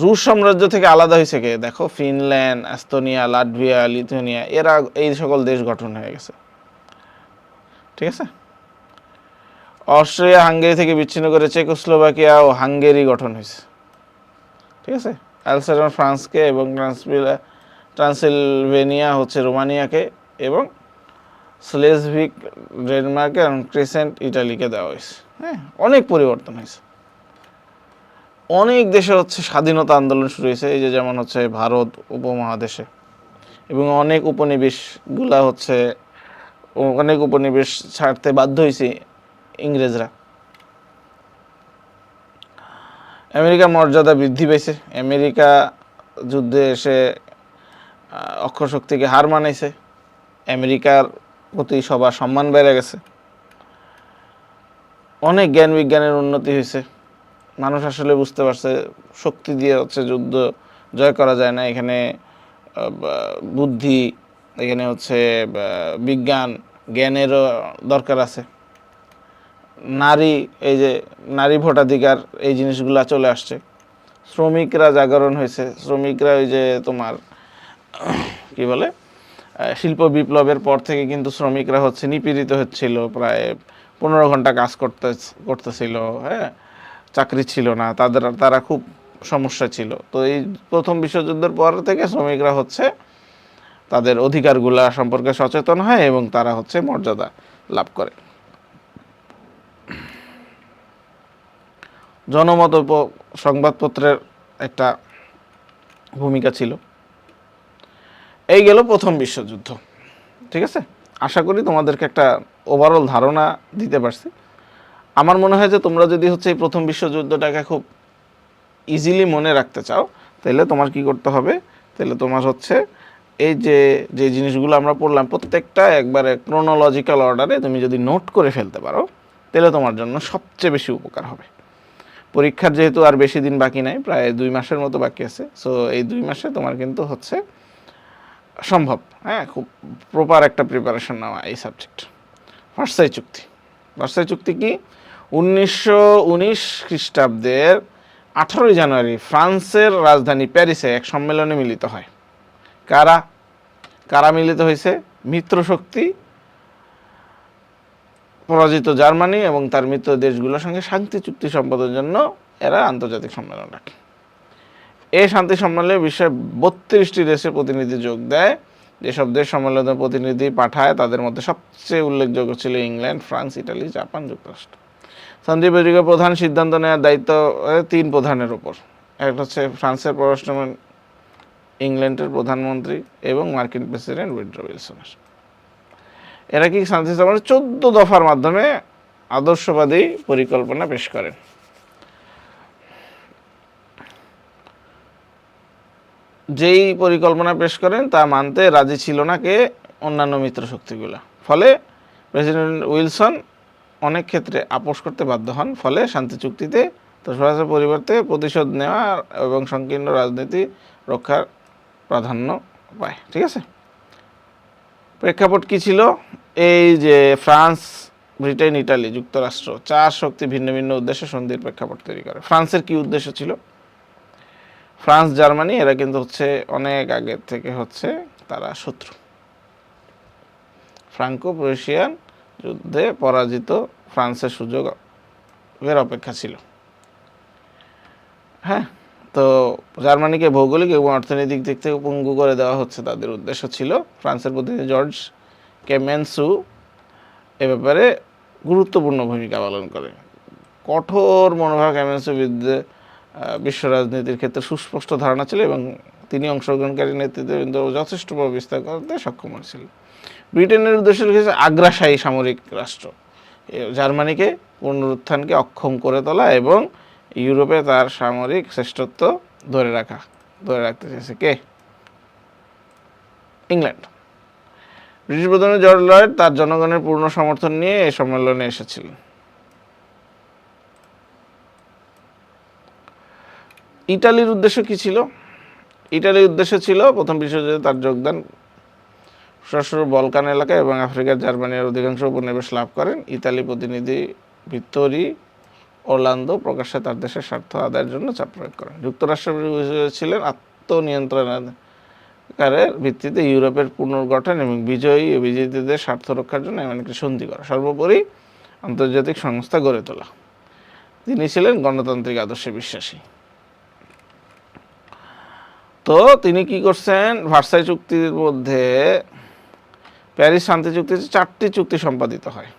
রুশ সাম্রাজ্য থেকে আলাদা হয়েছে কে? দেখো, ফিনল্যান্ড, এস্তোনিয়া, লাটভিয়া, লিথুয়ানিয়া, এরা এই সকল দেশ গঠন হয়ে গেছে, ঠিক আছে। অস্ট্রিয়া হাঙ্গেরি থেকে বিচ্ছিন্ন করে চেকোস্লোভাকিয়া ও হাঙ্গেরি গঠন হয়েছে, ঠিক আছে। আলসাস ফ্রান্সকে এবং ট্রান্সিলভেনিয়া হচ্ছে রোমানিয়াকে, এবং স্লেজভিক ডেনমার্কে এবং ক্রেসেন্ট ইটালিকে দেওয়া হয়েছে। হ্যাঁ, অনেক পরিবর্তন হয়েছে। অনেক দেশে হচ্ছে স্বাধীনতা আন্দোলন শুরু হয়েছে, এই যে যেমন হচ্ছে ভারত উপমহাদেশে, এবং অনেক উপনিবেশগুলা হচ্ছে অনেক উপনিবেশ ছাড়তে বাধ্য হয়েছে ইংরেজরা। আমেরিকার মর্যাদা বৃদ্ধি পেয়েছে, আমেরিকা যুদ্ধে এসে অক্ষশক্তিকে হার মানাইছে, আমেরিকার প্রতি সবার সম্মান বেড়ে গেছে, অনেক জ্ঞান বিজ্ঞানের উন্নতি হয়েছে। মানুষ আসলে বুঝতে পারছে শক্তি দিয়ে হচ্ছে যুদ্ধ জয় করা যায় না, এখানে বুদ্ধি, এখানে হচ্ছে বিজ্ঞান জ্ঞানেরও দরকার আছে। নারী, এই যে নারী ভোটাধিকার, এই জিনিসগুলা চলে আসছে। শ্রমিকরা জাগরণ হয়েছে, শ্রমিকরা ওই যে তোমার কি বলে শিল্প বিপ্লবের পর থেকে কিন্তু শ্রমিকরা হচ্ছে নিপীড়িত হচ্ছিল, প্রায় 15 ঘন্টা কাজ করতেছিল, হ্যাঁ, চাকরি ছিল না তারা খুব সমস্যা ছিল। তো এই প্রথম বিশ্বযুদ্ধের পর থেকে শ্রমিকরা হচ্ছে তাদের অধিকারগুলা সম্পর্কে সচেতন হয় এবং তারা হচ্ছে মর্যাদা লাভ করে। জনমত সংবাদপত্রের একটা ভূমিকা ছিল। এই গেল প্রথম বিশ্বযুদ্ধ, ঠিক আছে। আশা করি তোমাদেরকে একটা ওভারঅল ধারণা দিতে পারছি। আমার মনে হয় যে তোমরা যদি হচ্ছে এই প্রথম বিশ্বযুদ্ধটাকে খুব ইজিলি মনে রাখতে চাও, তাহলে তোমার কি করতে হবে, তাহলে তোমার হচ্ছে এই যে জিনিসগুলো আমরা পড়লাম প্রত্যেকটা একবারে ক্রোনোলজিক্যাল অর্ডারে তুমি যদি নোট করে ফেলতে পারো, তাহলে তোমার জন্য সবচেয়ে বেশি উপকার হবে। পরীক্ষার যেহেতু আর বেশি দিন বাকি নাই, প্রায় 2 মাসের মতো বাকি আছে, সো এই 2 মাসে তোমার কিন্তু হচ্ছে সম্ভব, হ্যাঁ, খুব প্রপার একটা প্রিপারেশন নেওয়া এই সাবজেক্ট। ভার্সাই চুক্তি। ভার্সাই চুক্তি কি? 1919 খ্রিস্টাব্দের 18 জানুয়ারি ফ্রান্সের রাজধানী প্যারিসে এক সম্মেলনে মিলিত হয়। কারা কারা মিলিত হয়েছে? মিত্র শক্তি, পরাজিত জার্মানি এবং তার মিত্র দেশগুলোর সঙ্গে শান্তি চুক্তি সম্পাদনের জন্য এরা আন্তর্জাতিক সম্মেলন রাখে। এই শান্তি সম্মেলনে বিশ্বের 32টি দেশের প্রতিনিধি যোগ দেয়। যেসব দেশ সম্মেলনের প্রতিনিধি পাঠায় তাদের মধ্যে সবচেয়ে উল্লেখযোগ্য ছিল ইংল্যান্ড, ফ্রান্স, ইটালি, জাপান, যুক্তরাষ্ট্র। শান্তি বৈঠকের প্রধান সিদ্ধান্ত নেওয়ার দায়িত্ব 3 প্রধানের উপর। একটা হচ্ছে ফ্রান্সের পররাষ্ট্রমন্ত্রী, ইংল্যান্ডের প্রধানমন্ত্রী এবং মার্কিন প্রেসিডেন্ট উইড্রো উইলসনের। এরা কি শান্তি সম্মেলনে 14 দফার মাধ্যমে আদর্শবাদী পরিকল্পনা পেশ করেন। যেই পরিকল্পনা পেশ করেন তা মানতে রাজি ছিল না কে? অন্যান্য মিত্র শক্তিগুলো। ফলে প্রেসিডেন্ট উইলসন অনেক ক্ষেত্রে আপোষ করতে বাধ্য হন। ফলে শান্তি চুক্তিতে সরাসরি পরিবর্তে প্রতিশোধ নেওয়া এবং সংকীর্ণ রাজনীতি রক্ষার প্রাধান্য পায়। ঠিক আছে, প্রেক্ষাপট কি ছিল? এই যে ফ্রান্স, ব্রিটেন, ইটালি, যুক্তরাষ্ট্র 4 শক্তি ভিন্ন ভিন্ন উদ্দেশ্যে সন্ধির প্রেক্ষাপট তৈরি করে। ফ্রান্সের কি উদ্দেশ্য ছিল? ফ্রান্স, জার্মানি এরা কিন্তু হচ্ছে অনেক আগের থেকে হচ্ছে তারা শত্রু। ফ্রাঙ্কো প্রুশিয়ান যুদ্ধে পরাজিত ফ্রান্সের সুযোগের অপেক্ষা ছিল। হ্যাঁ, তো জার্মানিকে ভৌগোলিক এবং অর্থনৈতিক দিক থেকে পঙ্গু করে দেওয়া হচ্ছে তাদের উদ্দেশ্য ছিল। ফ্রান্সের প্রতিনিধি জর্জ ক্লেমেন্সু এ ব্যাপারে গুরুত্বপূর্ণ ভূমিকা পালন করে। কঠোর মনোভাব ক্লেমেন্সুর বিরুদ্ধে বিশ্ব রাজনীতির ক্ষেত্রে সুস্পষ্ট ধারণা ছিল এবং তিনি অংশগ্রহণকারী নেতৃত্ববৃন্দ যথেষ্ট প্রভাব বিস্তার করতে সক্ষম হয়েছিল। ব্রিটেনের উদ্দেশ্য রেখেছে আগ্রাসী সামরিক রাষ্ট্র, জার্মানিকে পুনরুত্থানকে অক্ষম করে তোলা এবং ইউরোপে তার সামরিক শ্রেষ্ঠত্ব ধরে রাখতে চেয়েছে কে? ইংল্যান্ড। ব্রিটিশ প্রধানমন্ত্রী জর্জ লয়েড তার জনগণের পূর্ণ সমর্থন নিয়ে এই সম্মেলনে এসেছিলেন। ইটালির উদ্দেশ্য কি ছিল? ইটালির উদ্দেশ্য ছিল প্রথম বিশ্বযুদ্ধে তার যোগদান, সশস্ত্র বলকান এলাকা এবং আফ্রিকার জার্মানির অধিকাংশ উপনিবেশ লাভ করেন। ইতালি প্রতিনিধি ভিত্তোরি ওরলান্দো প্রকাশ্যে তার দেশের স্বার্থ আদায়ের জন্য চাপ প্রয়োগ করেন। যুক্তরাষ্ট্র ছিলেন আত্মনিয়ন্ত্রণাধিকারের ভিত্তিতে ইউরোপের পুনর্গঠন এবং বিজয়ী ও বিজেতাদের স্বার্থ রক্ষার জন্য এমন একটি সন্ধি করা, সর্বোপরি আন্তর্জাতিক সংস্থা গড়ে তোলা। তিনি ছিলেন গণতান্ত্রিক আদর্শে বিশ্বাসী। তো তিনি কি করছেন? ভার্সাই চুক্তির মধ্যে প্যারিস শান্তি চুক্তিতে 4টি চুক্তি সম্পাদিত হয়।